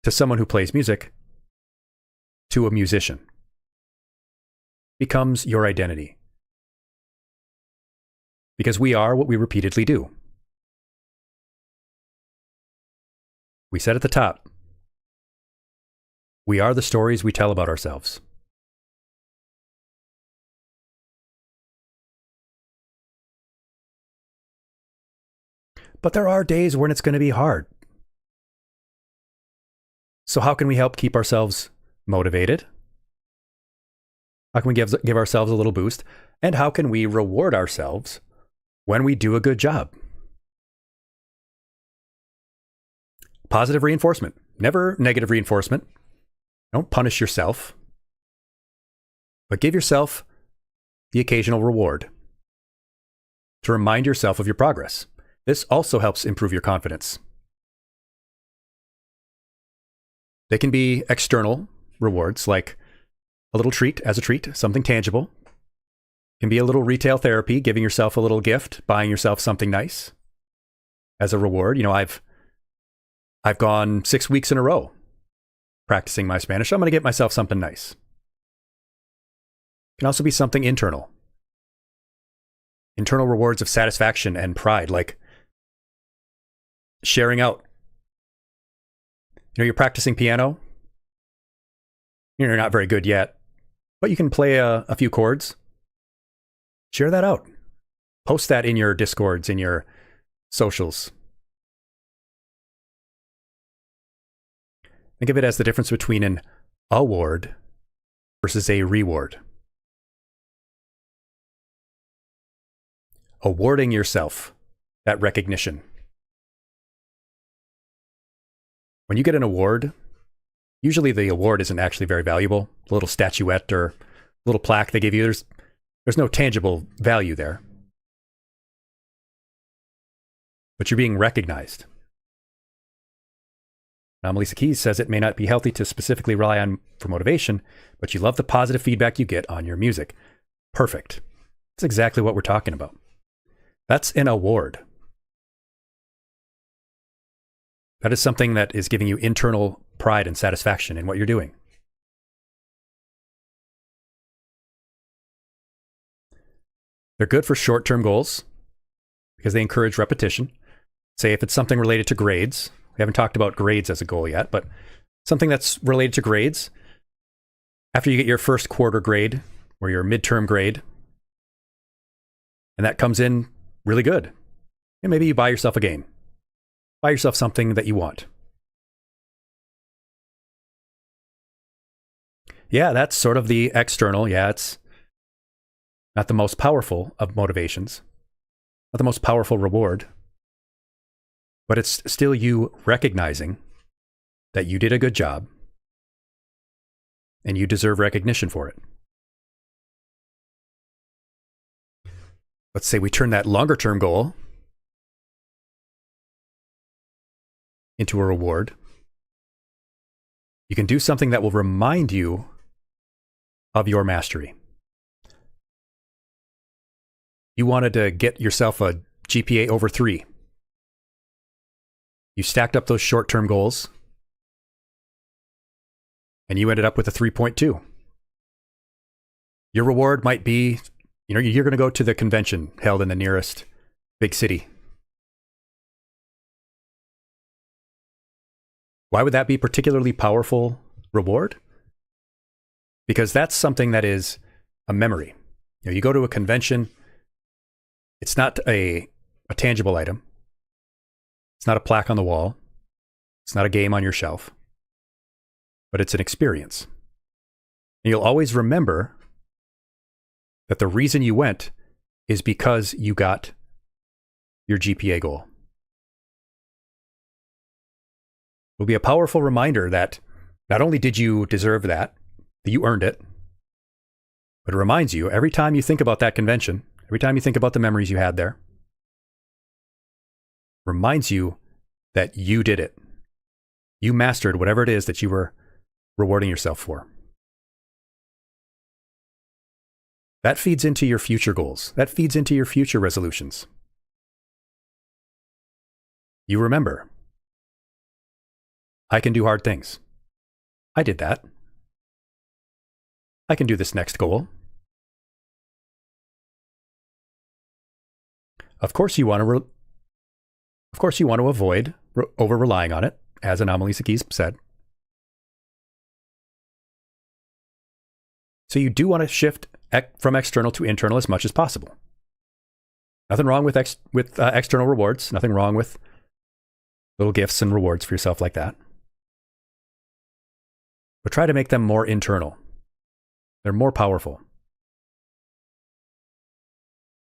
to someone who plays music to a musician. Becomes your identity. Because we are what we repeatedly do. We said at the top, we are the stories we tell about ourselves. But there are days when it's going to be hard. So how can we help keep ourselves motivated? How can we give ourselves a little boost? And how can we reward ourselves when we do a good job? Positive reinforcement, never negative reinforcement. Don't punish yourself, but give yourself the occasional reward to remind yourself of your progress. This also helps improve your confidence. They can be external rewards, like a little treat as a treat, something tangible. It can be a little retail therapy, giving yourself a little gift, buying yourself something nice as a reward. You know, I've gone 6 weeks in a row practicing my Spanish. I'm going to get myself something nice. It can also be something internal. Internal rewards of satisfaction and pride, like sharing out. You know, you're practicing piano. You're not very good yet, but you can play a few chords. Share that out. Post that in your Discords, in your socials. Think of it as the difference between an award versus a reward. Awarding yourself that recognition. When you get an award, usually the award isn't actually very valuable. A little statuette or a little plaque they give you, there's no tangible value there. But you're being recognized. Now, Melissa Keys says it may not be healthy to specifically rely on for motivation, but you love the positive feedback you get on your music. Perfect. That's exactly what we're talking about. That's an award. That is something that is giving you internal pride and satisfaction in what you're doing. They're good for short-term goals because they encourage repetition. Say if it's something related to grades. We haven't talked about grades as a goal yet, but something that's related to grades. After you get your first quarter grade or your midterm grade, and that comes in really good, and maybe you buy yourself a game. Buy yourself something that you want. Yeah, that's sort of the external. Yeah, it's not the most powerful of motivations, not the most powerful reward. But it's still you recognizing that you did a good job and you deserve recognition for it. Let's say we turn that longer term goal into a reward. You can do something that will remind you of your mastery. You wanted to get yourself a GPA over 3 You stacked up those short-term goals, and you ended up with a 3.2. Your reward might be, you're going to go to the convention held in the nearest big city. Why would that be a particularly powerful reward? Because that's something that is a memory. You go to a convention, it's not a tangible item. It's not a plaque on the wall. It's not a game on your shelf. But it's an experience. And you'll always remember that the reason you went is because you got your GPA goal. It will be a powerful reminder that not only did you deserve that you earned it, but it reminds you every time you think about that convention, every time you think about the memories you had there, reminds you that you did it. You mastered whatever it is that you were rewarding yourself for. That feeds into your future goals. That feeds into your future resolutions. You remember, I can do hard things. I did that. I can do this next goal. Of course, you want to avoid over relying on it, as Anomalisa Keys said. So you do want to shift from external to internal as much as possible. Nothing wrong with external rewards. Nothing wrong with little gifts and rewards for yourself like that. But try to make them more internal. They're more powerful.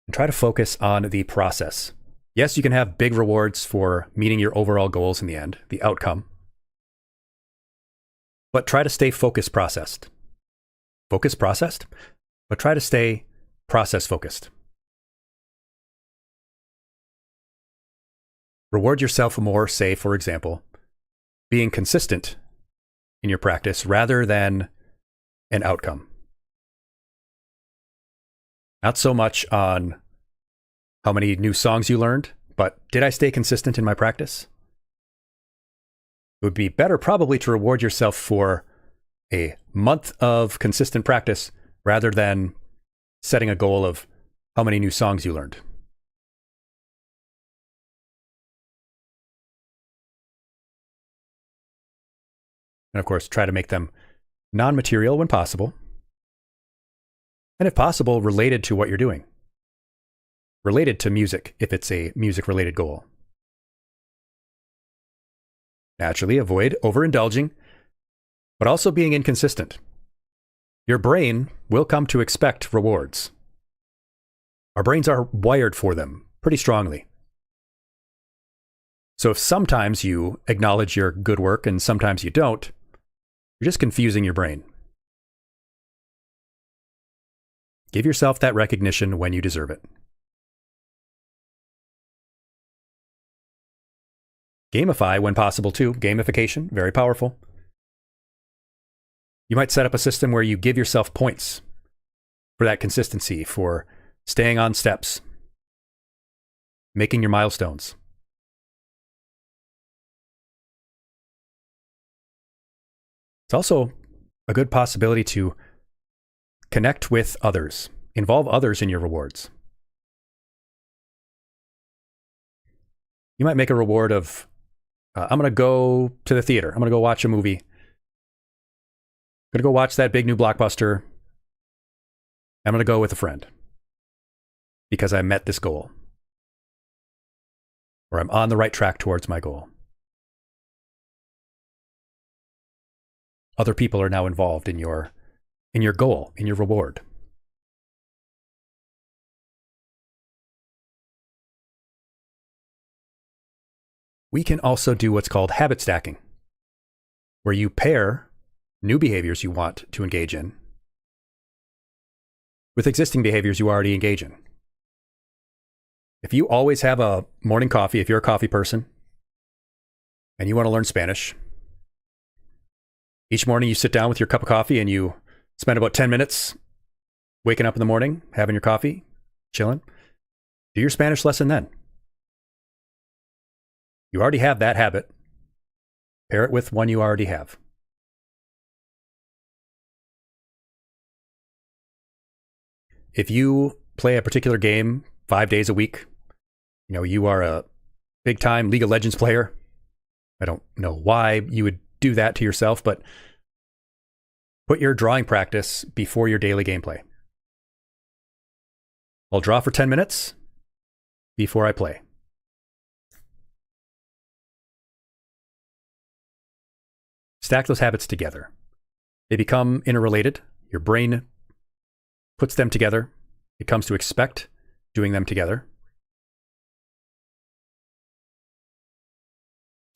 And try to focus on the process. Yes, you can have big rewards for meeting your overall goals in the end, the outcome. But try to stay focus processed. Focus processed, but try to stay process focused. Reward yourself more, say, for example, being consistent in your practice rather than an outcome. Not so much on how many new songs you learned, but did I stay consistent in my practice? It would be better probably to reward yourself for a month of consistent practice rather than setting a goal of how many new songs you learned. And of course, try to make them non-material when possible. And if possible, related to what you're doing. Related to music, if it's a music-related goal. Naturally, avoid overindulging, but also being inconsistent. Your brain will come to expect rewards. Our brains are wired for them pretty strongly. So if sometimes you acknowledge your good work and sometimes you don't, you're just confusing your brain. Give yourself that recognition when you deserve it. Gamify when possible too. Gamification, very powerful. You might set up a system where you give yourself points for that consistency, for staying on steps, making your milestones. It's also a good possibility to connect with others, involve others in your rewards. You might make a reward of, I'm going to go to the theater. I'm going to go watch a movie. I'm going to go watch that big new blockbuster. I'm going to go with a friend because I met this goal. Or I'm on the right track towards my goal. Other people are now involved in your goal, in your reward. We can also do what's called habit stacking, where you pair new behaviors you want to engage in with existing behaviors you already engage in. If you always have a morning coffee, if you're a coffee person and you want to learn Spanish, each morning you sit down with your cup of coffee and you spend about 10 minutes waking up in the morning, having your coffee, chilling. Do your Spanish lesson then. You already have that habit. Pair it with one you already have. If you play a particular game 5 days a week, you are a big-time League of Legends player. I don't know why you would do that to yourself, but put your drawing practice before your daily gameplay. I'll draw for 10 minutes before I play. Stack those habits together. They become interrelated. Your brain puts them together. It comes to expect doing them together.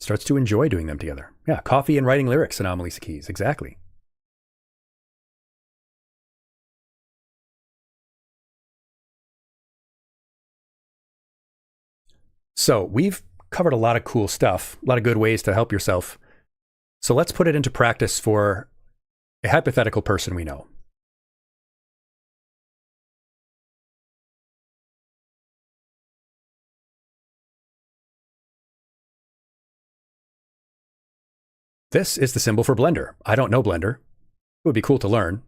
Starts to enjoy doing them together. Yeah, coffee and writing lyrics, Anomalisa Keys. Exactly. So we've covered a lot of cool stuff, a lot of good ways to help yourself. So let's put it into practice for a hypothetical person we know. This is the symbol for Blender. I don't know Blender. It would be cool to learn.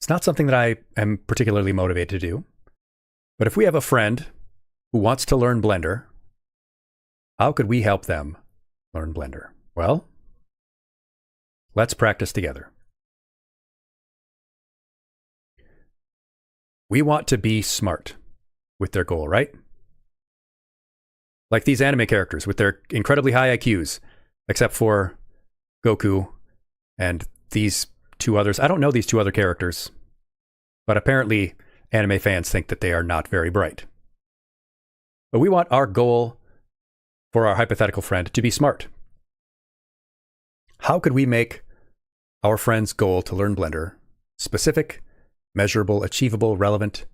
It's not something that I am particularly motivated to do. But if we have a friend who wants to learn Blender, how could we help them learn Blender? Well, let's practice together. We want to be smart with their goal, right? Like these anime characters with their incredibly high IQs, except for Goku and these two others. I don't know these two other characters, but apparently anime fans think that they are not very bright. But we want our goal for our hypothetical friend to be smart. How could we make our friend's goal to learn Blender specific, measurable, achievable, relevant,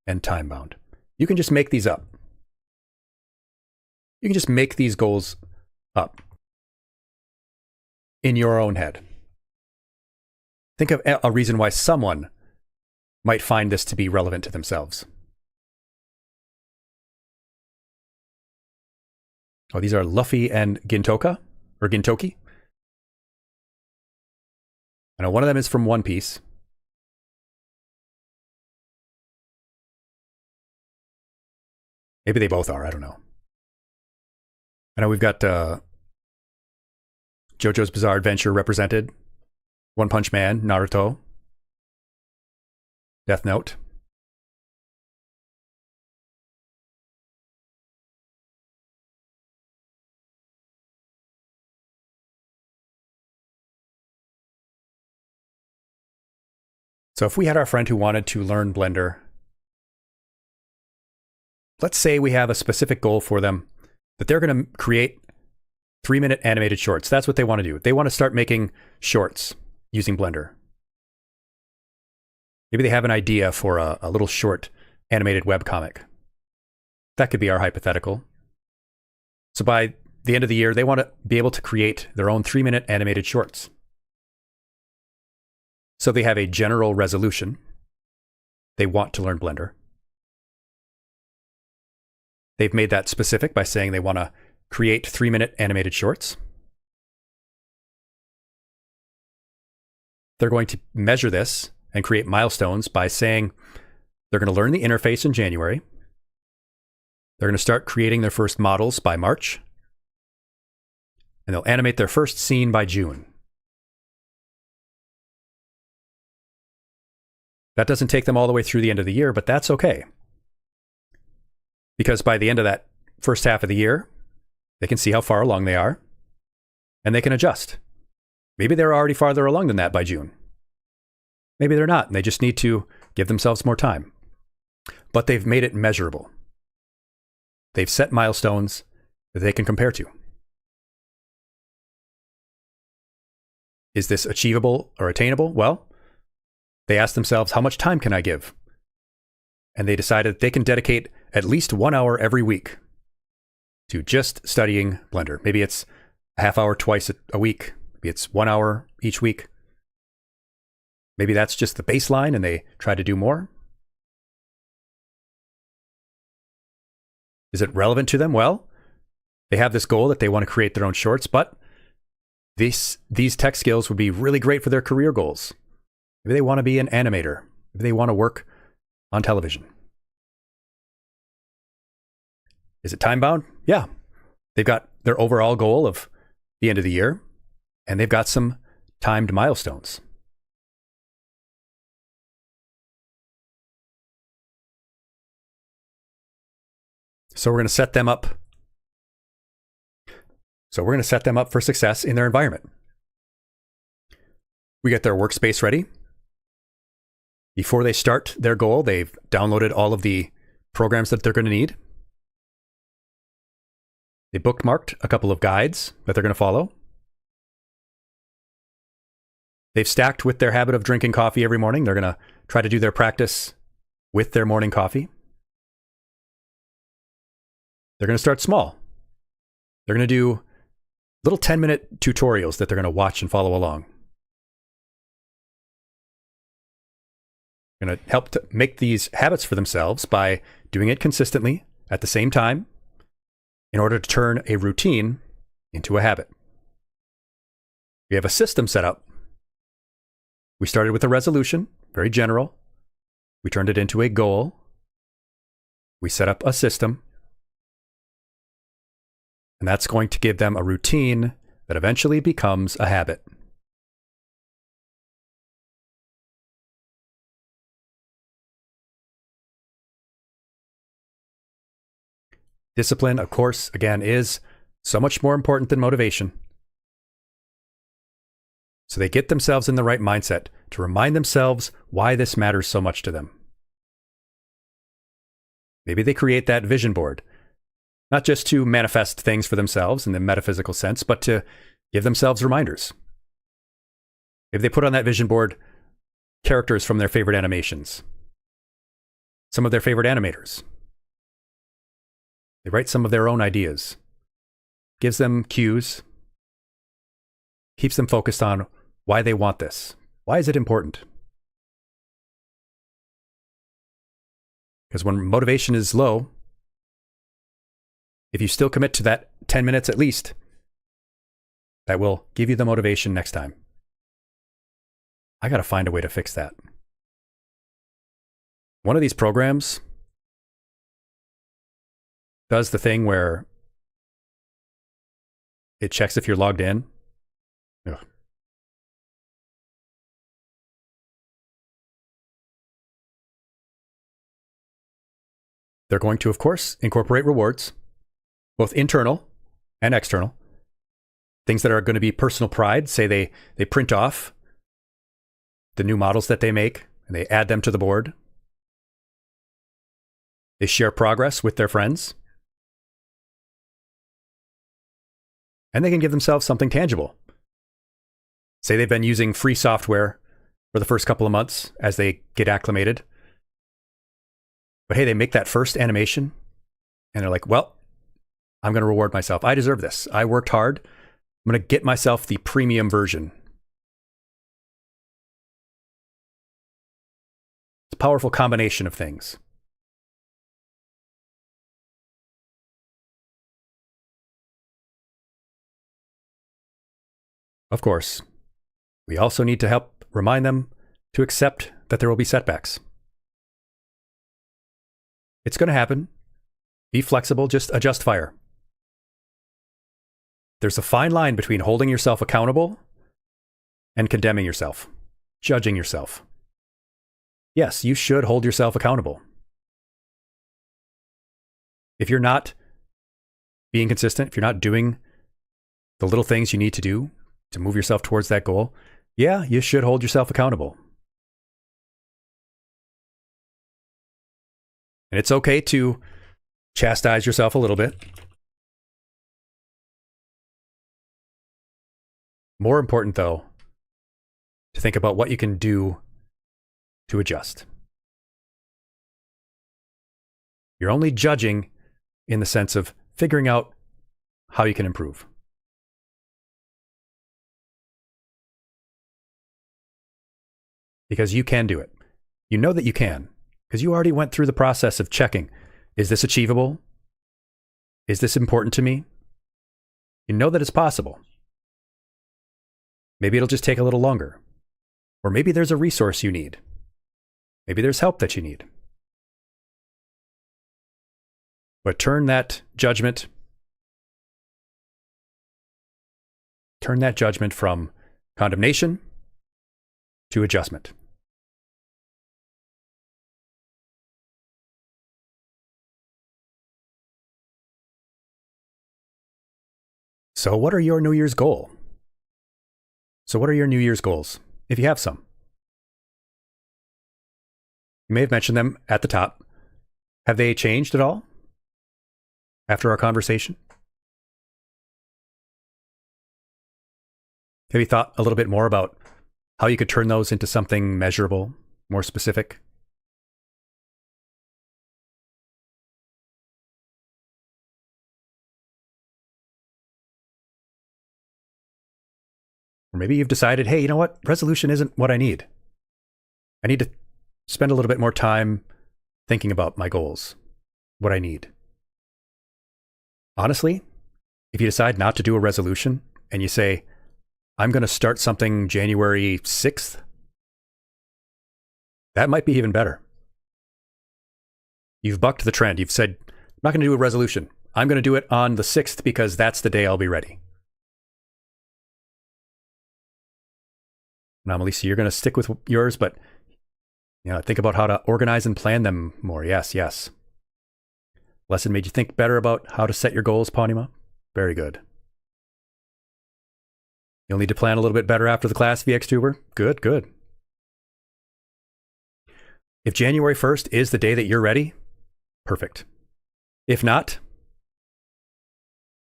and time-bound? You can just make these up. You can just make these goals up in your own head. Think of a reason why someone might find this to be relevant to themselves. Oh, these are Luffy and Gintoka, or Gintoki. I know one of them is from One Piece. Maybe they both are, I don't know. I know we've got JoJo's Bizarre Adventure represented. One Punch Man, Naruto. Death Note. So if we had our friend who wanted to learn Blender, let's say we have a specific goal for them that they're going to create 3-minute animated shorts. That's what they want to do. They want to start making shorts using Blender. Maybe they have an idea for a little short animated webcomic. That could be our hypothetical. So by the end of the year, they want to be able to create their own 3-minute animated shorts. So they have a general resolution. They want to learn Blender. They've made that specific by saying they want to create 3-minute animated shorts. They're going to measure this and create milestones by saying they're going to learn the interface in January. They're going to start creating their first models by March. And they'll animate their first scene by June. That doesn't take them all the way through the end of the year, but that's okay. Because by the end of that first half of the year, they can see how far along they are, and they can adjust. Maybe they're already farther along than that by June. Maybe they're not, and they just need to give themselves more time. But they've made it measurable. They've set milestones that they can compare to. Is this achievable or attainable? Well, they asked themselves, how much time can I give? And they decided they can dedicate at least 1 hour every week to just studying Blender. Maybe it's a half hour twice a week. Maybe it's 1 hour each week. Maybe that's just the baseline and they try to do more. Is it relevant to them? Well, They have this goal that they want to create their own shorts, but these tech skills would be really great for their career goals. Maybe they want to be an animator. Maybe they want to work on television. Is it time bound? Yeah. They've got their overall goal of the end of the year, and they've got some timed milestones. So we're going to set them up. For success in their environment. We get their workspace ready. Before they start their goal, they've downloaded all of the programs that they're going to need. They bookmarked a couple of guides that they're going to follow. They've stacked with their habit of drinking coffee every morning. They're going to try to do their practice with their morning coffee. They're going to start small. They're going to do little 10-minute tutorials that they're going to watch and follow along. They're going to help to make these habits for themselves by doing it consistently at the same time in order to turn a routine into a habit. We have a system set up. We started with a resolution, very general. We turned it into a goal. We set up a system. And that's going to give them a routine that eventually becomes a habit. Discipline, of course, again, is so much more important than motivation. So they get themselves in the right mindset to remind themselves why this matters so much to them. Maybe they create that vision board. Not just to manifest things for themselves in the metaphysical sense, but to give themselves reminders. If they put on that vision board characters from their favorite animations, some of their favorite animators, they write some of their own ideas, gives them cues, keeps them focused on why they want this. Why is it important? Because when motivation is low, if you still commit to that 10 minutes at least, that will give you the motivation next time. I got to find a way to fix that. One of these programs does the thing where it checks if you're logged in. Ugh. They're going to, of course, incorporate rewards, both internal and external. Things that are going to be personal pride. Say they print off the new models that they make and they add them to the board. They share progress with their friends. And they can give themselves something tangible. Say they've been using free software for the first couple of months as they get acclimated. But hey, they make that first animation and they're like, well, I'm going to reward myself. I deserve this. I worked hard. I'm going to get myself the premium version. It's a powerful combination of things. Of course, we also need to help remind them to accept that there will be setbacks. It's going to happen. Be flexible, just adjust fire. There's a fine line between holding yourself accountable and condemning yourself, judging yourself. Yes, you should hold yourself accountable. If you're not being consistent, if you're not doing the little things you need to do to move yourself towards that goal, yeah, you should hold yourself accountable. And it's okay to chastise yourself a little bit. More important, though, to think about what you can do to adjust. You're only judging in the sense of figuring out how you can improve. Because you can do it. You know that you can, because you already went through the process of checking. Is this achievable? Is this important to me? You know that it's possible. Maybe it'll just take a little longer. Or maybe there's a resource you need. Maybe there's help that you need. But turn that judgment from condemnation to adjustment. So what are your New Year's goals? If you have some. You may have mentioned them at the top. Have they changed at all after our conversation? Have you thought a little bit more about how you could turn those into something measurable, more specific? Or maybe you've decided, hey, you know what? Resolution isn't what I need. I need to spend a little bit more time thinking about my goals, what I need. Honestly, if you decide not to do a resolution and you say, I'm going to start something January 6th, that might be even better. You've bucked the trend. You've said, I'm not going to do a resolution. I'm going to do it on the 6th because that's the day I'll be ready. Now, Melissa, you're going to stick with yours, but think about how to organize and plan them more. Yes. Lesson made you think better about how to set your goals, Pawnima? Very good. You'll need to plan a little bit better after the class, Vtuber. Good. If January 1st is the day that you're ready, perfect. If not,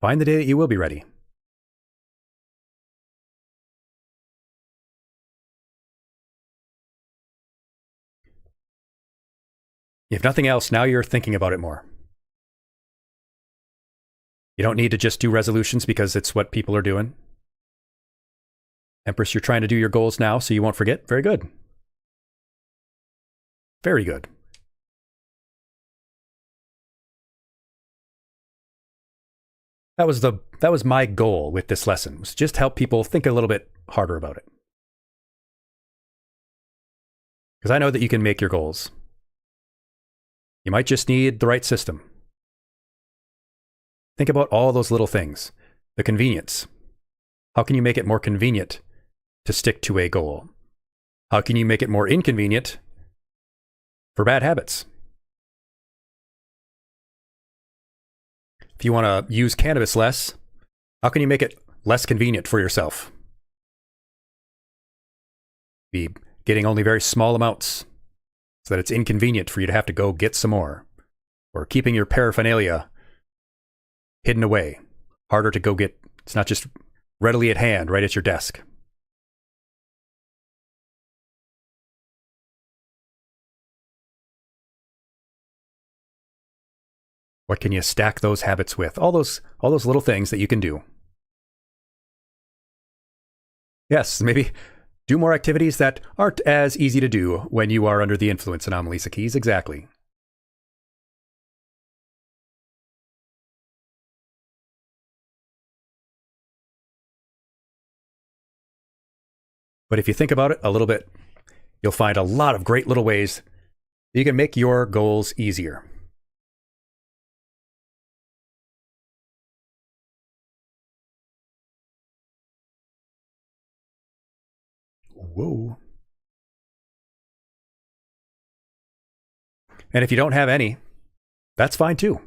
find the day that you will be ready. If nothing else, now you're thinking about it more. You don't need to just do resolutions because it's what people are doing. Empress, you're trying to do your goals now so you won't forget. Very good. Very good. That was my goal with this lesson, was just help people think a little bit harder about it. Because I know that you can make your goals. You might just need the right system. Think about all those little things. The convenience. How can you make it more convenient to stick to a goal? How can you make it more inconvenient for bad habits? If you want to use cannabis less, how can you make it less convenient for yourself? Be getting only very small amounts so that it's inconvenient for you to have to go get some more. Or keeping your paraphernalia hidden away, harder to go get. It's not just readily at hand, right at your desk. What can you stack those habits with? All those little things that you can do. Yes, maybe do more activities that aren't as easy to do when you are under the influence, Anomalisa Keys. Exactly. But if you think about it a little bit, you'll find a lot of great little ways that you can make your goals easier. Whoa. And if you don't have any, that's fine too.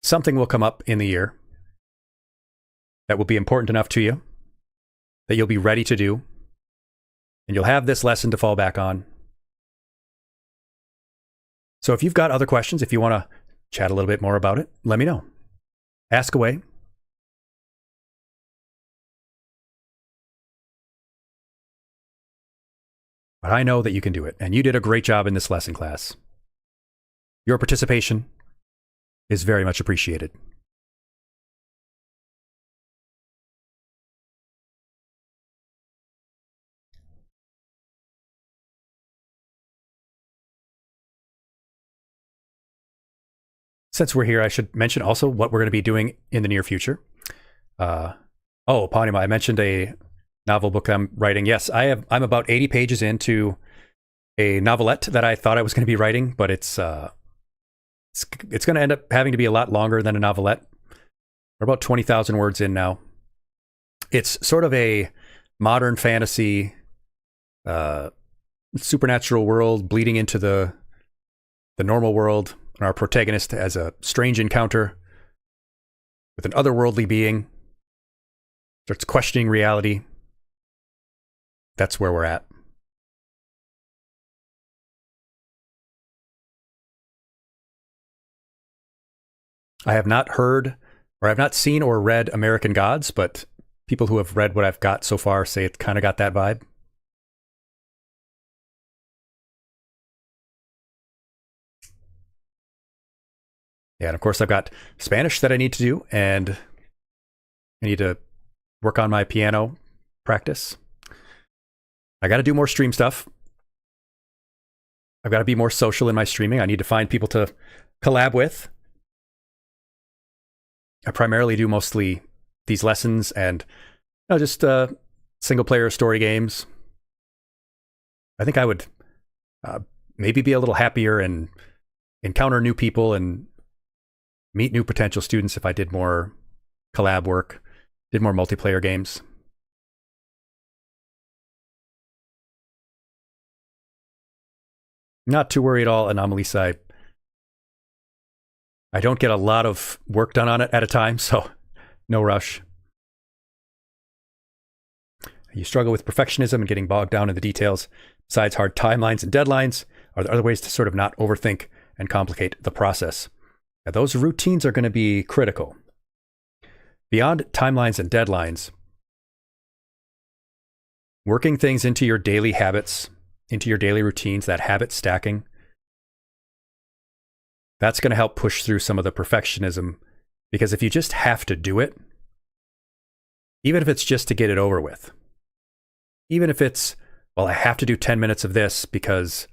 Something will come up in the year that will be important enough to you, that you'll be ready to do, and you'll have this lesson to fall back on. So if you've got other questions, if you want to chat a little bit more about it, let me know. Ask away. But I know that you can do it, and you did a great job in this lesson class. Your participation is very much appreciated. since we're here, I should mention also what we're going to be doing in the near future. Panima, I mentioned a novel book I'm writing. Yes, I'm about 80 pages into a novelette that I thought I was going to be writing, but it's going to end up having to be a lot longer than a novelette. We're about 20,000 words in now. It's sort of a modern fantasy, supernatural world bleeding into the normal world. And our protagonist has a strange encounter with an otherworldly being, starts questioning reality. That's where we're at. I have not heard, or I've not seen or read American Gods, but people who have read what I've got so far say it kind of got that vibe. Yeah, and of course I've got Spanish that I need to do, and I need to work on my piano practice. I got to do more stream stuff. I've got to be more social in my streaming. I need to find people to collab with. I primarily do mostly these lessons and just single player story games. I think I would maybe be a little happier and encounter new people and meet new potential students if I did more collab work, did more multiplayer games. Not too worried at all, Anomalisa. I don't get a lot of work done on it at a time, so no rush. You struggle with perfectionism and getting bogged down in the details. Besides hard timelines and deadlines, are there other ways to sort of not overthink and complicate the process? Now, those routines are going to be critical. Beyond timelines and deadlines, working things into your daily habits, into your daily routines, that habit stacking, that's going to help push through some of the perfectionism. Because if you just have to do it, even if it's just to get it over with, even if it's, well, I have to do 10 minutes of this because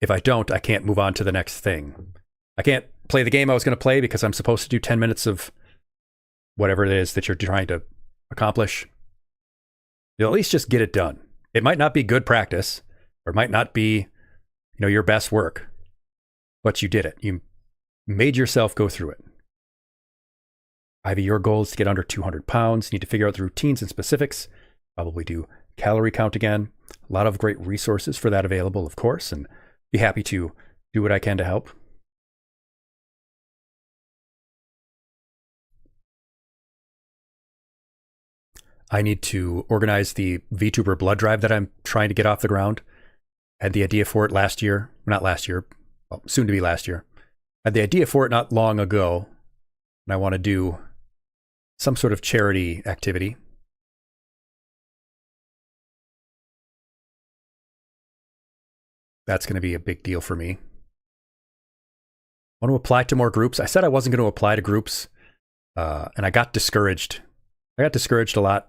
if I don't, I can't move on to the next thing. I can't play the game I was going to play because I'm supposed to do 10 minutes of whatever it is that you're trying to accomplish. You'll at least just get it done. It might not be good practice, or it might not be, your best work, but you did it. You made yourself go through it. Ivy, your goal is to get under 200 pounds. You need to figure out the routines and specifics. Probably do calorie count again. A lot of great resources for that available, of course, and be happy to do what I can to help. I need to organize the Vtuber blood drive that I'm trying to get off the ground. I had the idea for it last year. Not last year. Well, soon to be last year. I had the idea for it not long ago. And I want to do some sort of charity activity. That's going to be a big deal for me. I want to apply to more groups. I said I wasn't going to apply to groups, and I got discouraged. I got discouraged a lot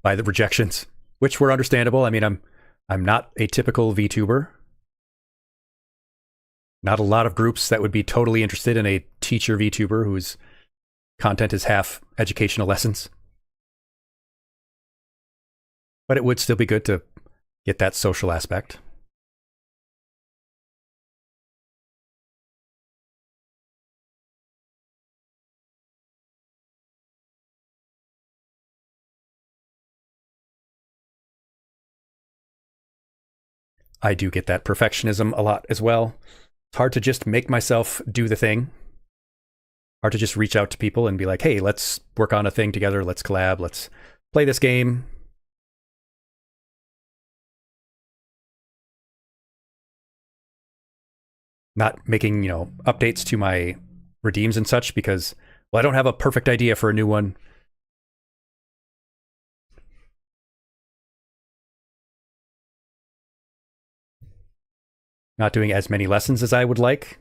by the rejections, which were understandable. I mean, I'm not a typical VTuber. Not a lot of groups that would be totally interested in a teacher VTuber whose content is half educational lessons. But it would still be good to get that social aspect. I do get that perfectionism a lot as well. It's hard to just make myself do the thing. Hard to just reach out to people and be like, hey, let's work on a thing together. Let's collab. Let's play this game. Not making, updates to my redeems and such because, well, I don't have a perfect idea for a new one. Not doing as many lessons as I would like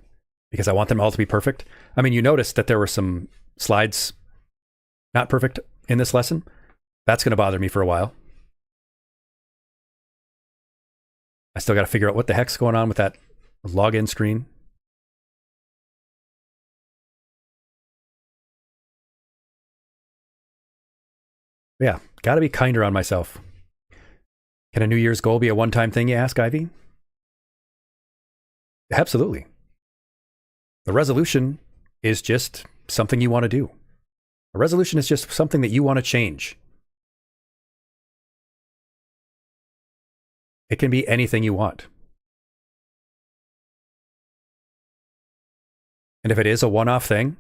because I want them all to be perfect. I mean, you noticed that there were some slides not perfect in this lesson. That's going to bother me for a while. I still got to figure out what the heck's going on with that login screen. Yeah, gotta be kinder on myself. Can a New Year's goal be a one-time thing, you ask, Ivy? Absolutely. The resolution is just something you want to do. A resolution is just something that you want to change. It can be anything you want. And if it is a one-off thing,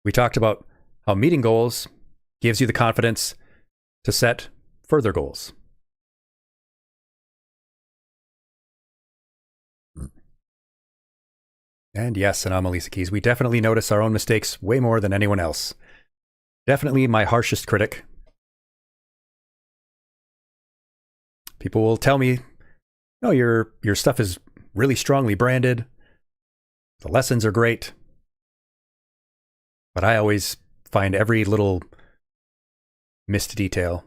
we talked about how meeting goals gives you the confidence to set further goals. And yes, and I'm Elisa Keys. We definitely notice our own mistakes way more than anyone else. Definitely my harshest critic. People will tell me, "No, your stuff is really strongly branded. The lessons are great." But I always find every little missed detail.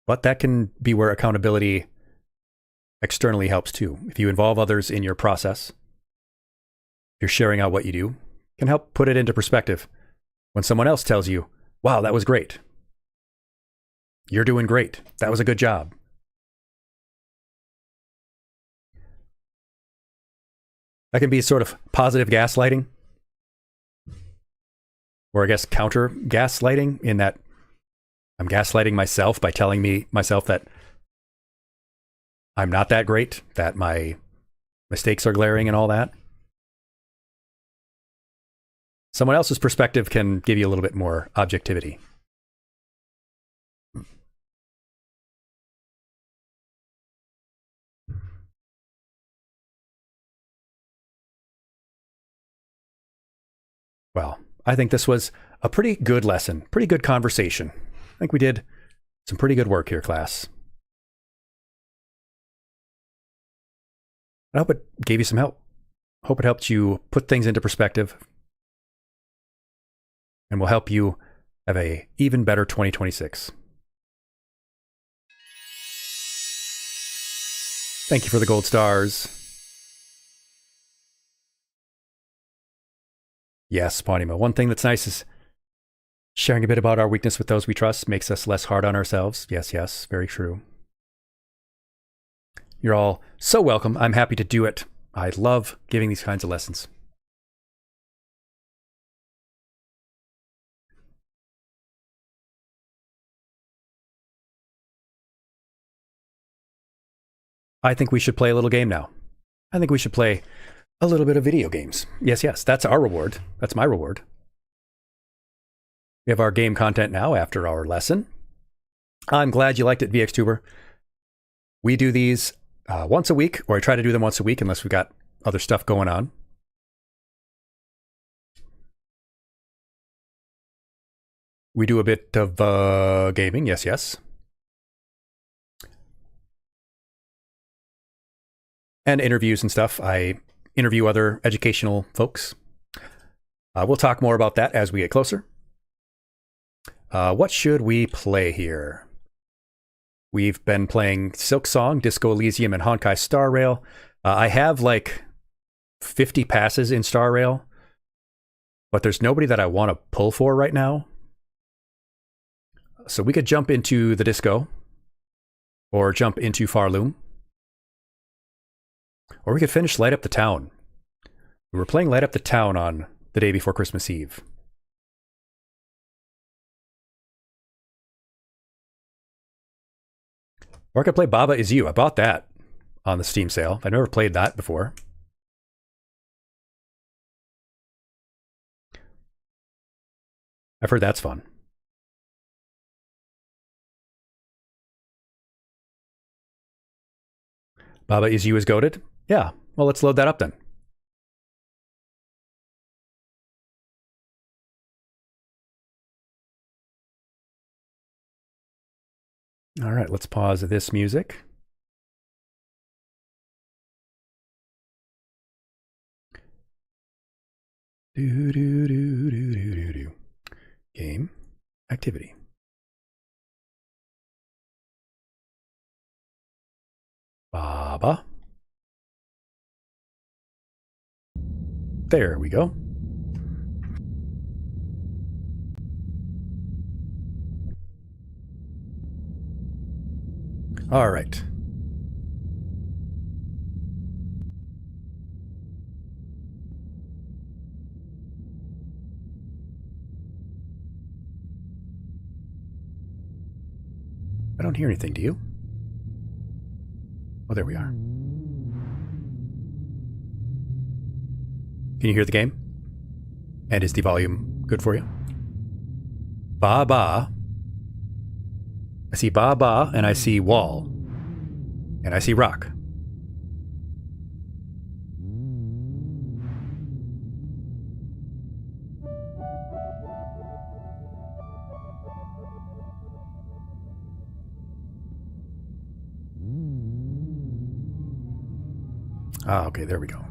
But that can be where accountability externally helps too. If you involve others in your process, you're sharing out what you do, can help put it into perspective. When someone else tells you, "Wow, that was great. You're doing great. That was a good job." That can be sort of positive gaslighting, or I guess counter gaslighting, in that I'm gaslighting myself by telling myself that I'm not that great, that my mistakes are glaring and all that. Someone else's perspective can give you a little bit more objectivity. Well, I think this was a pretty good lesson, pretty good conversation. I think we did some pretty good work here, class. I hope it gave you some help. Hope it helped you put things into perspective and will help you have a even better 2026. Thank you for the gold stars. Yes, Pawnima. One thing that's nice is sharing a bit about our weakness with those we trust makes us less hard on ourselves. Yes, yes, very true. You're all so welcome. I'm happy to do it. I love giving these kinds of lessons. I think we should play a little game now. I think we should play a little bit of video games. Yes, yes, that's our reward. That's my reward. We have our game content now after our lesson. I'm glad you liked it, Vtuber. We do these once a week, or I try to do them once a week unless we've got other stuff going on. We do a bit of gaming, yes, yes. And interviews and stuff. I interview other educational folks. We'll talk more about that as we get closer. What should we play here? We've been playing Silk Song, Disco Elysium, and Honkai Star Rail. I have like 50 passes in Star Rail, but there's nobody that I want to pull for right now. So we could jump into the Disco, or jump into Farloom, or we could finish Light Up the Town. We were playing Light Up the Town on the day before Christmas Eve. Or I could play Baba Is You. I bought that on the Steam sale. I've never played that before. I've heard that's fun. Baba Is You is goated? Yeah. Well, let's load that up then. All right, let's pause this music. Do, do, do, do, do, do, do. Game activity. Baba There we go. All right. I don't hear anything, do you? Oh, there we are. Can you hear the game? And is the volume good for you? Ba ba. I see ba ba, and I see wall. And I see rock. Ah, okay, there we go.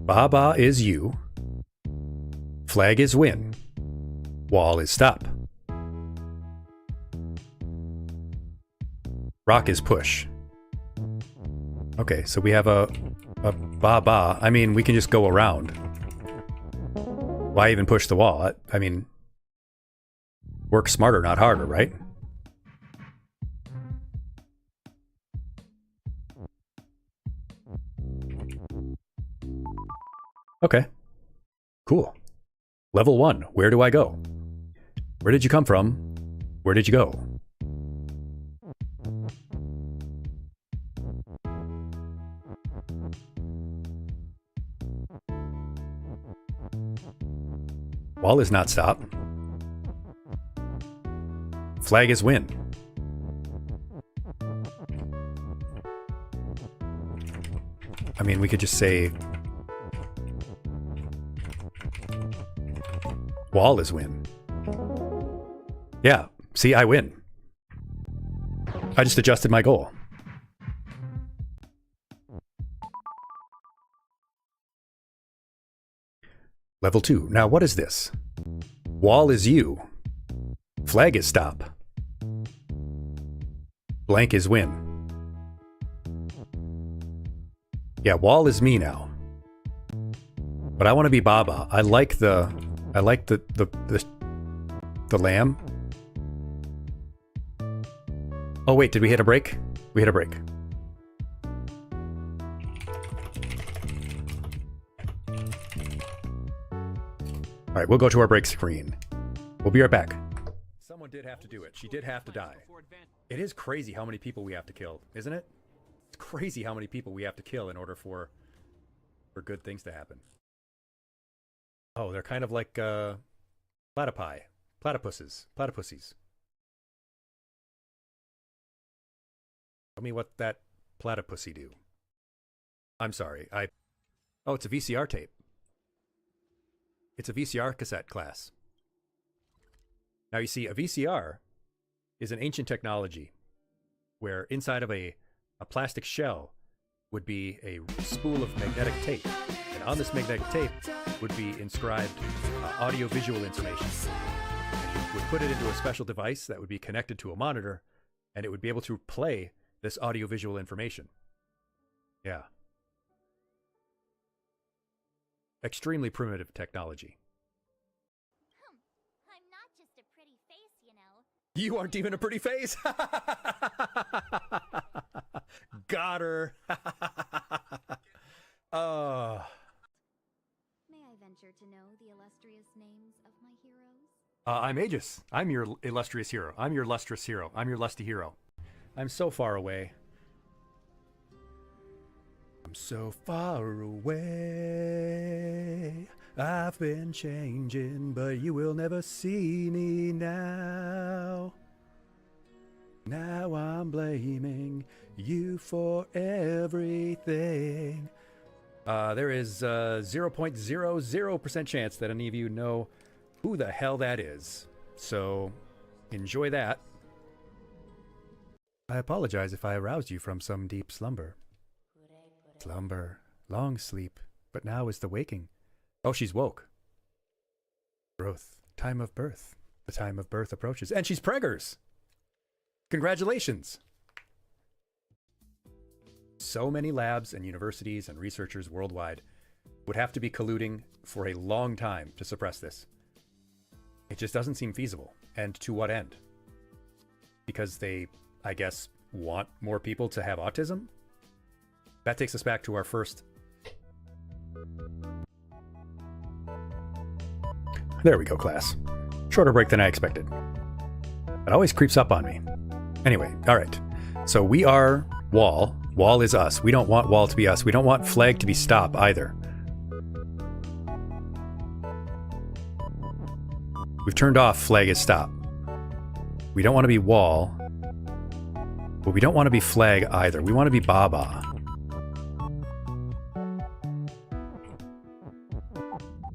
Ba-ba is you. Flag is win. Wall is stop. Rock is push. Okay, so we have a ba-ba. I mean, we can just go around. Why even push the wall? I mean, work smarter, not harder, right? Okay. Cool. Level 1. Where do I go? Where did you come from? Where did you go? Wall is not stop. Flag is win. I mean, we could just say wall is win. Yeah, see, I win. I just adjusted my goal. Level 2. Now, what is this? Wall is you. Flag is stop. Blank is win. Yeah, wall is me now. But I want to be Baba. I like the lamb. Oh wait, did we hit a break? We hit a break. All right, we'll go to our break screen. We'll be right back. Someone did have to do it. She did have to die. It is crazy how many people we have to kill, isn't it? It's crazy how many people we have to kill in order for good things to happen. Oh, they're kind of like platypuses. Tell me what that platypusy do. I'm sorry. Oh, it's a VCR tape. It's a VCR cassette class. Now you see, a VCR is an ancient technology where inside of a plastic shell would be a spool of magnetic tape. And on this magnetic tape would be inscribed audio-visual information. And you would put it into a special device that would be connected to a monitor, and it would be able to play this audio-visual information. Yeah. Extremely primitive technology. I'm not just a pretty face, you know. You aren't even a pretty face! Got her! Oh. May I venture to know the illustrious names of my heroes? I'm Aegis. I'm your illustrious hero. I'm your lustrous hero. I'm your lusty hero. I'm so far away. I'm so far away. I've been changing, but you will never see me now. Now I'm blaming you for everything. There is a 0.00% chance that any of you know who the hell that is. So, enjoy that. I apologize if I aroused you from some deep slumber. Slumber, long sleep, but now is the waking. Oh, she's woke. Growth, time of birth. The time of birth approaches. And she's preggers! Congratulations! So many labs and universities and researchers worldwide would have to be colluding for a long time to suppress this. It just doesn't seem feasible. And to what end? Because they, I guess, want more people to have autism? That takes us back to our first... There we go, class. Shorter break than I expected. It always creeps up on me. Anyway, alright. So we are Wall. Wall is us. We don't want Wall to be us. We don't want Flag to be Stop either. We've turned off Flag is Stop. We don't want to be Wall. But we don't want to be Flag either. We want to be Baba.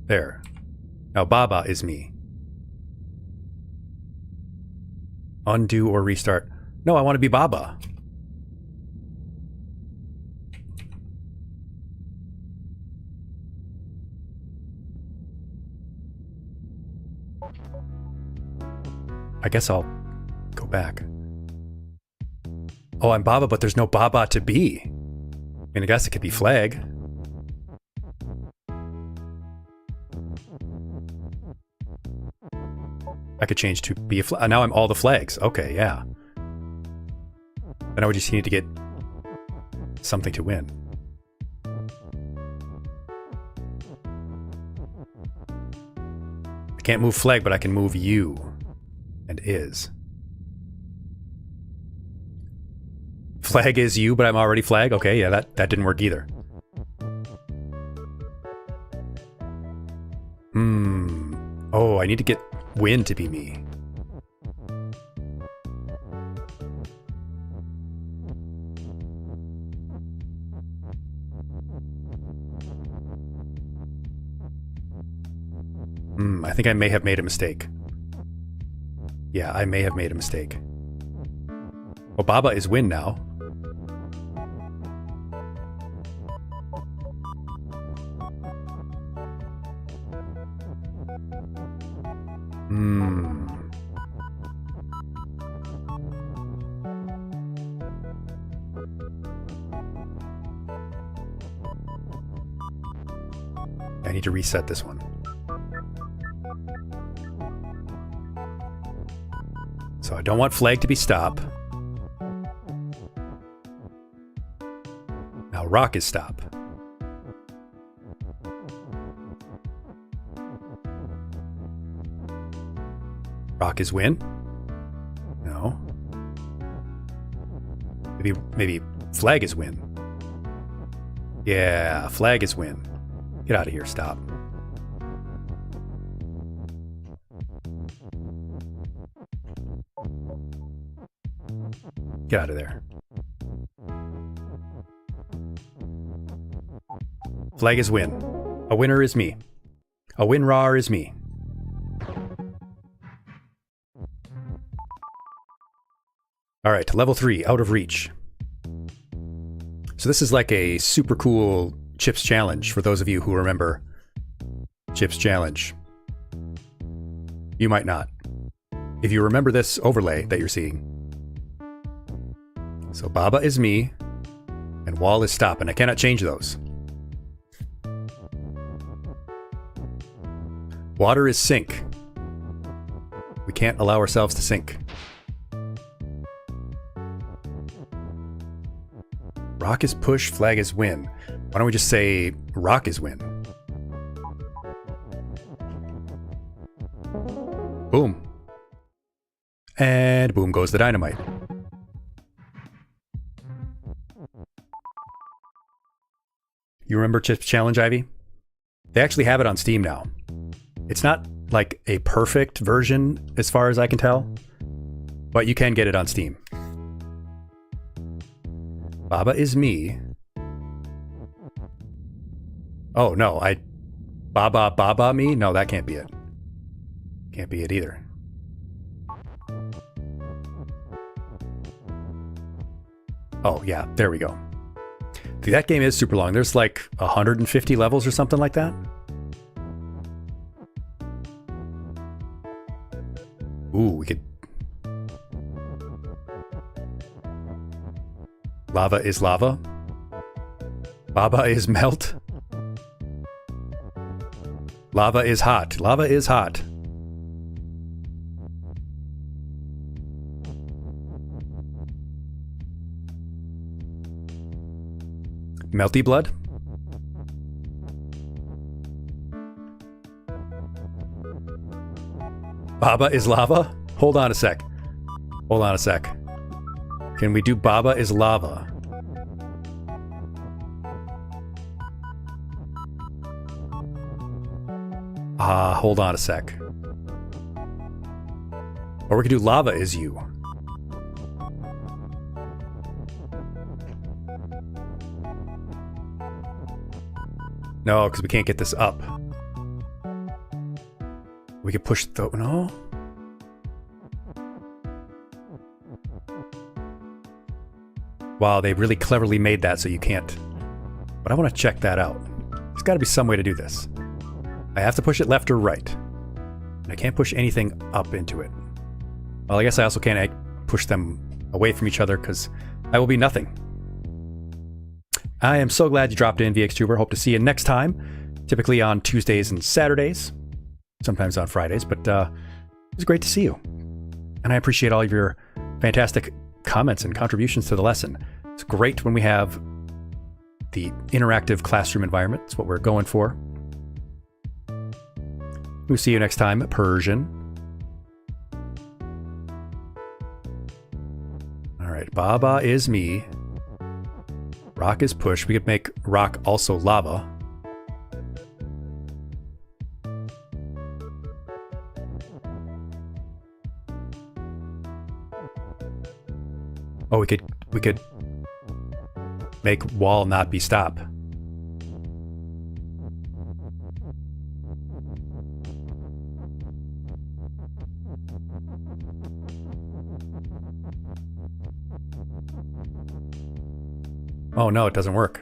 There. Now Baba is me. Undo or restart. No, I want to be Baba. I guess I'll go back. Oh, I'm Baba, but there's no Baba to be. I mean, I guess it could be Flag. I could change to be a flag. Now I'm all the flags. Okay, yeah. And now we just need to get something to win. I can't move Flag, but I can move you. And is. Flag is you, but I'm already Flag? Okay, yeah, that didn't work either. Oh, I need to get Win to be me. I think I may have made a mistake. Yeah, I may have made a mistake. Well, Baba is Win now. I need to reset this one. So I don't want Flag to be Stop. Now Rock is Stop. Rock is Win? No. Maybe Flag is Win. Yeah, Flag is Win. Get out of here, Stop. Get out of there. Flag is Win. A winner is me. A win-rar is me. Alright, level 3, out of reach. So this is like a super cool Chips Challenge, for those of you who remember Chips Challenge. You might not. If you remember this overlay that you're seeing. So Baba is me, and Wall is Stop, and I cannot change those. Water is Sink. We can't allow ourselves to sink. Rock is Push, Flag is Win. Why don't we just say Rock is Win? Boom. And boom goes the dynamite. You remember Chips Challenge, Ivy? They actually have it on Steam now. It's not like a perfect version as far as I can tell, but you can get it on Steam. Baba is me. Oh no, Baba me? No, that can't be it. Can't be it either. Oh yeah, there we go. Dude, that game is super long. There's like 150 levels or something like that. Ooh, we could... Lava is lava. Baba is melt. Lava is hot. Lava is hot. Melty blood? Baba is lava? Hold on a sec. Hold on a sec. Can we do Baba is lava? Hold on a sec. Or we could do lava is you. No, because we can't get this up. We could push the... No? Wow, they really cleverly made that so you can't. But I want to check that out. There's got to be some way to do this. I have to push it left or right. And I can't push anything up into it. Well, I guess I also can't push them away from each other because I will be nothing. I am so glad you dropped in, Vtuber. Hope to see you next time. Typically on Tuesdays and Saturdays. Sometimes on Fridays, but it was great to see you. And I appreciate all of your fantastic comments and contributions to the lesson. It's great when we have the interactive classroom environment. It's what we're going for. We'll see you next time, Persian. All right, Baba is me. Rock is push. We could make rock also lava. Oh, we could make wall not be stop. Oh no, it doesn't work.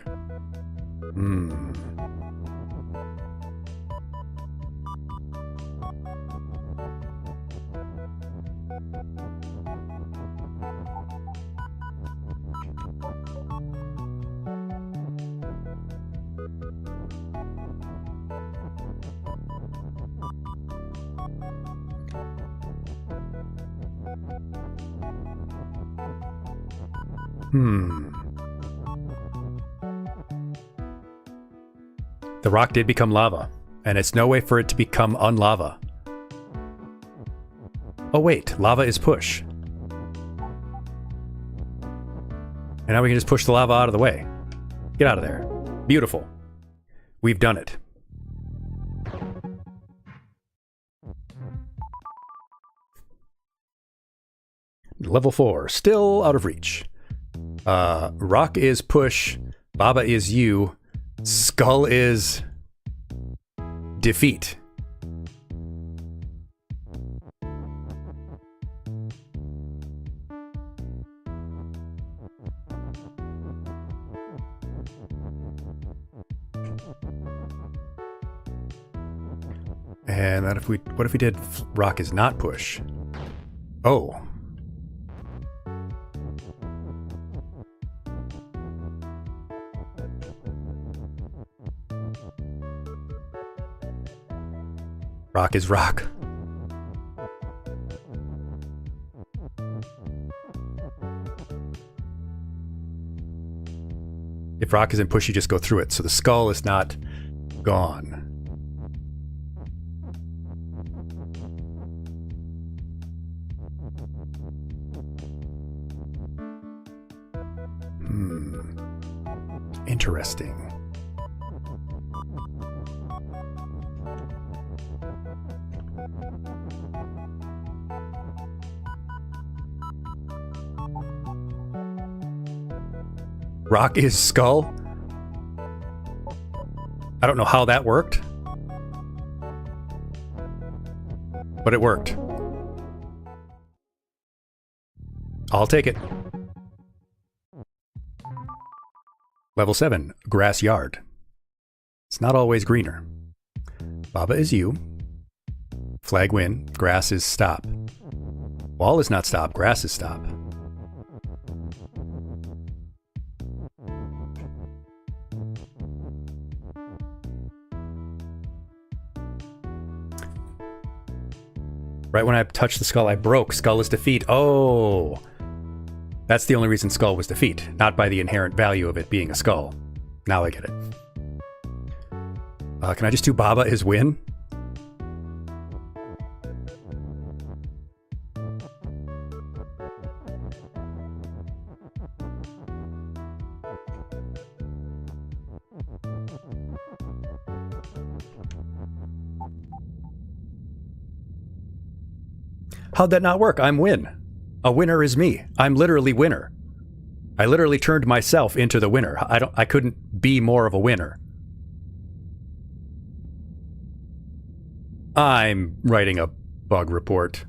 The rock did become lava, and it's no way for it to become unlava. Oh wait, lava is push. And now we can just push the lava out of the way. Get out of there. Beautiful. We've done it. Level 4, still out of reach. Rock is push, Baba is you, skull is defeat. And then what if we did rock is not push? Oh. Rock is rock. If rock isn't push, you just go through it, so the skull is not gone. Interesting. Rock is skull? I don't know how that worked, but it worked. I'll take it. Level 7, grass yard. It's not always greener. Baba is you. Flag win, grass is stop. Wall is not stop, grass is stop. Right when I touched the skull, I broke. Skull is defeat. Oh. That's the only reason skull was defeat, not by the inherent value of it being a skull. Now I get it. Can I just do Baba is win? How'd that not work? I'm win. A winner is me. I'm literally winner. I literally turned myself into the winner. I couldn't be more of a winner. I'm writing a bug report.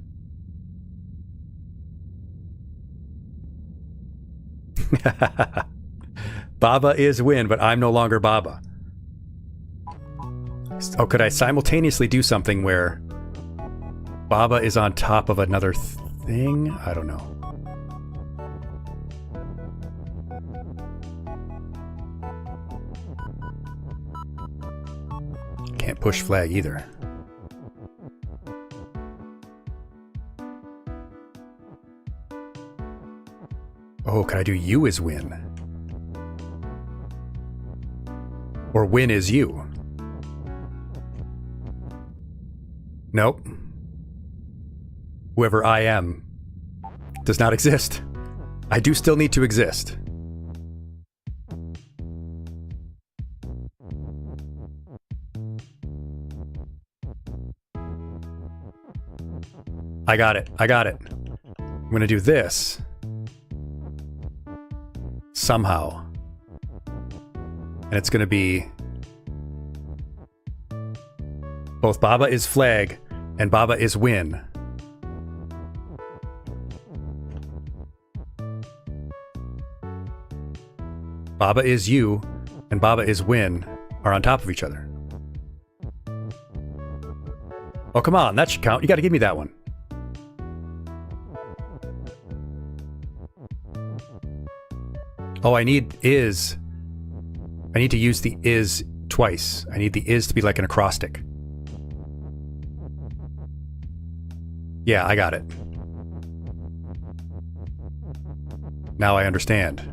Baba is win, but I'm no longer Baba. Oh, could I simultaneously do something where Baba is on top of another thing? I don't know. Can't push flag either. Oh, can I do you is win? Or win is you? Nope. Whoever I am does not exist. I do still need to exist. I got it. I got it. I'm gonna do this. Somehow. And it's gonna be both Baba is flag and Baba is win. Baba is you and Baba is win are on top of each other. Oh, come on, that should count. You gotta give me that one. Oh, I need to use the is twice. I need the is to be like an acrostic. Yeah, I got it. Now I understand.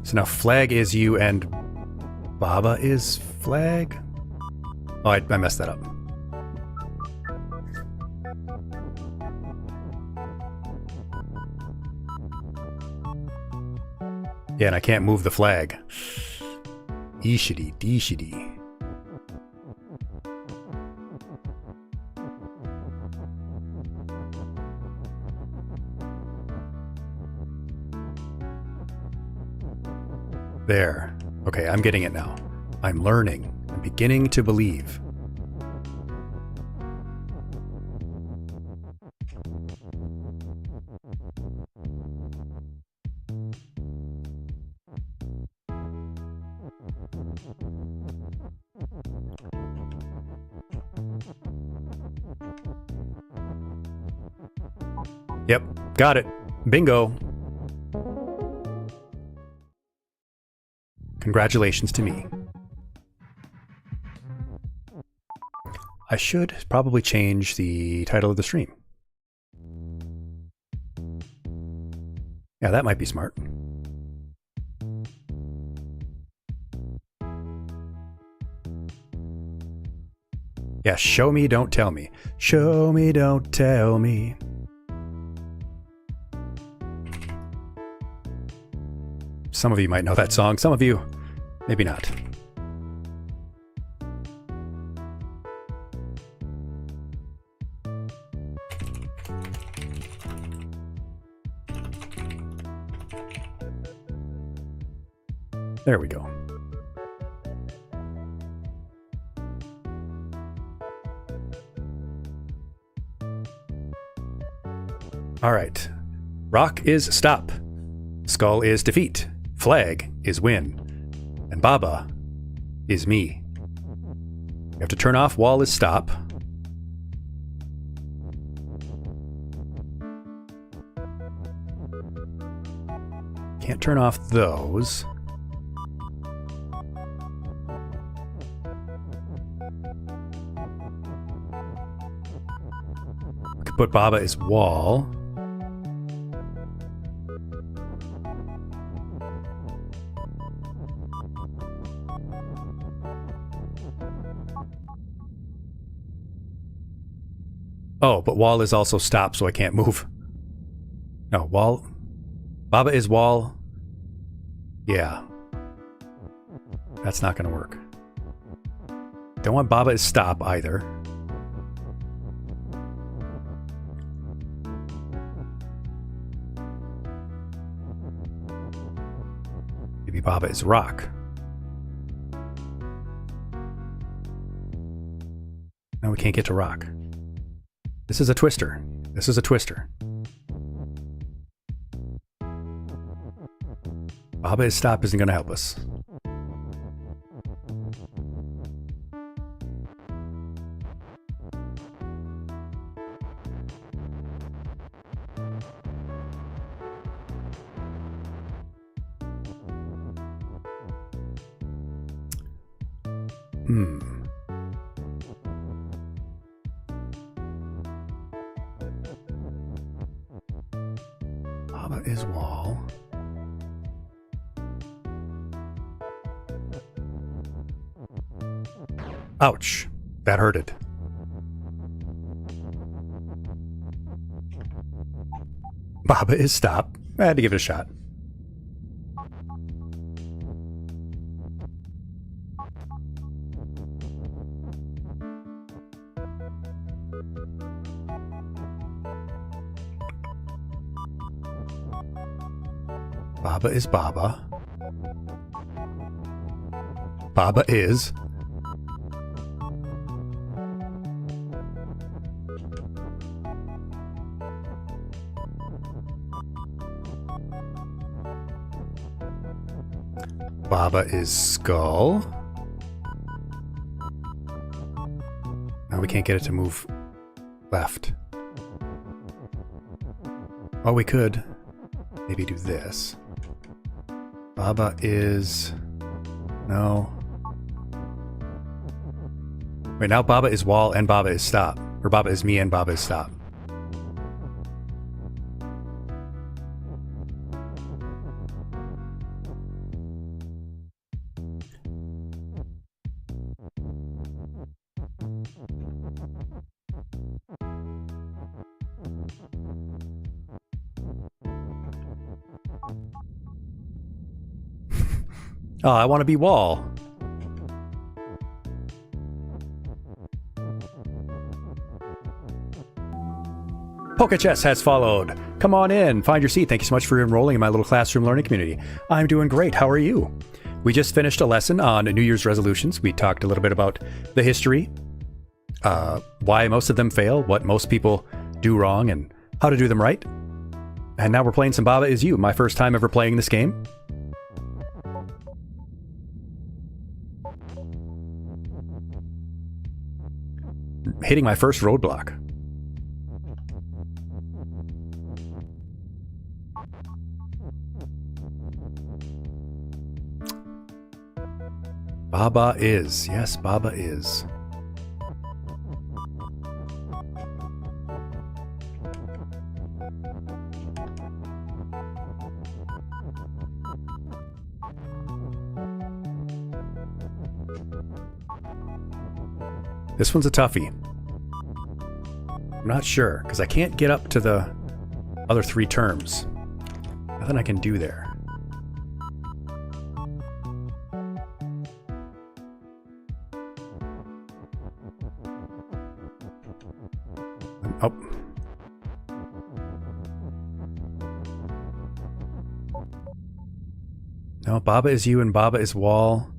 So now flag is you and Baba is flag? Oh, I messed that up. Yeah, and I can't move the flag. Eeshity, deeshity. There. Okay, I'm getting it now. I'm learning. I'm beginning to believe. Yep, got it. Bingo. Congratulations to me. I should probably change the title of the stream. Yeah, that might be smart. Yeah, show me, don't tell me. Show me, don't tell me. Some of you might know that song, some of you, maybe not. There we go. All right. Rock is stop. Skull is defeat. Flag is win. And Baba is me. You have to turn off wall is stop. Can't turn off those. Could put Baba as wall. Oh, but wall is also stop, so I can't move. No, wall. Baba is wall. Yeah. That's not going to work. Don't want Baba is stop either. Maybe Baba is rock. No, we can't get to rock. This is a twister. This is a twister. Baba is stop isn't going to help us. Baba is wall. Ouch. That hurted. Baba is stop. I had to give it a shot. Baba is Baba. Baba is... Baba is skull. Now we can't get it to move left. Oh, we could maybe do this. Baba is... No. Wait, now Baba is wall and Baba is stop. Or Baba is me and Baba is stop. Oh, I want to be wall. PokeChess has followed. Come on in, find your seat. Thank you so much for enrolling in my little classroom learning community. I'm doing great. How are you? We just finished a lesson on New Year's resolutions. We talked a little bit about the history, why most of them fail, what most people do wrong, and how to do them right. And now we're playing some Baba Is You, my first time ever playing this game. Hitting my first roadblock. Baba is. Yes, Baba is. This one's a toughie. I'm not sure, because I can't get up to the other three terms. Nothing I can do there. Oh. No, Baba is you and Baba is wall.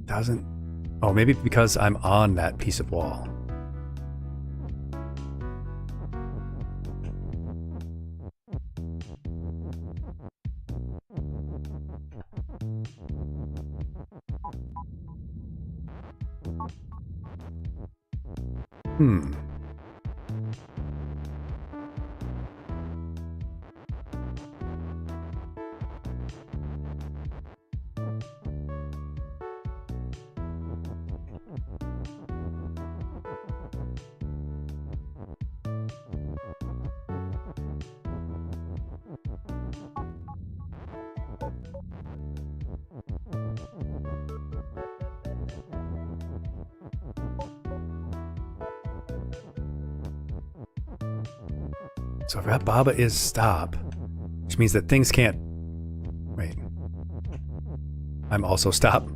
Doesn't... Oh, maybe because I'm on that piece of wall. So if that Baba is stop, which means that things can't... Wait. I'm also stop.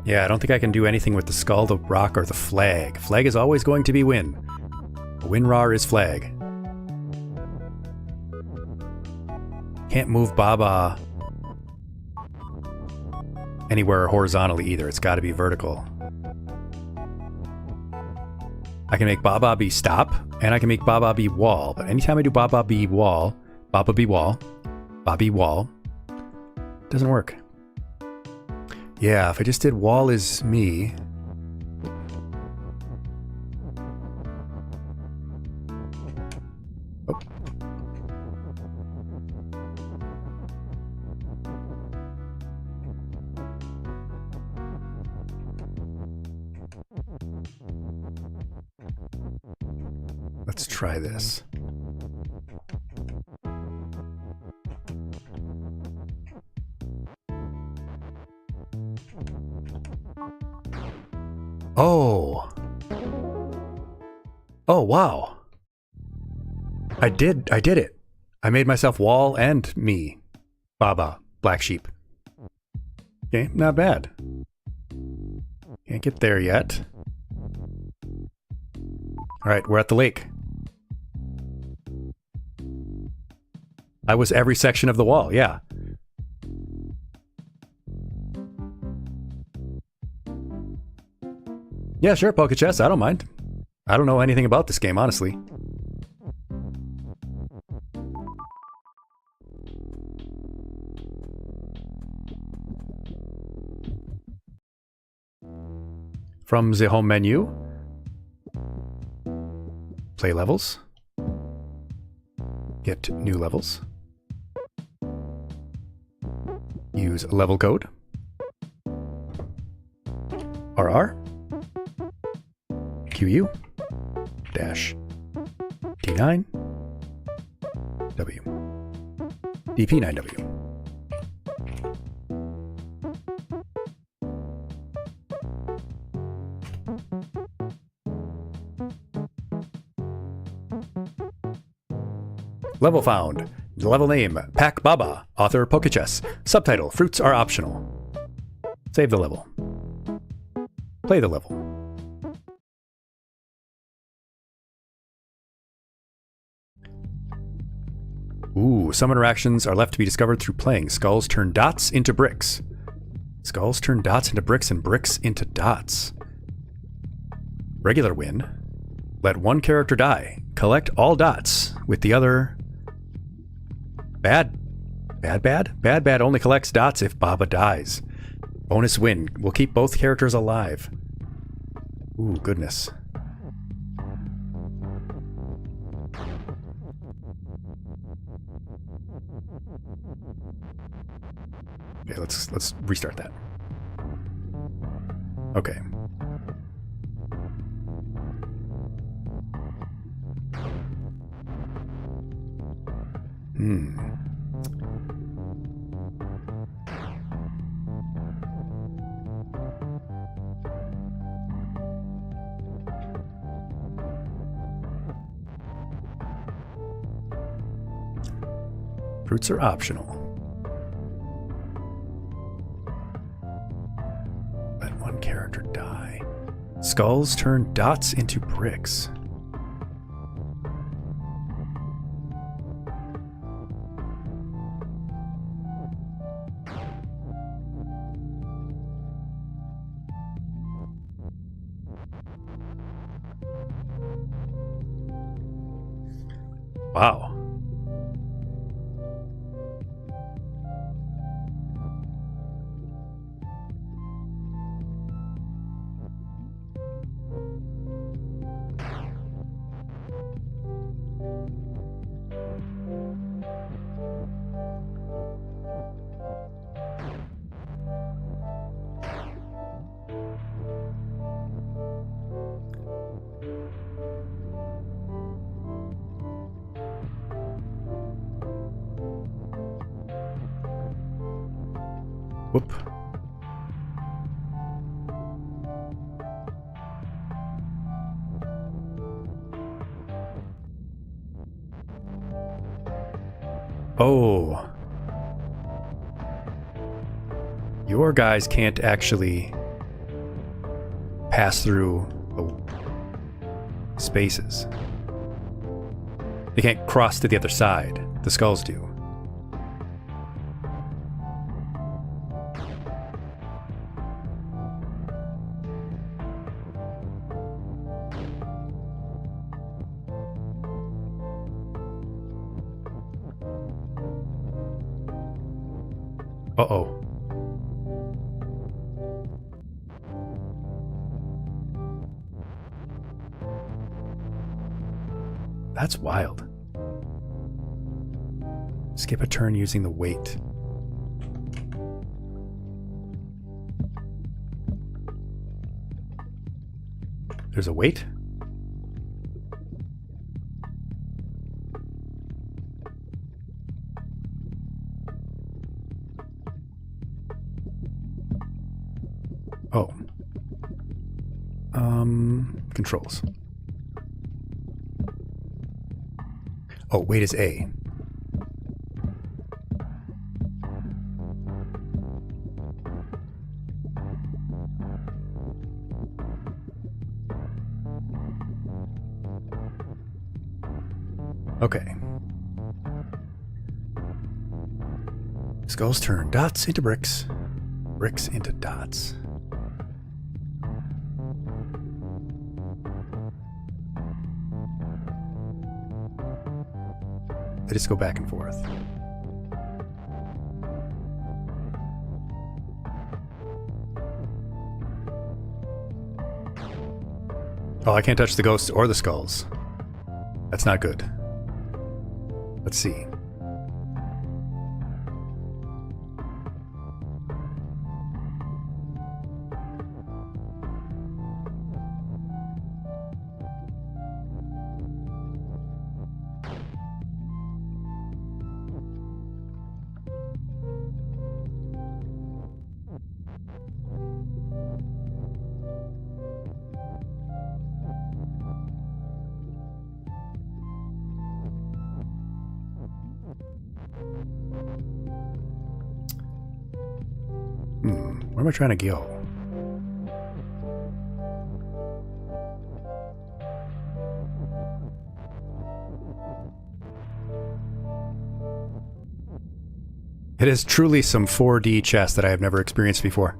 Yeah, I don't think I can do anything with the skull, the rock, or the flag. Flag is always going to be win. WinRAR is flag. Can't move Baba anywhere horizontally either. It's got to be vertical. I can make Baba be stop, and I can make Baba be wall. But anytime I do Baba be wall, Bobby wall, doesn't work. Yeah, if I just did wall is me. Let's try this. Oh. Oh, wow. I did it. I made myself wall and me. Baba, black sheep. Okay, not bad. Can't get there yet. All right, we're at the lake. I was every section of the wall, yeah. Yeah, sure, Poke Chess, I don't mind. I don't know anything about this game, honestly. From the home menu, play levels, get new levels, use level code, RR, QU, dash, T9, W, DP9W. Level found. Level name, Pack Baba. Author, Pokechess. Subtitle, fruits are optional. Save the level. Play the level. Ooh, some interactions are left to be discovered through playing. Skulls turn dots into bricks. Skulls turn dots into bricks and bricks into dots. Regular win. Let one character die. Collect all dots with the other... Bad only collects dots if Baba dies. Bonus win. We'll keep both characters alive. Ooh, goodness. Okay, let's restart that. Okay. Fruits are optional. Let one character die. Skulls turn dots into bricks. Wow. Whoop. Oh. Your guys can't actually pass through the spaces. They can't cross to the other side. The skulls do. Uh-oh. That's wild. Skip a turn using the weight. There's a weight? Oh. Controls. Oh, weight is A. Okay. Skulls turn dots into bricks. Bricks into dots. They just go back and forth. Oh, I can't touch the ghosts or the skulls. That's not good. Let's see. Where am I trying to go? It is truly some 4D chess that I have never experienced before.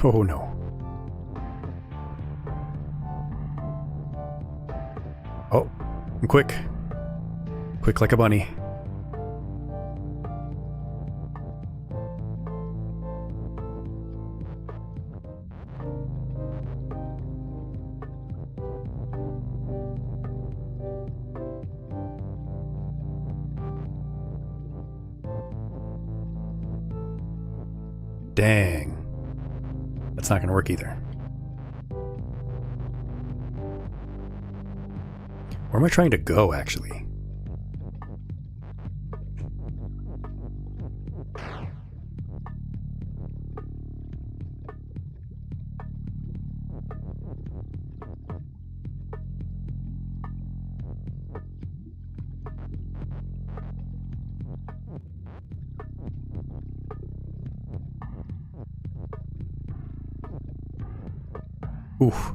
Oh no. Oh, I'm quick. Quick like a bunny. Dang. That's not going to work either. Where am I trying to go, actually? Oof.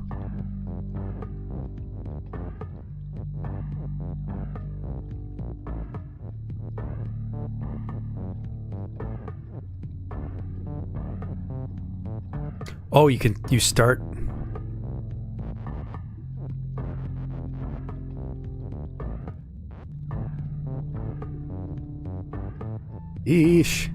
Oh, you start. Eesh.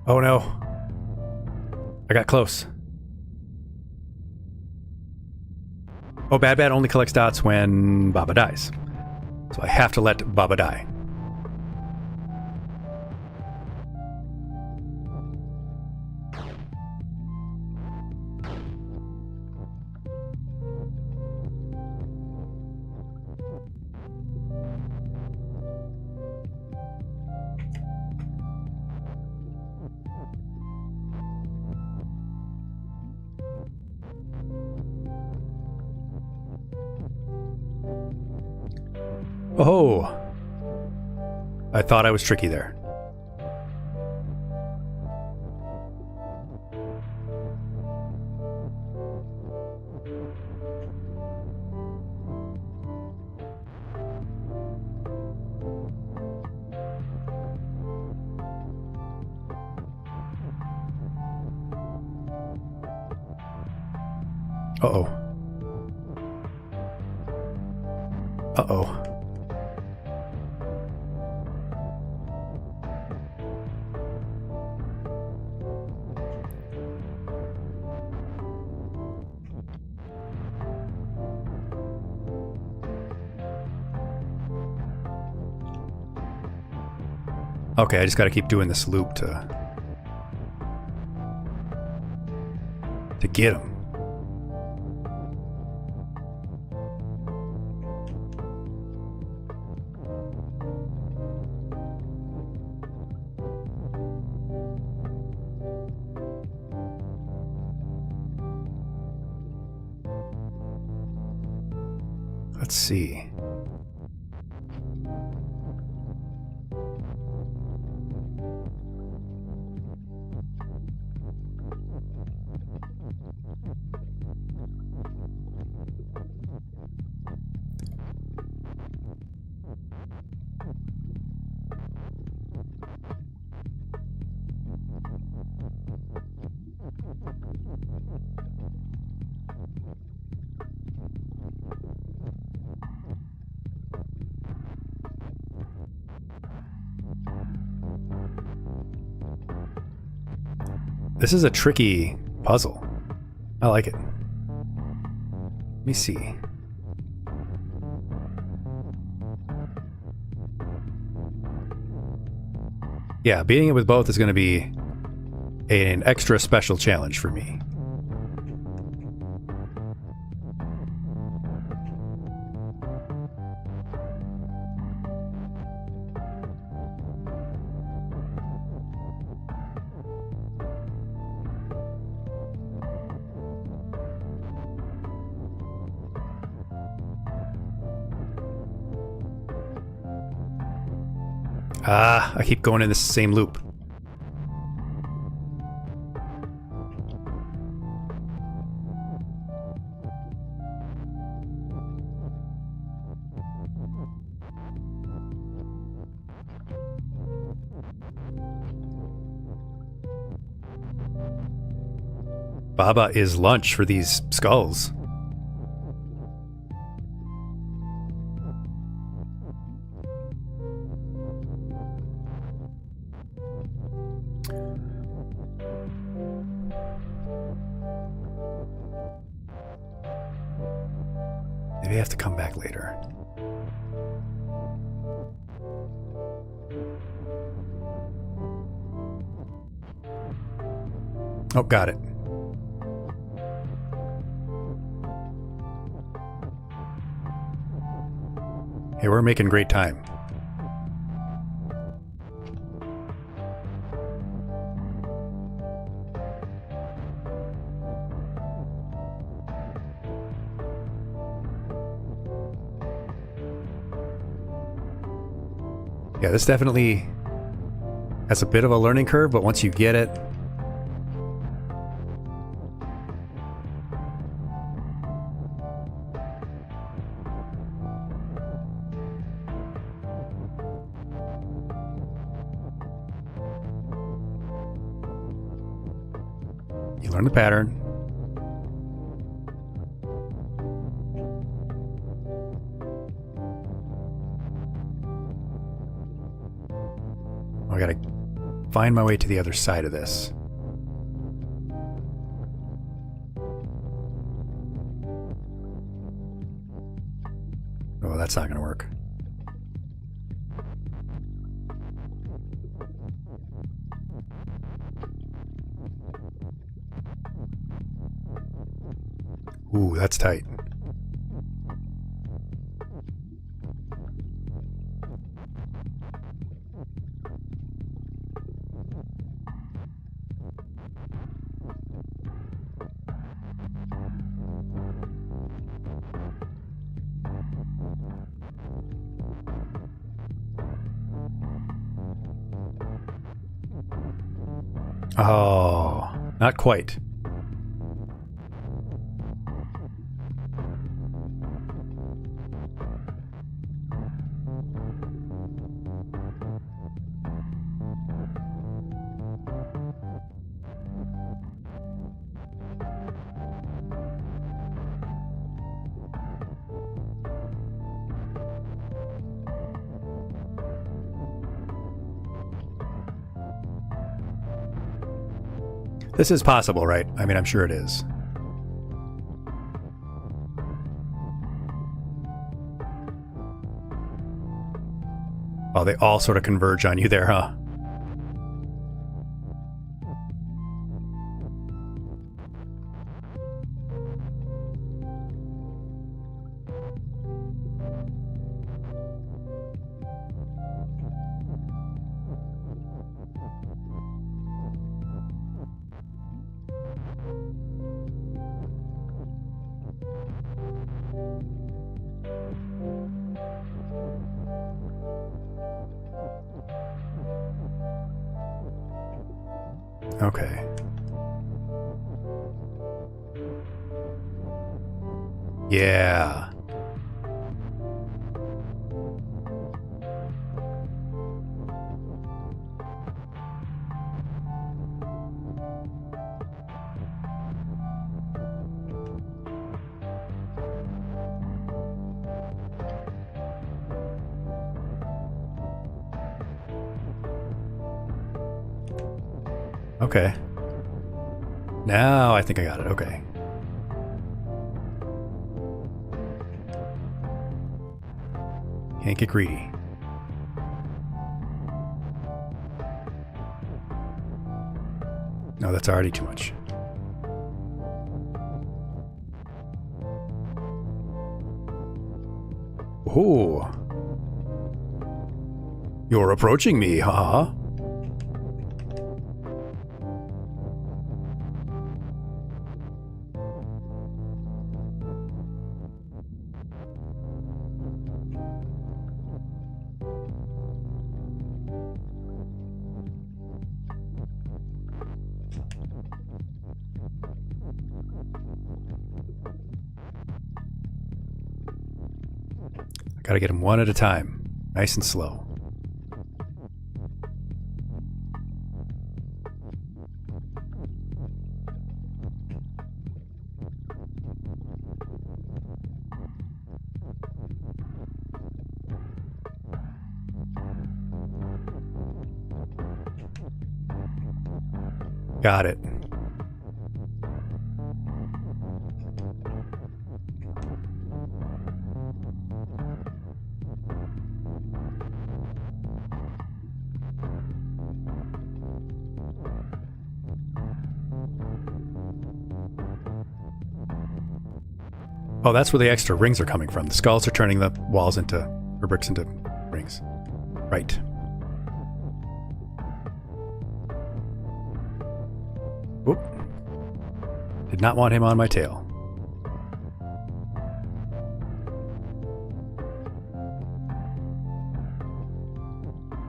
Oh no. I got close. Oh, Bad Bad only collects dots when Baba dies. So I have to let Baba die. Oh, I thought I was tricky there. Uh-oh. Uh-oh. Okay, I just gotta keep doing this loop to get him. Let's see. This is a tricky puzzle. I like it. Let me see. Yeah, beating it with both is going to be an extra special challenge for me. Ah, I keep going in the same loop. Baba is lunch for these skulls. Maybe I have to come back later. Oh, got it. Hey, we're making great time. Yeah, this definitely has a bit of a learning curve, but once you get it, you learn the pattern. I gotta find my way to the other side of this. Oh, that's not going to work. Ooh, that's tight. Oh, not quite. This is possible, right? I mean, I'm sure it is. Oh, they all sort of converge on you there, huh? Okay. Yeah. Okay. Now I think I got it. Okay. Can't get greedy. No, that's already too much. Oh. You're approaching me, huh? Gotta get them one at a time, nice and slow. Got it. Oh, that's where the extra rings are coming from. The skulls are turning the walls into, or bricks into rings. Right. Oop. Did not want him on my tail.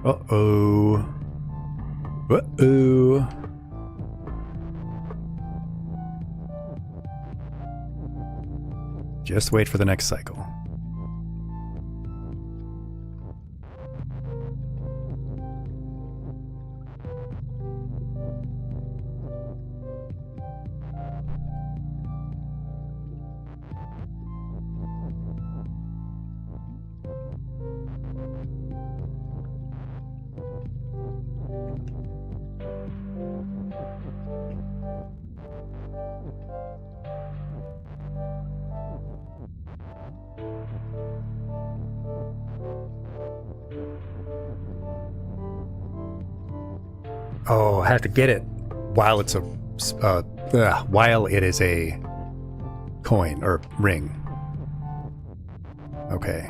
Uh-oh. Uh-oh. Just wait for the next cycle. Oh, I have to get it while it's while it is a coin or ring. Okay.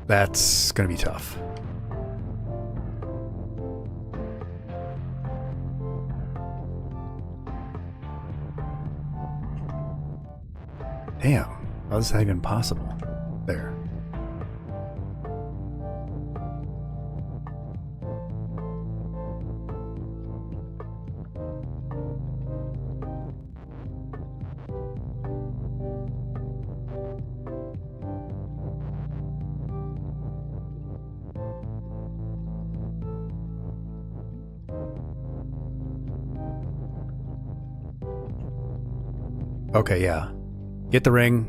That's gonna be tough. Damn, how is that even possible? There. Okay, yeah. Get the ring.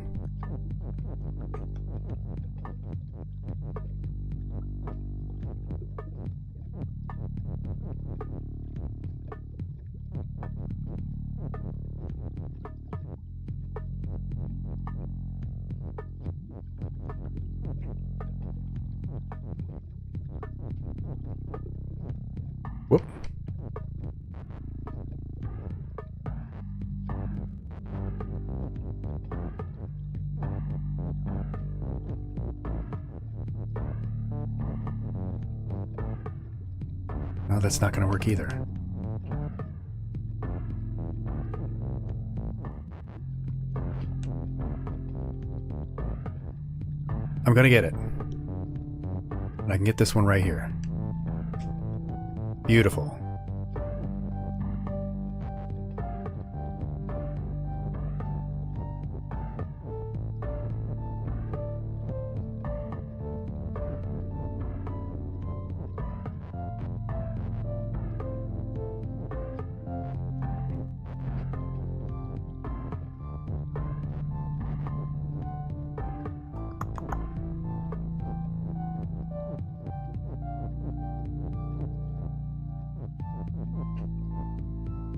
Whoop. No, that's not going to work either. I'm going to get it. And I can get this one right here. Beautiful.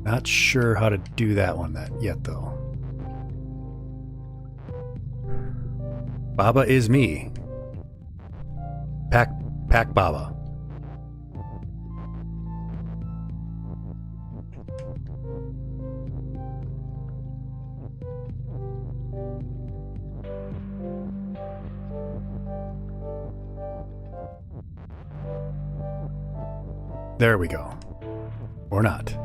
Not sure how to do that one yet, though. Baba is me. Pack Baba. There we go. Or not.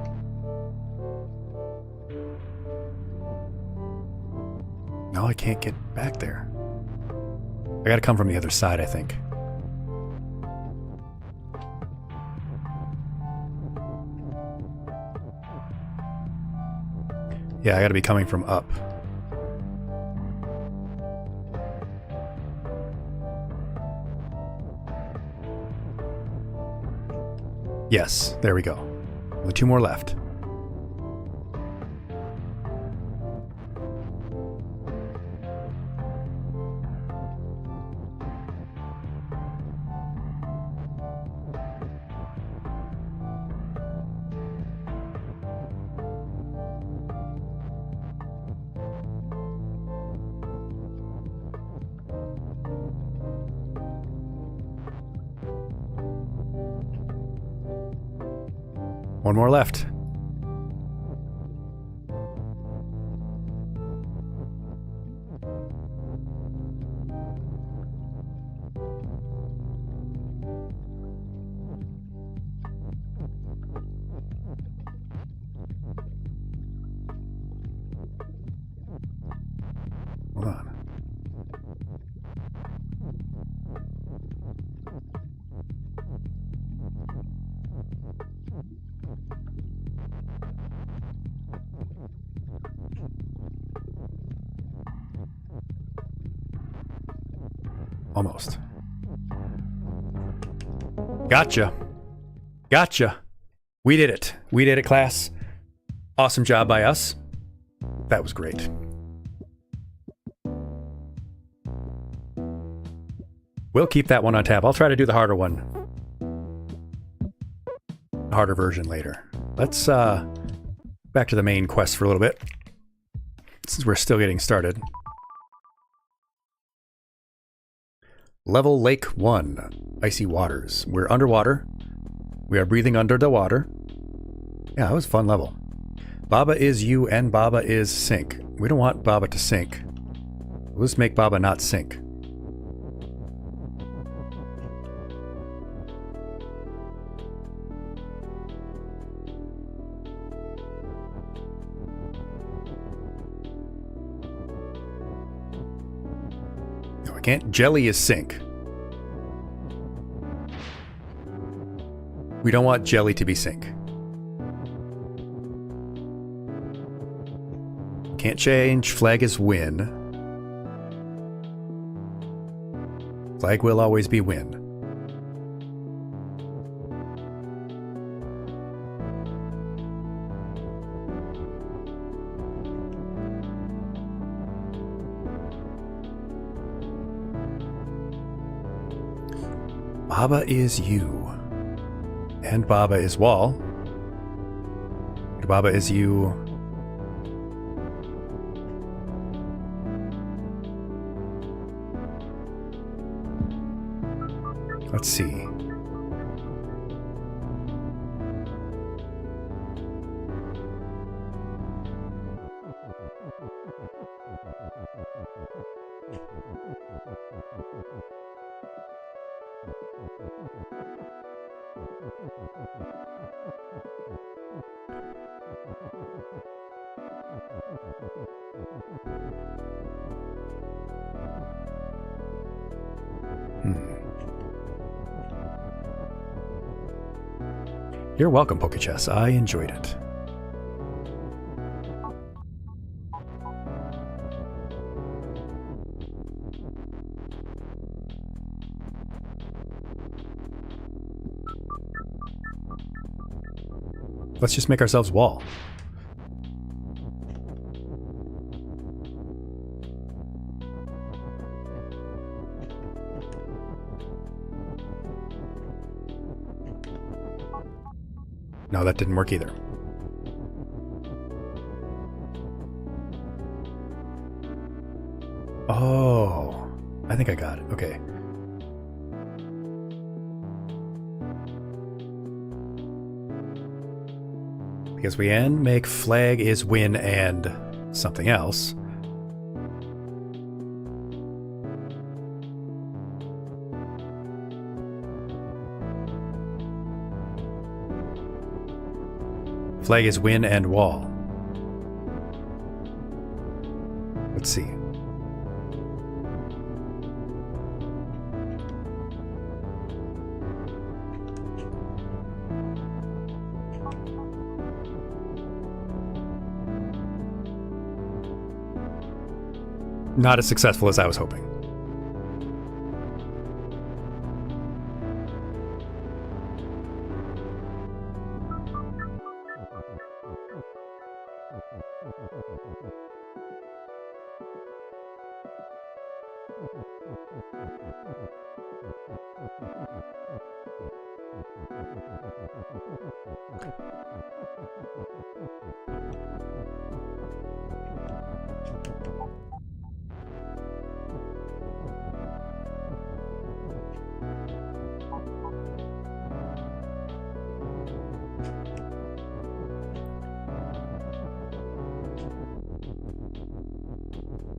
No, I can't get back there. I gotta come from the other side, I think. Yeah, I gotta be coming from up. Yes, there we go. Only 2 more left. One more left. Hold on. Almost. Gotcha. Gotcha. We did it. We did it, class. Awesome job by us. That was great. We'll keep that one on tap. I'll try to do the harder one harder version later. Let's back to the main quest for a little bit, since we're still getting started. Level Lake 1, Icy Waters. We're underwater. We are breathing under the water. Yeah, that was a fun level. Baba is you and Baba is sink. We don't want Baba to sink. Let's make Baba not sink. No, I can't. Jelly is sink. We don't want Jelly to be sink. Can't change. Flag is win. Flag will always be win. Baba is you. And Baba is wall. Baba is you. Let's see. You're welcome, Pokechess. I enjoyed it. Let's just make ourselves wall. No, that didn't work either. Oh, I think I got it. Okay. Because we can make flag is win and something else. Flag is win and wall. Let's see. Not as successful as I was hoping.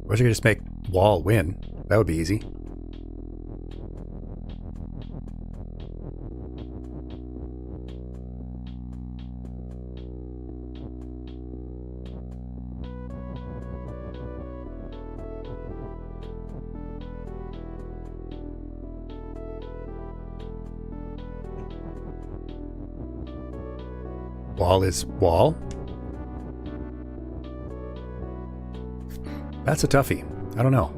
Or you could just make wall win. That would be easy. Wall is wall. That's a toughie. I don't know.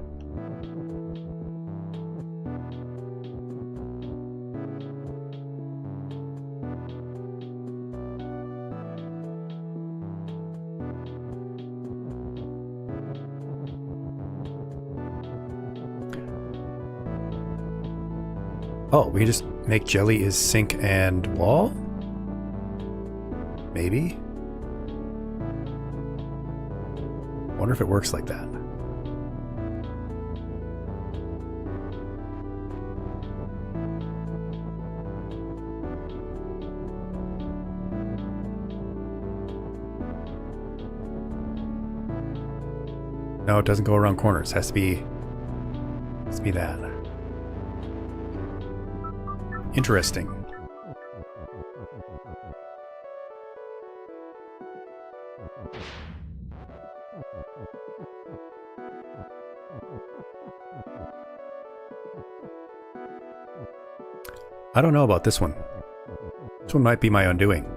Oh, we can just make jelly is sink and wall? Maybe? Wonder if it works like that. No, it doesn't go around corners. It has to be that. Interesting. I don't know about this one. This one might be my undoing.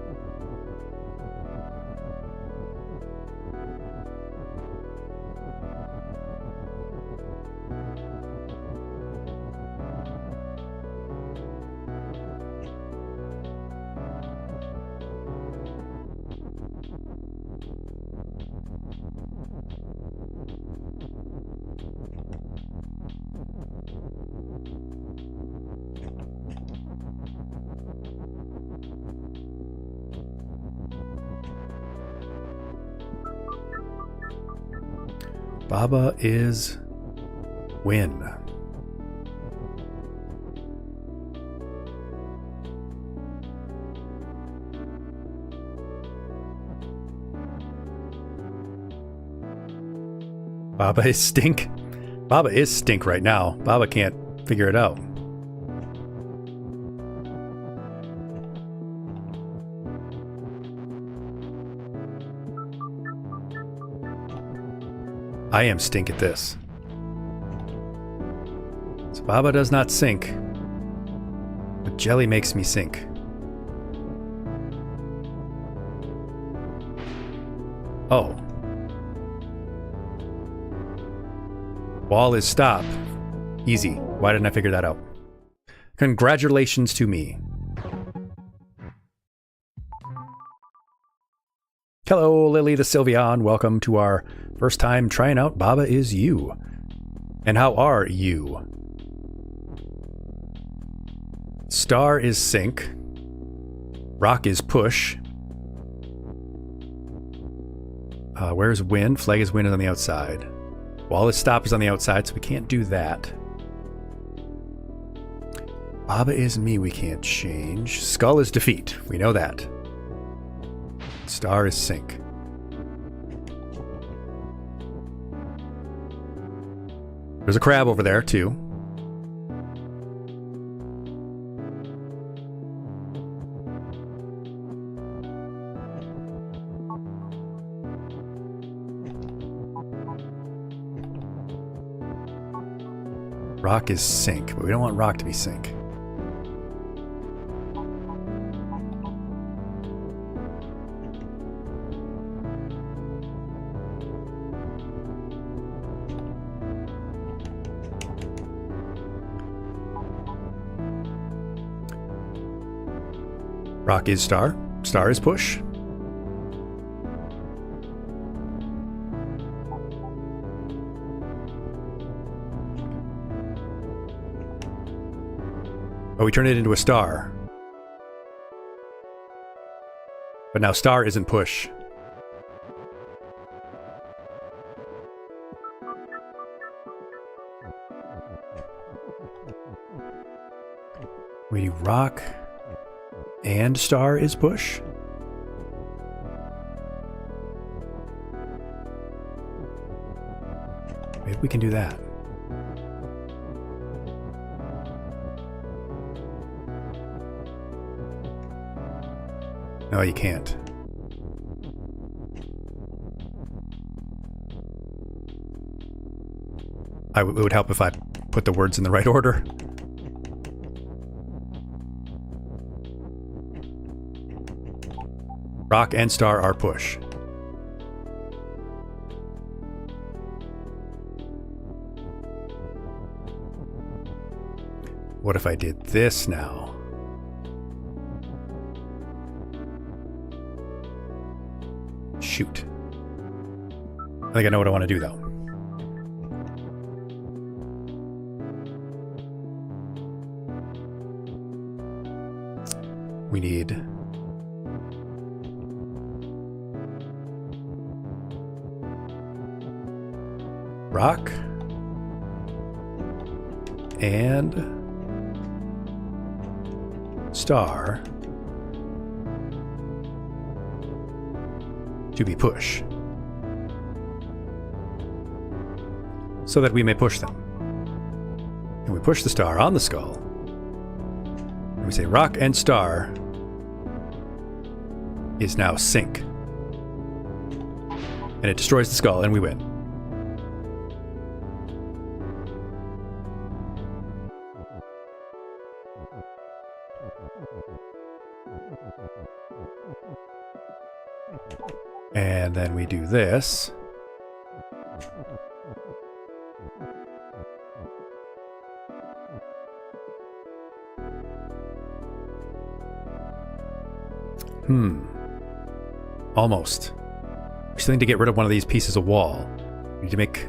Baba is win. Baba is stink. Baba is stink right now. Baba can't figure it out. I am stink at this. So Baba does not sink, but jelly makes me sink. Oh. Wall is stop. Easy. Why didn't I figure that out? Congratulations to me. Hello, Lily the Sylveon. Welcome to our first time trying out Baba is You. And how are you? Star is sink. Rock is push. Where's win? Flag is win is on the outside. Wall is stop is on the outside, so we can't do that. Baba is me, we can't change. Skull is defeat. We know that. Star is sink. There's a crab over there, too. Rock is sink, but we don't want rock to be sink. Rock is star. Star is push. Oh, we turn it into a star. But now star isn't push. We do rock and star is push. Maybe we can do that. No, you can't. It would help if I put the words in the right order. Rock and star are push. What if I did this now? Shoot. I think I know what I want to do, though. We need Rock and Star to be push, so that we may push them. And we push the star on the skull. And we say Rock and Star is now sync. And it destroys the skull and we win. And then we do this. Almost. We still need to get rid of one of these pieces of wall. We need to make...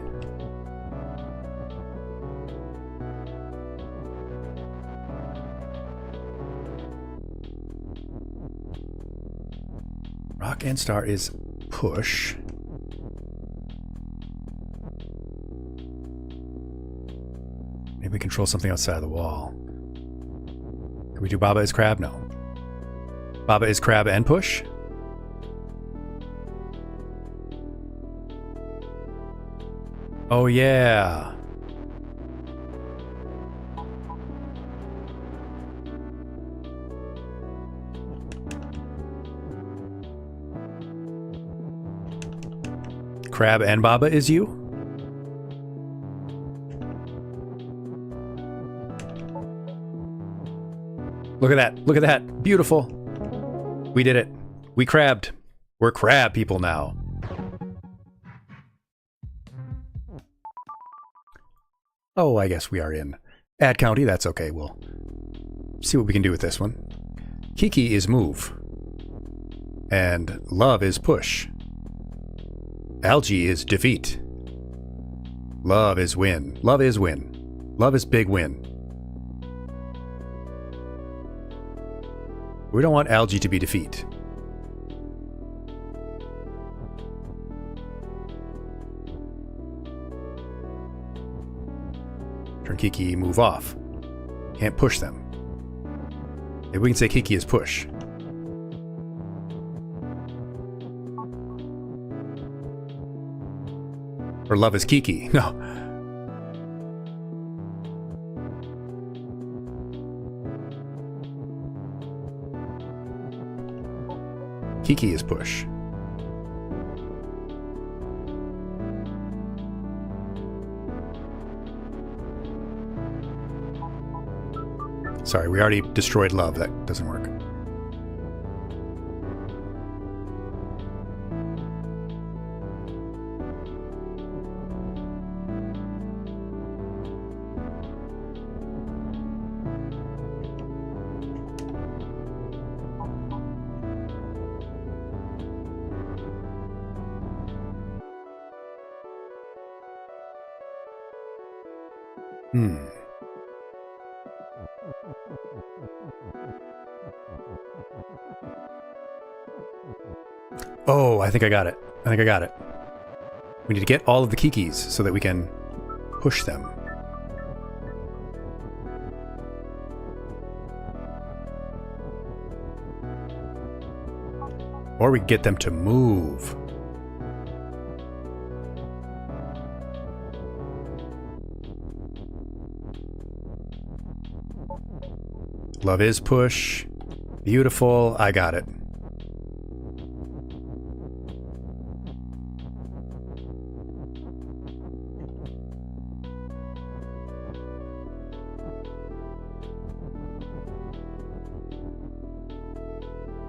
Rock and Star is push. Maybe we control something outside of the wall. Can we do Baba is crab? No. Baba is crab and push? Oh yeah. Crab and Baba is you? Look at that. Look at that. Beautiful. We did it. We crabbed. We're crab people now. Oh, I guess we are in Ad County. That's okay. We'll see what we can do with this one. Kiki is move. And love is push. Algae is defeat. Love is win. Love is win. Love is big win. We don't want algae to be defeat. Turn Kiki move off. Can't push them. Maybe we can say Kiki is push. Or love is Kiki. No. Kiki is push. Sorry, we already destroyed love. That doesn't work. Oh, I think I got it. I think I got it. We need to get all of the Kikis so that we can push them. Or we get them to move. Love is push. Beautiful. I got it.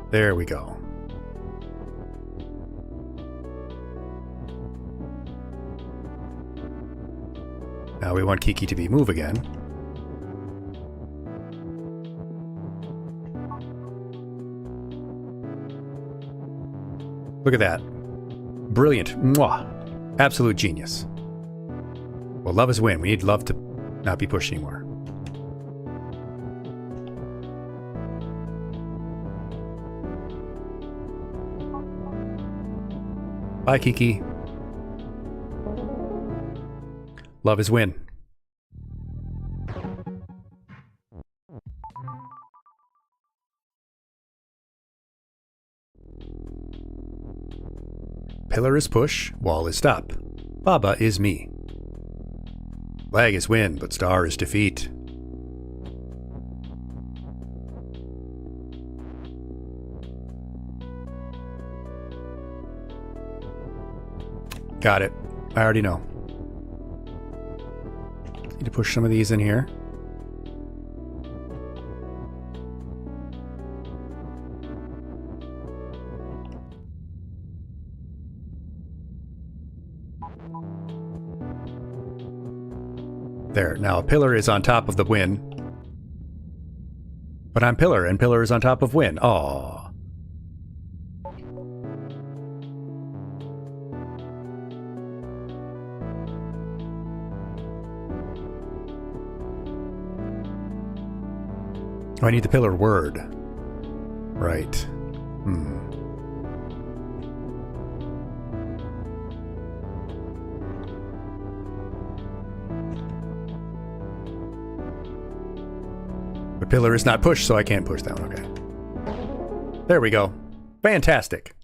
There we go. Now we want Kiki to be move again. Look at that. Brilliant. Mwah. Absolute genius. Well, love is win. We need love to not be pushed anymore. Bye, Kiki. Love is win. Pillar is push, wall is stop. Baba is me. Flag is win, but star is defeat. Got it. I already know. Need to push some of these in here. There. Now a pillar is on top of the win. But I'm pillar, and pillar is on top of win. Aww. Oh, I need the pillar word. Right. The pillar is not pushed, so I can't push that one. Okay. There we go. Fantastic.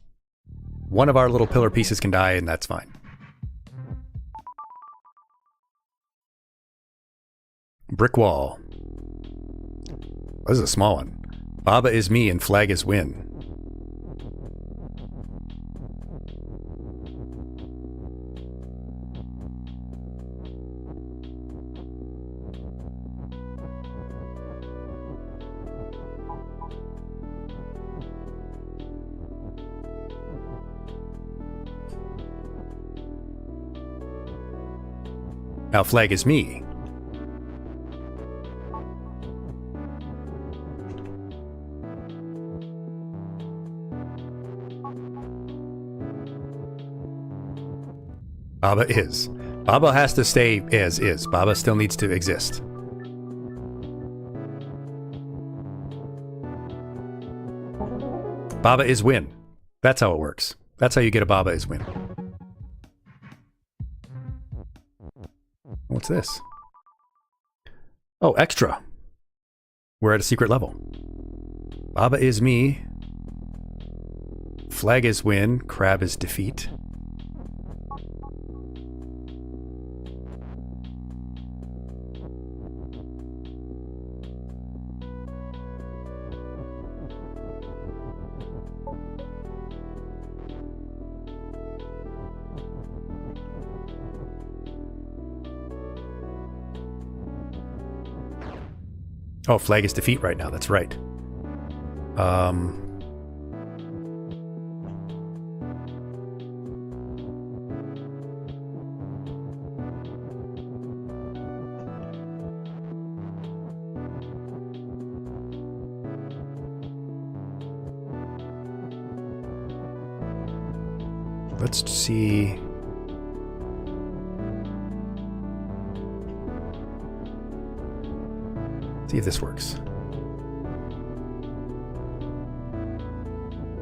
One of our little pillar pieces can die, and that's fine. Brick wall. This is a small one. Baba is me and flag is win. Now flag is me. Baba is. Baba has to stay as is. Baba still needs to exist. Baba is win. That's how it works. That's how you get a Baba is win. What's this? Oh, extra. We're at a secret level. Baba is me. Flag is win. Crab is defeat. Oh, flag is defeat right now. That's right. Let's see. See if this works.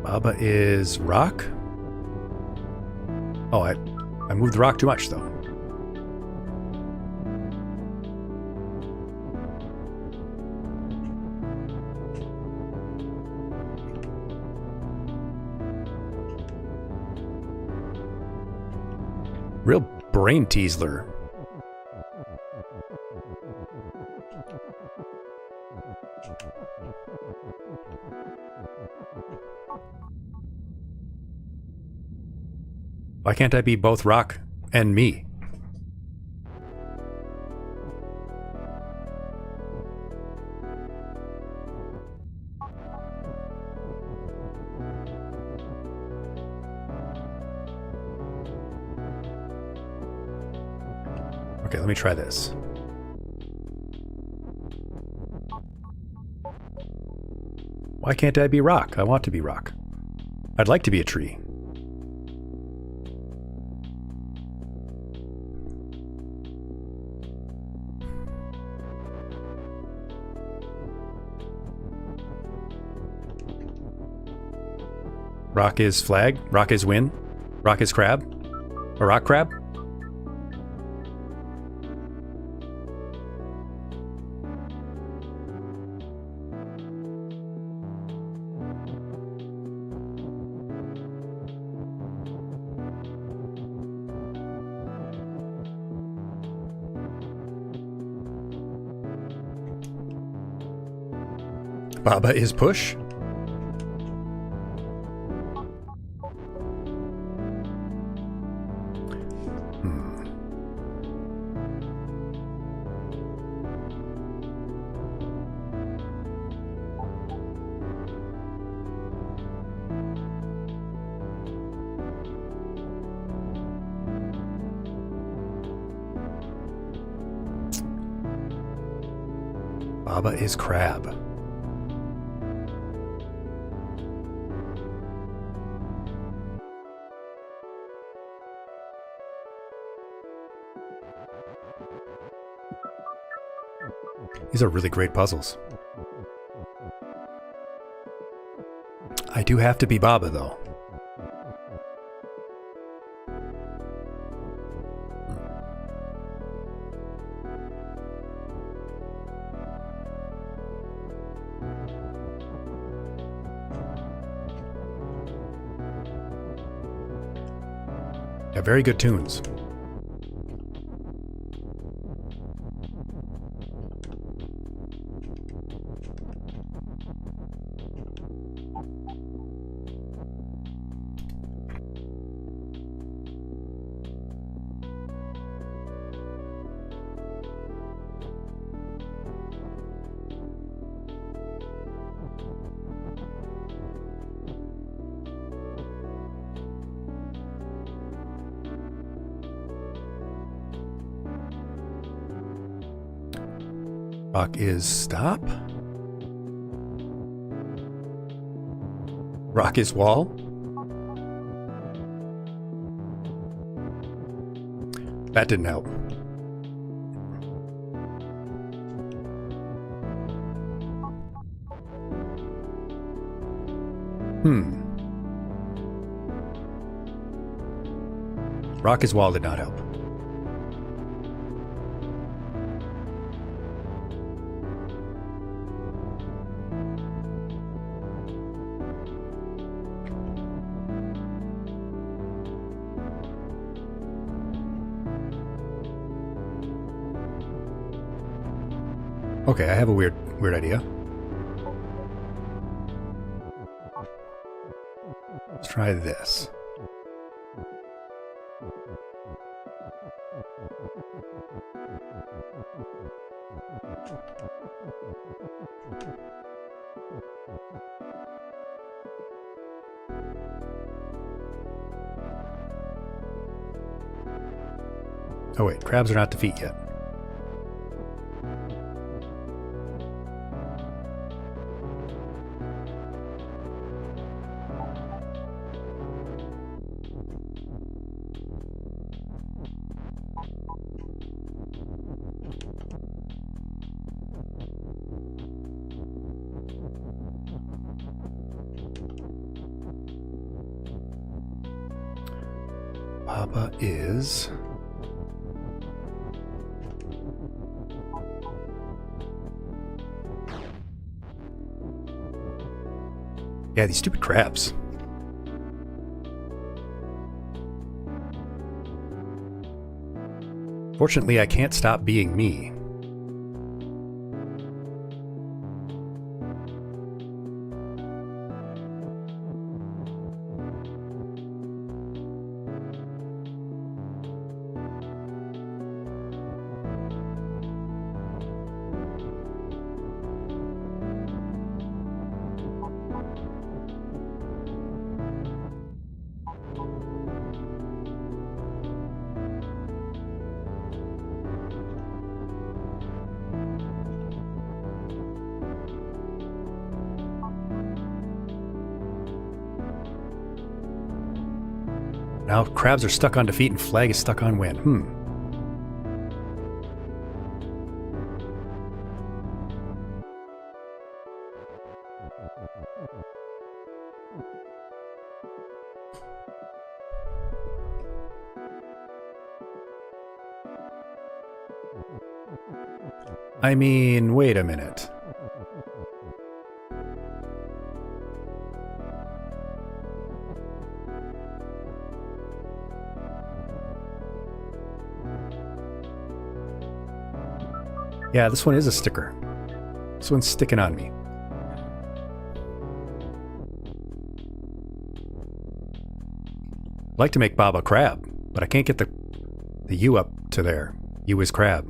Baba is rock. Oh, I moved the rock too much though. Real brain teasler. Why can't I be both rock and me? Okay, let me try this. Why can't I be rock? I want to be rock. I'd like to be a tree. Rock is flag. Rock is win. Rock is crab. A rock crab. Baba is push? Baba is crab. These are really great puzzles. I do have to be Baba, though. Yeah, very good tunes. Rock is stop. Rock is wall. That didn't help. Rock is wall did not help. Okay, I have a weird idea. Let's try this. Oh wait, crabs are not defeat yet. Baba is... Yeah, these stupid crabs. Fortunately, I can't stop being me. Now crabs are stuck on defeat and flag is stuck on win. I mean, wait a minute. Yeah, this one is a sticker. This one's sticking on me. like to make Bob a crab, but I can't get the U up to there. U is crab.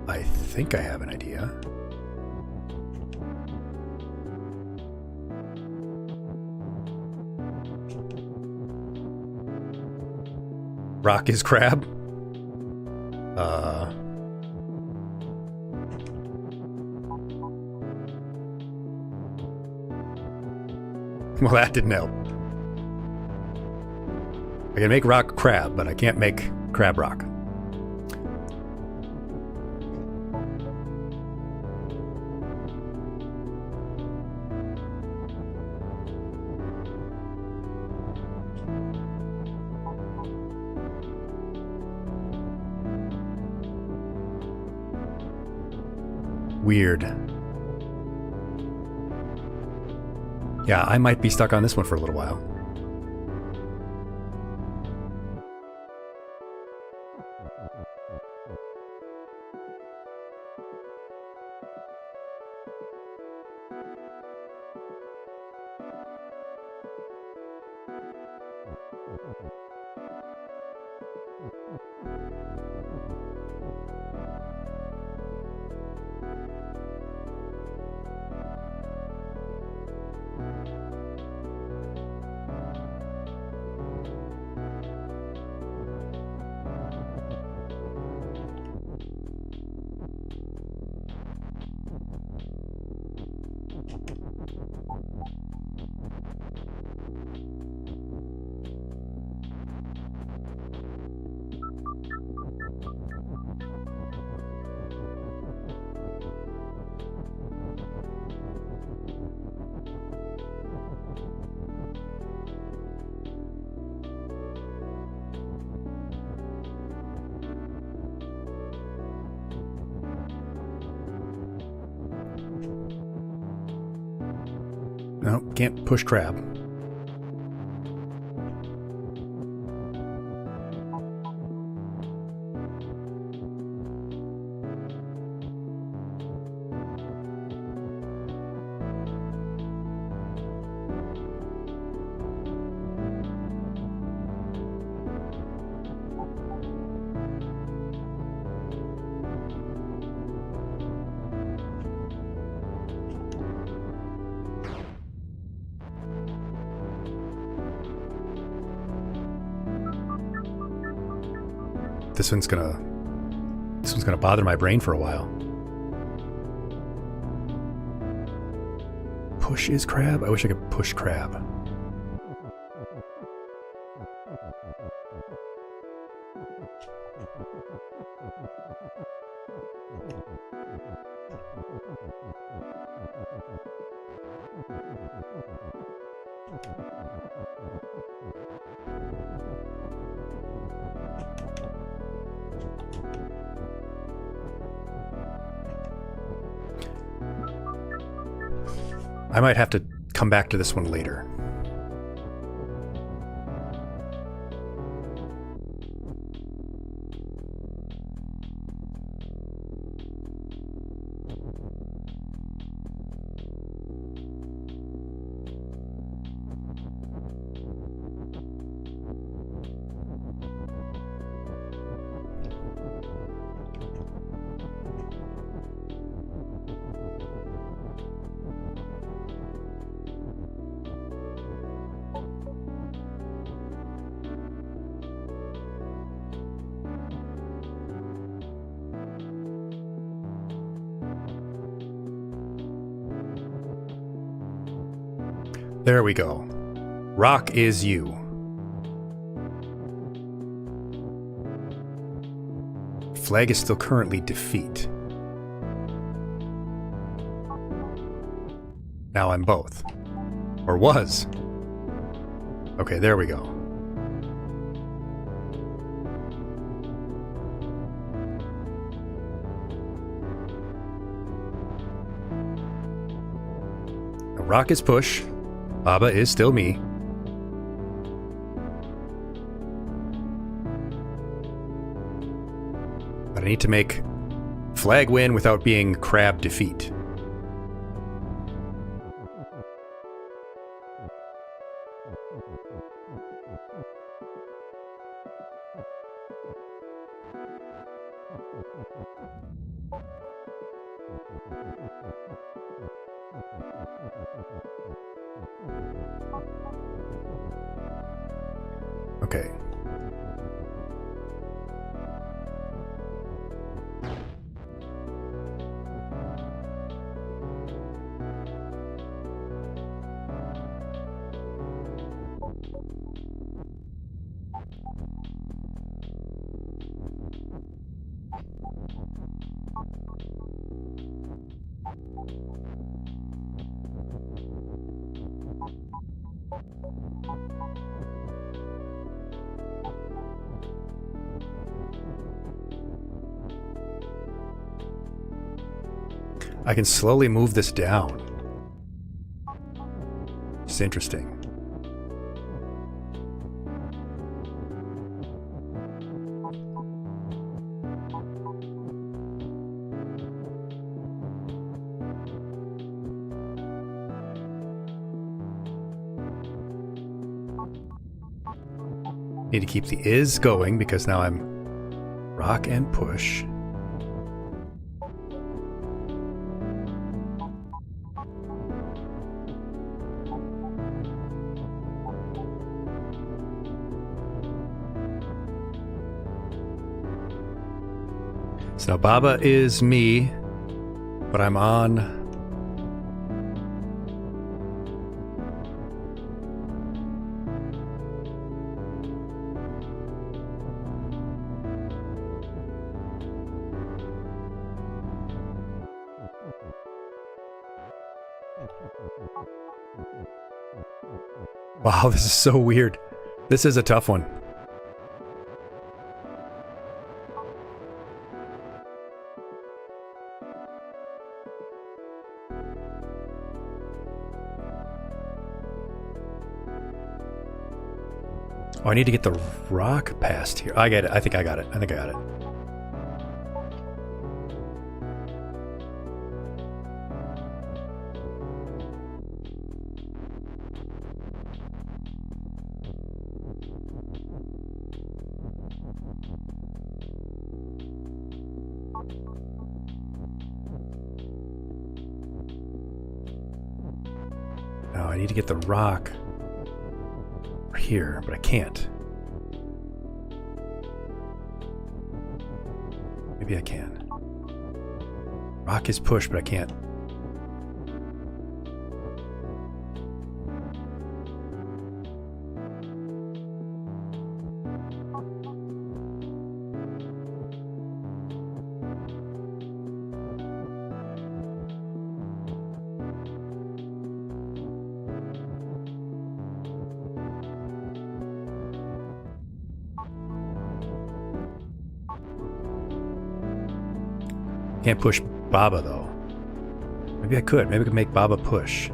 I think I have an idea. Rock is crab. Well, that didn't help. I can make rock crab, but I can't make crab rock. Weird. Yeah, I might be stuck on this one for a little while. No, can't push crab. This one's gonna bother my brain for a while. Push is crab? I wish I could push crab. I might have to come back to this one later. There we go. Rock is you. Flag is still currently defeat. Now I'm both. Or was. Okay, there we go. Rock is push. Baba is still me. But I need to make flag win without being crab defeat. Okay. I can slowly move this down. It's interesting. Need to keep the is going because now I'm rock and push. So now Baba is me, but I'm on Wow, this is so weird. This is a tough one. Oh, I need to get the rock past here. I get it. I think I got it. I think I got it. Now I need to get the rock here, but I can't. Maybe I can. Rock is push, but I can't. Can't push Baba though. Maybe I could. Maybe I could make Baba push.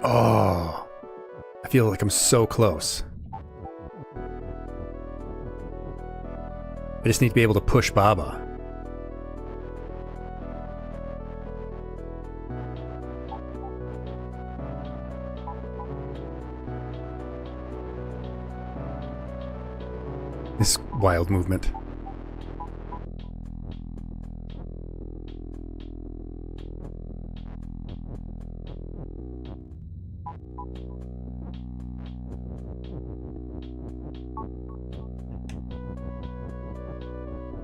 Oh, I feel like I'm so close. I just need to be able to push Baba. This wild movement.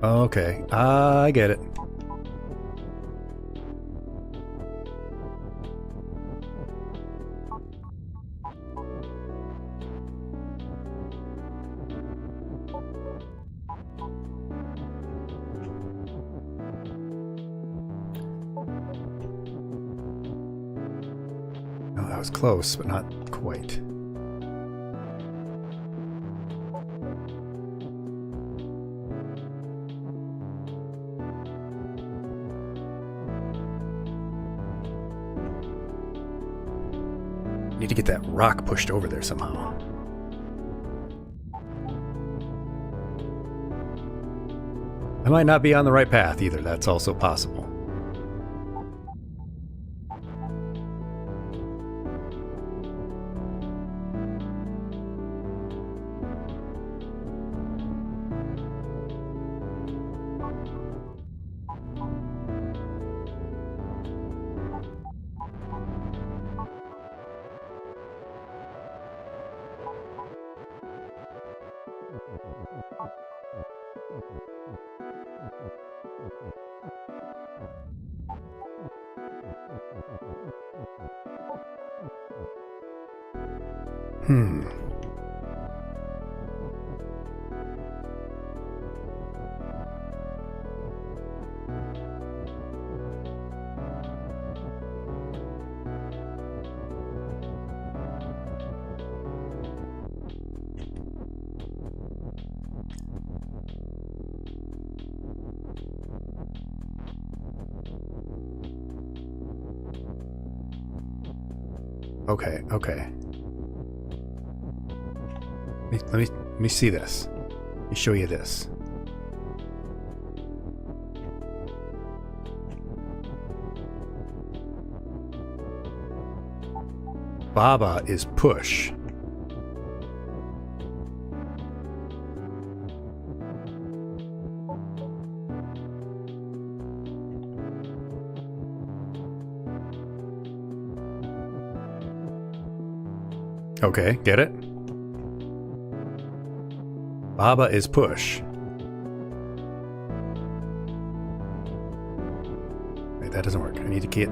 Okay, I get it. I was close, but not quite. Need to get that rock pushed over there somehow. I might not be on the right path either. That's also possible. Okay, okay. Let me see this. Let me show you this. Baba is push. Okay, get it? Baba is push. Wait, that doesn't work. I need to get...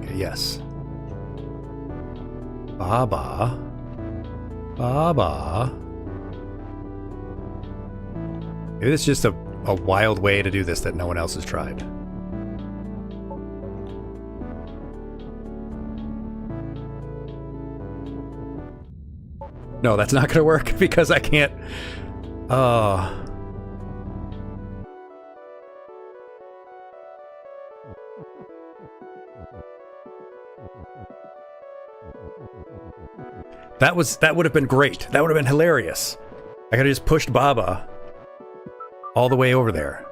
Okay, yes. Baba. Baba. Maybe it's just a wild way to do this that no one else has tried. No, that's not going to work because I can't... That would have been great. That would have been hilarious. I could have just pushed Baba all the way over there.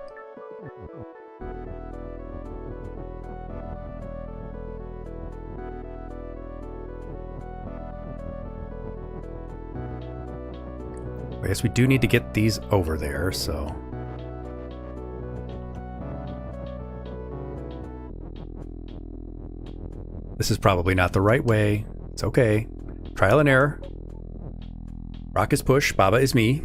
I guess we do need to get these over there, so... This is probably not the right way. It's okay. Trial and error. Rock is push, Baba is me.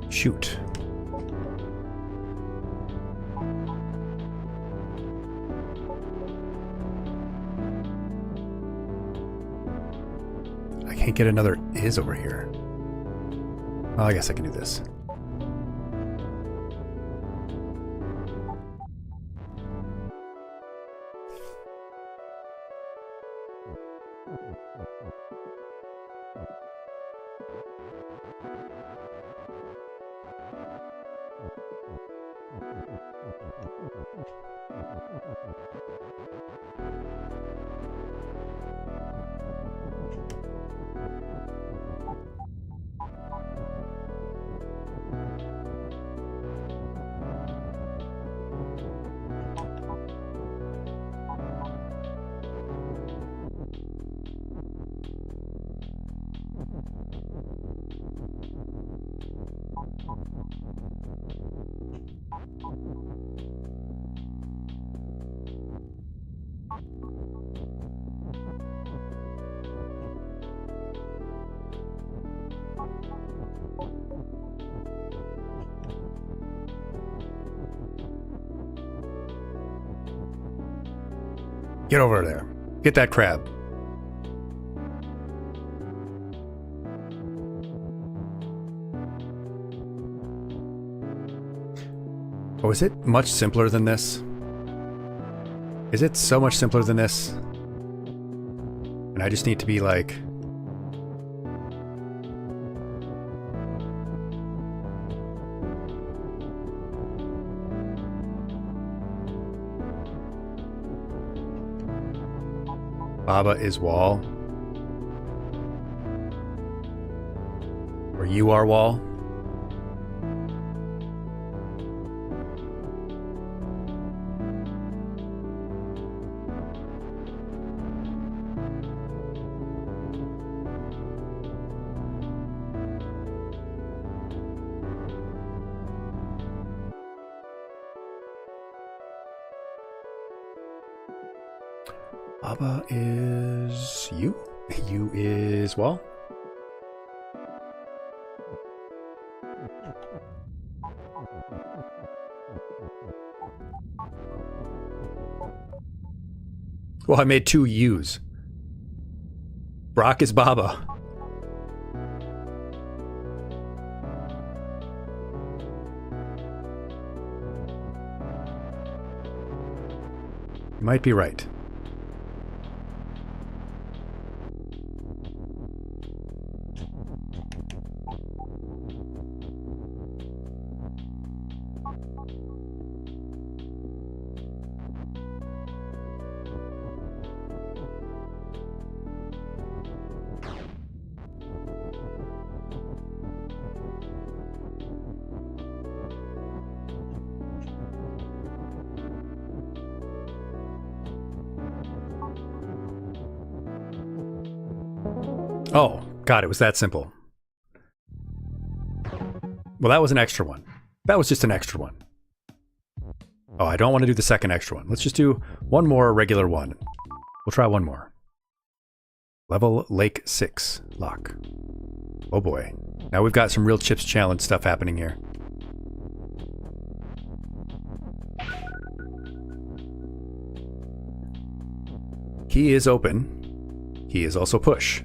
Shoot. I can't get another is over here. Well, I guess I can do this. Get over there. Get that crab. Oh, is it much simpler than this? Is it so much simpler than this? And I just need to be like... Baba is wall. Or you are wall. Baba is you. You is wall. Well, I made two U's. Brock is Baba. You might be right. Oh, God, it was that simple. Well, that was an extra one. That was just an extra one. Oh, I don't want to do the second extra one. Let's just do one more regular one. We'll try one more. Level Lake 6 lock. Oh boy. Now we've got some real Chips Challenge stuff happening here. Key is open. Key is also push.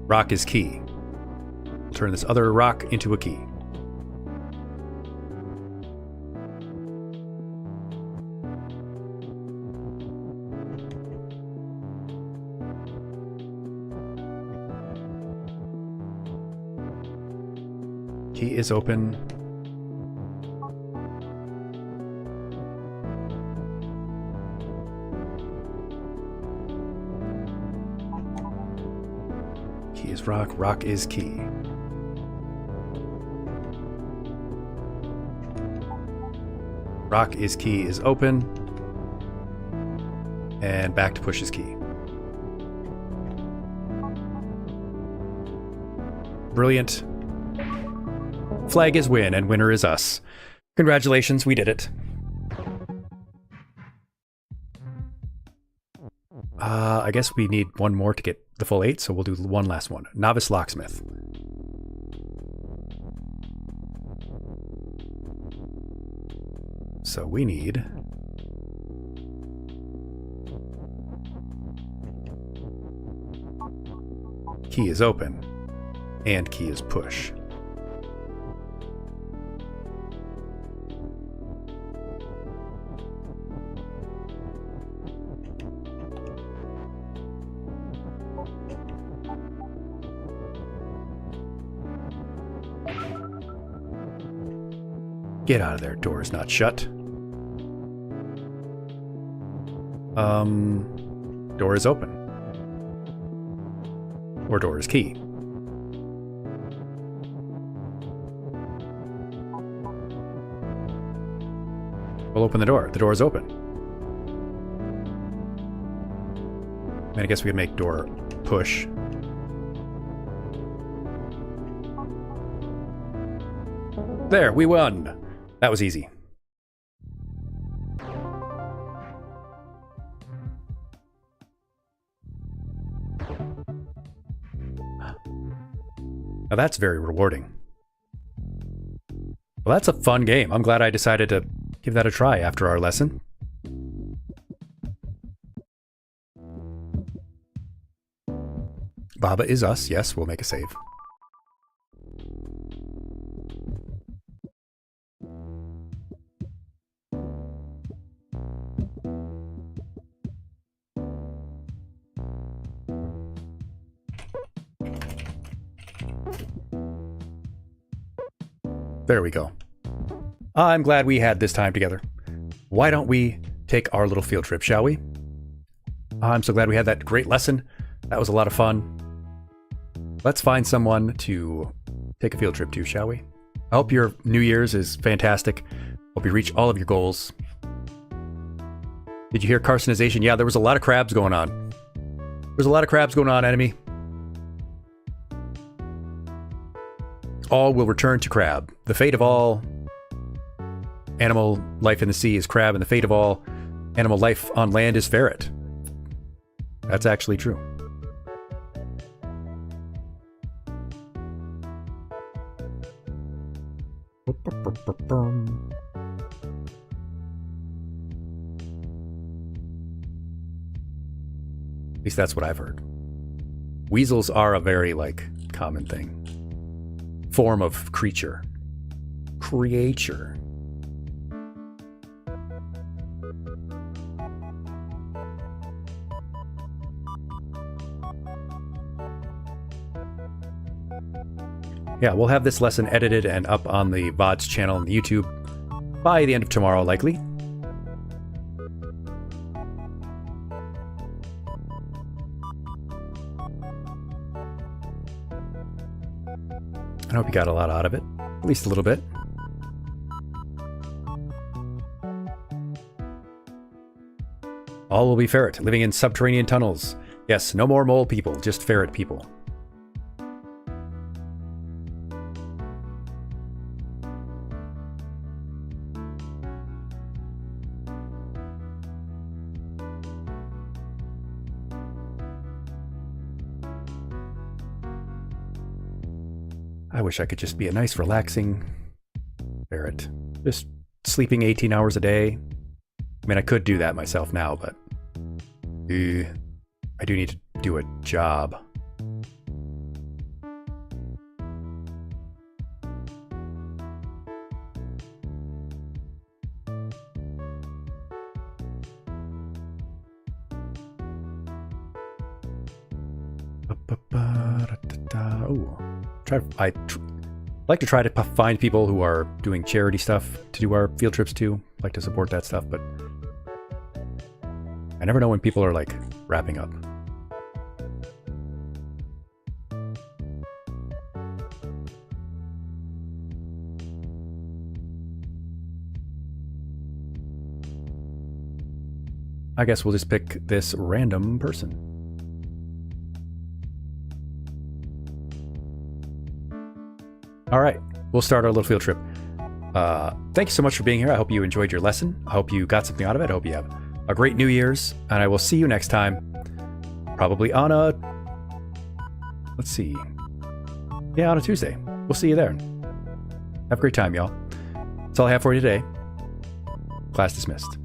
Rock is key. Turn this other rock into a key. Key is open. Key is rock. Rock is key. Rock is key is open. And back to push is key. Brilliant. Flag is win, and winner is us. Congratulations, we did it. I guess we need one more to get the full 8, so we'll do one last one. Novice Locksmith. So we need... Key is open, and key is push. Get out of there. Door is not shut. Door is open. Or door is key. We'll open the door. The door is open. And I guess we could make door push. There, we won. That was easy. Now that's very rewarding. Well, that's a fun game. I'm glad I decided to give that a try after our lesson. Baba is us. Yes, we'll make a save. There we go. I'm glad we had this time together. Why don't we take our little field trip, shall we? I'm so glad we had that great lesson. That was a lot of fun. Let's find someone to take a field trip to, shall we? I hope your New Year's is fantastic. Hope you reach all of your goals. Did you hear carcinization? Yeah, there was a lot of crabs going on. There's a lot of crabs going on, enemy. All will return to crab. The fate of all animal life in the sea is crab, and the fate of all animal life on land is ferret. That's actually true. At least that's what I've heard. Weasels are a very, common thing. Form of creature. Creature. Yeah, we'll have this lesson edited and up on the VODs channel on the YouTube by the end of tomorrow, likely. I hope you got a lot out of it, at least a little bit. All will be ferret, living in subterranean tunnels. Yes, no more mole people, just ferret people. I wish I could just be a nice, relaxing ferret. Just sleeping 18 hours a day. I mean, I could do that myself now, but I do need to do a job. Oh. I'd like to try to find people who are doing charity stuff to do our field trips too. Like to support that stuff, but I never know when people are wrapping up. I guess we'll just pick this random person. All right, we'll start our little field trip. Thank you so much for being here. I hope you enjoyed your lesson. I hope you got something out of it. I hope you have a great New Year's, and I will see you next time. Probably on a... Let's see. Yeah, on a Tuesday. We'll see you there. Have a great time, y'all. That's all I have for you today. Class dismissed.